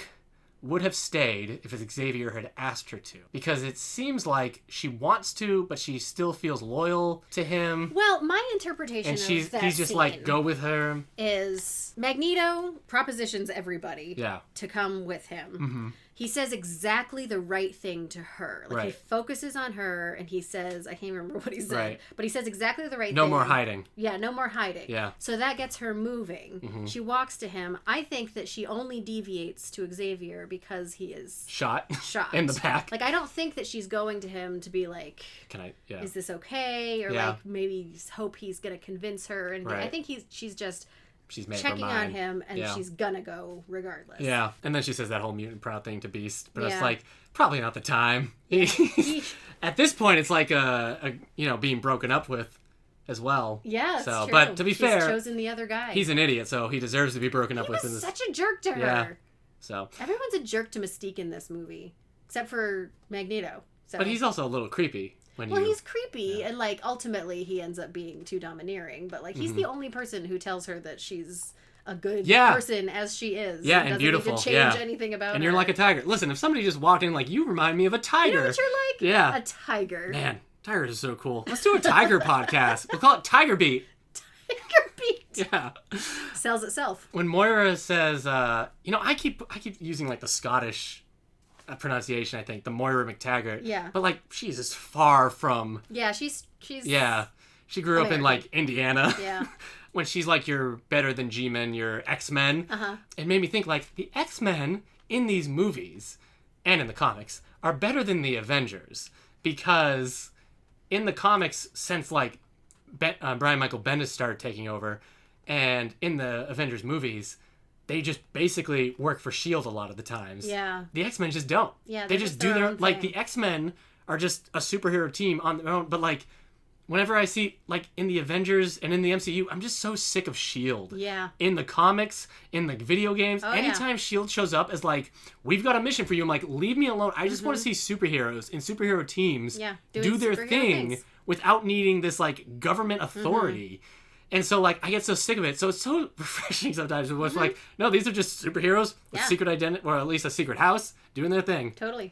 would have stayed if Xavier had asked her to? Because it seems like she wants to, but she still feels loyal to him. Well, my interpretation And of that he's just scene like, go with her. is Magneto propositions everybody to come with him. He says exactly the right thing to her. Like, he focuses on her, and he says, I can't remember what he said, but he says exactly the right thing. No more hiding. Yeah, no more hiding. Yeah. So that gets her moving. She walks to him. I think that she only deviates to Xavier because he is shot in the back. Like, I don't think that she's going to him to be like, is this okay? Or like, maybe hope he's going to convince her. And I think she's just checking on him, and she's gonna go regardless. Yeah, and then she says that whole mutant proud thing to Beast, but it's like, probably not the time. At this point, it's like a being broken up with as well. Yeah, it's true. But to be fair, he's chosen the other guy. He's an idiot, so he deserves to be broken up with. He was such a jerk to her. Yeah. So everyone's a jerk to Mystique in this movie, except for Magneto. So. But he's also a little creepy. He's creepy, and like ultimately he ends up being too domineering. But like he's the only person who tells her that she's a good person as she is. Yeah, and beautiful. Doesn't need to change anything about her. And you're like a tiger. Listen, if somebody just walked in like, you remind me of a tiger. You know what you're like? Yeah, a tiger. Man, tigers are so cool. Let's do a tiger podcast. We'll call it Tiger Beat. Tiger Beat. Yeah. Sells itself. When Moira says, I keep using like the Scottish pronunciation, I think, the Moira McTaggart. Yeah. But like, she's as far from. Yeah, she's. Yeah, she grew up in like Indiana. Yeah. When she's like, you're better than G-Men, you're X-Men. It made me think like the X-Men in these movies and in the comics are better than the Avengers, because in the comics, since like Brian Michael Bendis started taking over, and in the Avengers movies, they just basically work for S.H.I.E.L.D. a lot of the times. Yeah. The X-Men just don't. Yeah, they just do their like, the X-Men are just a superhero team on their own, but like, whenever I see, like, in the Avengers and in the MCU, I'm just so sick of S.H.I.E.L.D. Yeah. In the comics, in the video games, anytime S.H.I.E.L.D. shows up as, like, we've got a mission for you, I'm like, leave me alone. I just want to see superheroes in superhero teams do their thing without needing this, like, government authority. And so, like, I get so sick of it. So it's so refreshing sometimes. It's like, no, these are just superheroes with secret identity, or at least a secret house, doing their thing. Totally.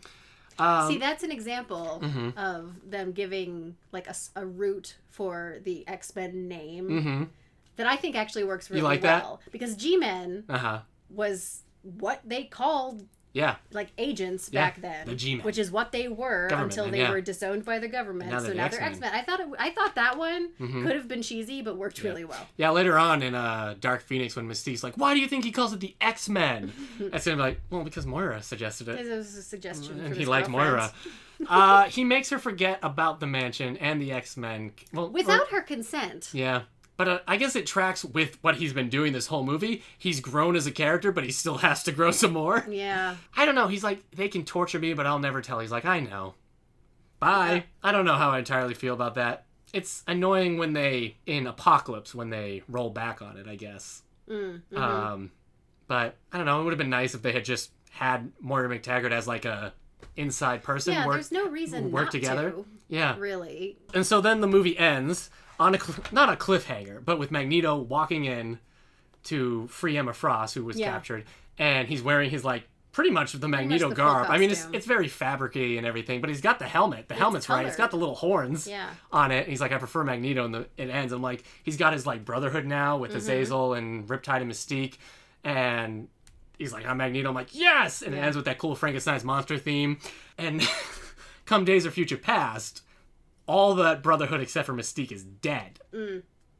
See, that's an example of them giving like a root for the X-Men name that I think actually works really well. That? Because G-Men was what they called like agents back then, the G-Men, which is what they were until they were disowned by the government. So now they're X-Men. I thought that one could have been cheesy, but worked really well. Yeah, later on in Dark Phoenix, when Mystique's like, "Why do you think he calls it the X-Men?" It's gonna be like, "Well, because Moira suggested it." It was a suggestion, and he liked girlfriends. Moira. He makes her forget about the mansion and the X-Men. Well, without her consent. Yeah. But I guess it tracks with what he's been doing this whole movie. He's grown as a character, but he still has to grow some more. Yeah. I don't know. He's like, they can torture me, but I'll never tell. He's like, I know. Bye. Yeah. I don't know how I entirely feel about that. It's annoying when in Apocalypse, when they roll back on it, I guess. But I don't know. It would have been nice if they had just had Moira McTaggart as like a inside person there's no reason work not together. to, Yeah. really. And so then the movie ends on not a cliffhanger, but with Magneto walking in to free Emma Frost, who was captured, and he's wearing his like pretty much the Magneto garb. I mean, it's very fabric-y and everything, but he's got the helmet. The helmet's colored. Right. It's got the little horns on it. He's like, I prefer Magneto, and it ends. I'm like, he's got his like Brotherhood now with Azazel and Riptide and Mystique, and he's like, I'm Magneto. I'm like, yes! And it ends with that cool Frankenstein's monster theme. And come Days of Future Past, all that Brotherhood except for Mystique is dead.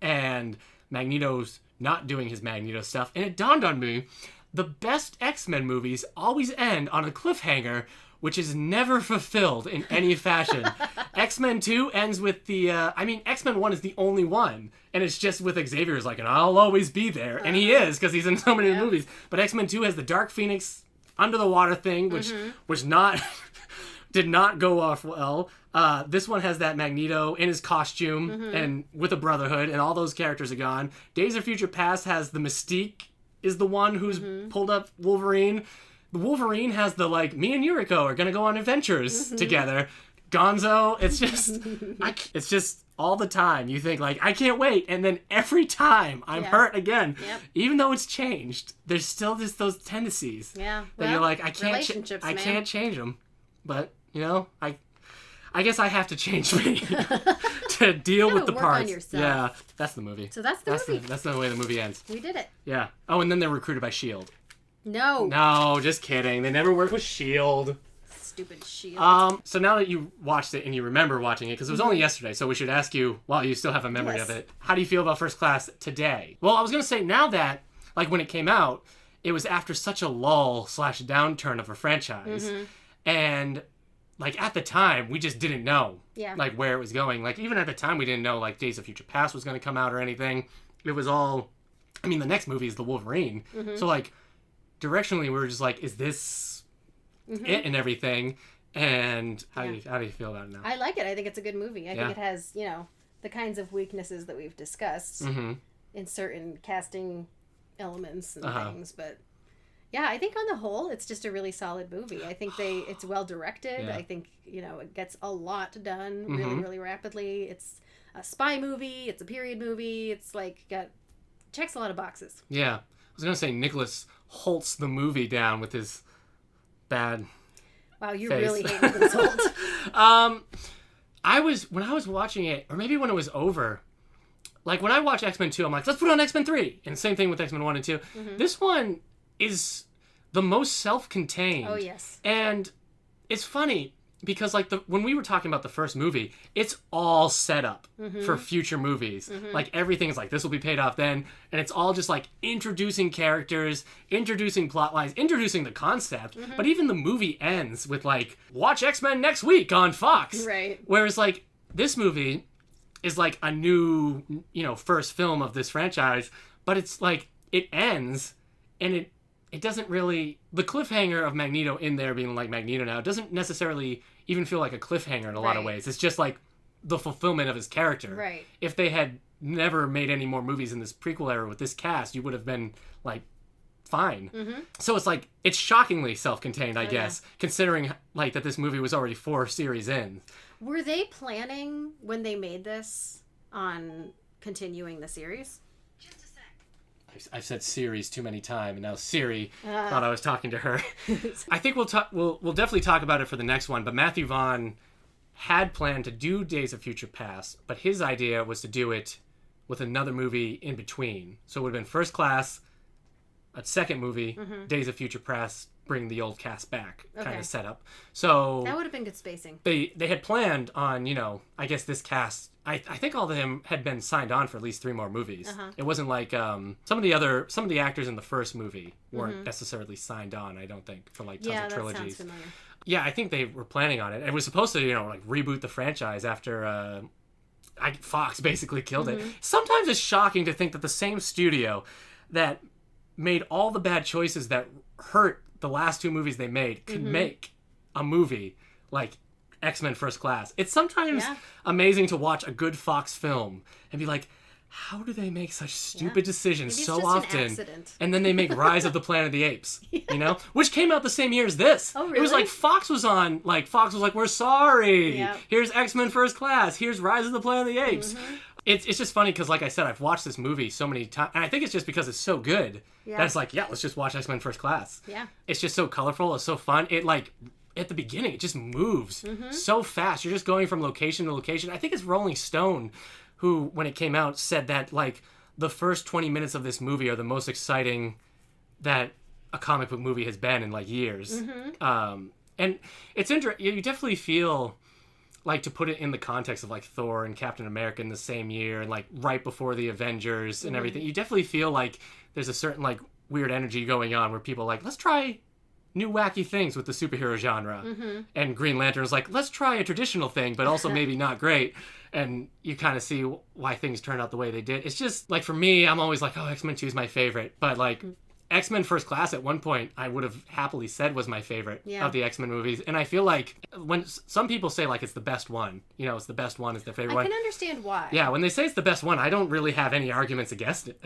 And Magneto's not doing his Magneto stuff. And it dawned on me, the best X-Men movies always end on a cliffhanger, which is never fulfilled in any fashion. X-Men 2 ends with the... X-Men 1 is the only one. And it's just with Xavier's like, and I'll always be there. And he is, because he's in so many movies. But X-Men 2 has the Dark Phoenix under the water thing, which was not... did not go off well. This one has that Magneto in his costume and with a Brotherhood, and all those characters are gone. Days of Future Past has the Mystique is the one who's pulled up Wolverine. The Wolverine has the, like, me and Yuriko are going to go on adventures together. Gonzo, it's just all the time. You think, like, I can't wait. And then every time I'm hurt again. Yep. Even though it's changed, there's still just those tendencies. Yeah. That you're like, I can't change them. But, you know, I guess I have to change me to deal with the parts. On yourself. Yeah, that's the movie. So that's the movie. That's the way the movie ends. We did it. Yeah. Oh, and then they're recruited by S.H.I.E.L.D. No, just kidding. They never worked with S.H.I.E.L.D. Stupid S.H.I.E.L.D. So now that you watched it and you remember watching it, because it was only yesterday, so we should ask you, while you still have a memory of it, how do you feel about First Class today? Well, I was going to say, now that, like, when it came out, it was after such a lull/downturn of a franchise. And... like, at the time, we just didn't know, like, where it was going. Like, even at the time, we didn't know, like, Days of Future Past was going to come out or anything. It was all... I mean, the next movie is the Wolverine. So, like, directionally, we were just like, is this it and everything? And how do you feel about it now? I like it. I think it's a good movie. I think it has, you know, the kinds of weaknesses that we've discussed in certain casting elements and things, but... yeah, I think on the whole, it's just a really solid movie. I think it's well directed. Yeah. I think, you know, it gets a lot done really, really rapidly. It's a spy movie. It's a period movie. It's like checks a lot of boxes. Yeah. I was going to say Nicholas Holt's the movie down with his bad Wow, you face. really hate Nicholas Holt. When I was watching it, or maybe when it was over, like when I watched X-Men 2, I'm like, let's put on X-Men 3. And same thing with X-Men 1 and 2. This one is the most self-contained. Oh, yes. And it's funny because, like, when we were talking about the first movie, it's all set up for future movies. Like, everything is like, this will be paid off then. And it's all just, like, introducing characters, introducing plot lines, introducing the concept. But even the movie ends with, like, watch X-Men next week on Fox. Right. Whereas, like, this movie is, like, a new, you know, first film of this franchise. But it's, like, it ends and it doesn't really... the cliffhanger of Magneto in there being like Magneto now doesn't necessarily even feel like a cliffhanger in a lot of ways. It's just like the fulfillment of his character. Right. If they had never made any more movies in this prequel era with this cast, you would have been like, fine. So it's like, it's shockingly self-contained, I guess, considering like that this movie was already 4 series in. Were they planning when they made this on continuing the series? I've said series too many times, and now Siri thought I was talking to her. I think we'll definitely talk about it for the next one, but Matthew Vaughn had planned to do Days of Future Past, but his idea was to do it with another movie in between. So it would have been First Class, a second movie, Days of Future Past, bring the old cast back kind of setup. So that would have been good spacing. They had planned on, you know, I guess this cast, I think all of them had been signed on for at least 3 more movies. It wasn't like some of the actors in the first movie weren't necessarily signed on, I don't think, for like tons of trilogies. That sounds familiar. Yeah, I think they were planning on it. It was supposed to, you know, like reboot the franchise after Fox basically killed it. Sometimes it's shocking to think that the same studio that made all the bad choices that hurt the last 2 movies they made could make a movie like X-Men First Class. It's sometimes amazing to watch a good Fox film and be like, how do they make such stupid decisions Maybe it's so just often? an accident. And then they make Rise of the Planet of the Apes, you know? Which came out the same year as this. Oh, It was really? like Fox was on, like, Fox was like, we're sorry. Yep. Here's X-Men First Class. Here's Rise of the Planet of the Apes. Mm-hmm. It's just funny because, like I said, I've watched this movie so many times. And I think it's just because it's so good that it's like, yeah, let's just watch X-Men First Class. Yeah. It's just so colorful. It's so fun. It, like, at the beginning, it just moves so fast. You're just going from location to location. I think it's Rolling Stone who, when it came out, said that, like, the first 20 minutes of this movie are the most exciting that a comic book movie has been in, like, years. And it's interesting. You definitely feel, like, to put it in the context of, like, Thor and Captain America in the same year and, like, right before the Avengers and everything, you definitely feel like there's a certain, like, weird energy going on where people are like, let's try new wacky things with the superhero genre. And Green Lantern's like, let's try a traditional thing, but also maybe not great. And you kind of see why things turned out the way they did. It's just, like, for me, I'm always like, oh, X-Men 2 is my favorite. But, like, X-Men First Class at one point, I would have happily said was my favorite of the X-Men movies. And I feel like when some people say, like, it's the best one, you know, it's the best one, it's their favorite one. I can understand why. Yeah, when they say it's the best one, I don't really have any arguments against it.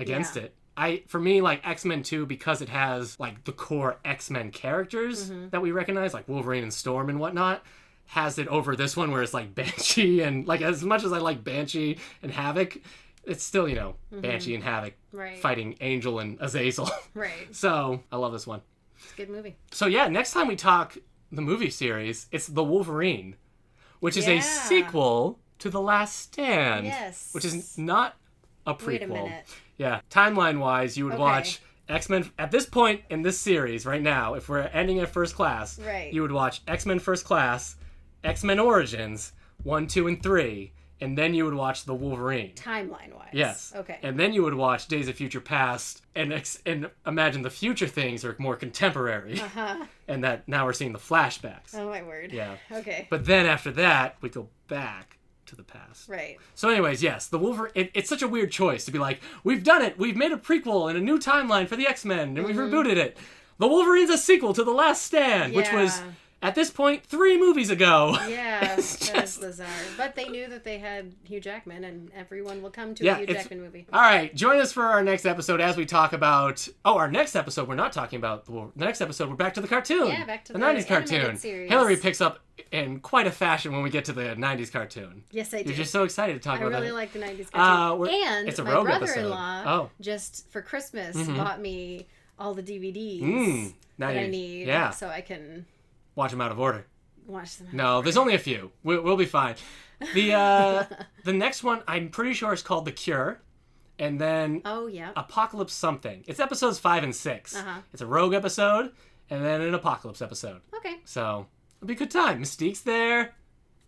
For me, like, X-Men 2, because it has, like, the core X-Men characters that we recognize, like Wolverine and Storm and whatnot, has it over this one where it's, like, Banshee and, like, as much as I like Banshee and Havoc, it's still, you know, Banshee and Havoc fighting Angel and Azazel. Right. So, I love this one. It's a good movie. So, yeah, next time we talk the movie series, it's The Wolverine, which is a sequel to The Last Stand. Yes. Which is not a prequel. Wait a minute. Yeah, timeline-wise, you would watch X-Men... At this point in this series, right now, if we're ending at First Class, you would watch X-Men First Class, X-Men Origins, 1, 2, and 3, and then you would watch The Wolverine. Timeline-wise. Yes. Okay. And then you would watch Days of Future Past, and imagine the future things are more contemporary. And that now we're seeing the flashbacks. Oh, my word. Yeah. Okay. But then after that, we go back to the past. Right. So anyways, yes, the Wolverine, it's such a weird choice to be like, we've done it, we've made a prequel and a new timeline for the X-Men, and we've rebooted it. The Wolverine's a sequel to The Last Stand, which was, at this point, 3 movies ago. Yeah, that is bizarre. But they knew that they had Hugh Jackman, and everyone will come to a Hugh Jackman movie. All right, join us for our next episode as we talk about... Oh, our next episode, we're not talking about... The next episode, we're back to the cartoon. Yeah, back to the 90s cartoon. Series. Hilary picks up in quite a fashion when we get to the 90s cartoon. Yes, I do. You're just so excited to talk about that. I really like the 90s cartoon. And it's a my Rogue brother-in-law just for Christmas bought me all the DVDs that I need so I can... Watch them out of order. Watch them. No, there's only a few. We'll be fine. The next one, I'm pretty sure is called The Cure. And then Apocalypse something. It's episodes 5 and 6. It's a Rogue episode and then an Apocalypse episode. Okay. So it'll be a good time. Mystique's there.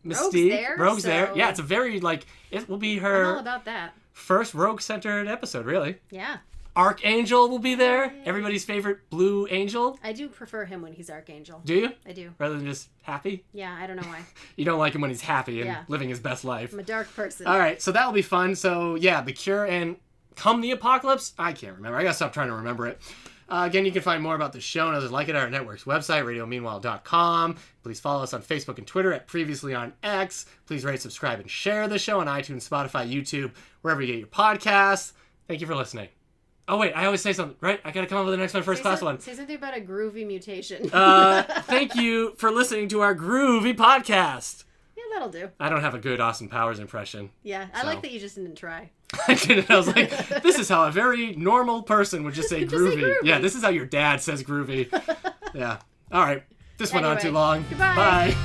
Rogue's there. Yeah, it's a very, like, it will be her... I'm all about that. First Rogue-centered episode, really. Yeah. Archangel will be there. Everybody's favorite blue angel. I do prefer him when he's Archangel. Do you? I do. Rather than just happy? Yeah, I don't know why. You don't like him when he's happy and living his best life. I'm a dark person. All right, so that'll be fun. So, yeah, The Cure and Come the Apocalypse? I can't remember. I gotta stop trying to remember it. Again, you can find more about the show and others like it at our network's website, radiomeanwhile.com. Please follow us on Facebook and Twitter at Previously on X. Please rate, subscribe, and share the show on iTunes, Spotify, YouTube, wherever you get your podcasts. Thank you for listening. Oh, wait, I always say something, right? I gotta come up with the next one, First Class one. Say something about a groovy mutation. Thank you for listening to our groovy podcast. Yeah, that'll do. I don't have a good Austin Powers impression. Yeah, I like that you just didn't try. I didn't. I was like, this is how a very normal person would just say groovy. Just say groovy. Yeah, this is how your dad says groovy. Yeah. All right. This went on too long. Goodbye. Bye.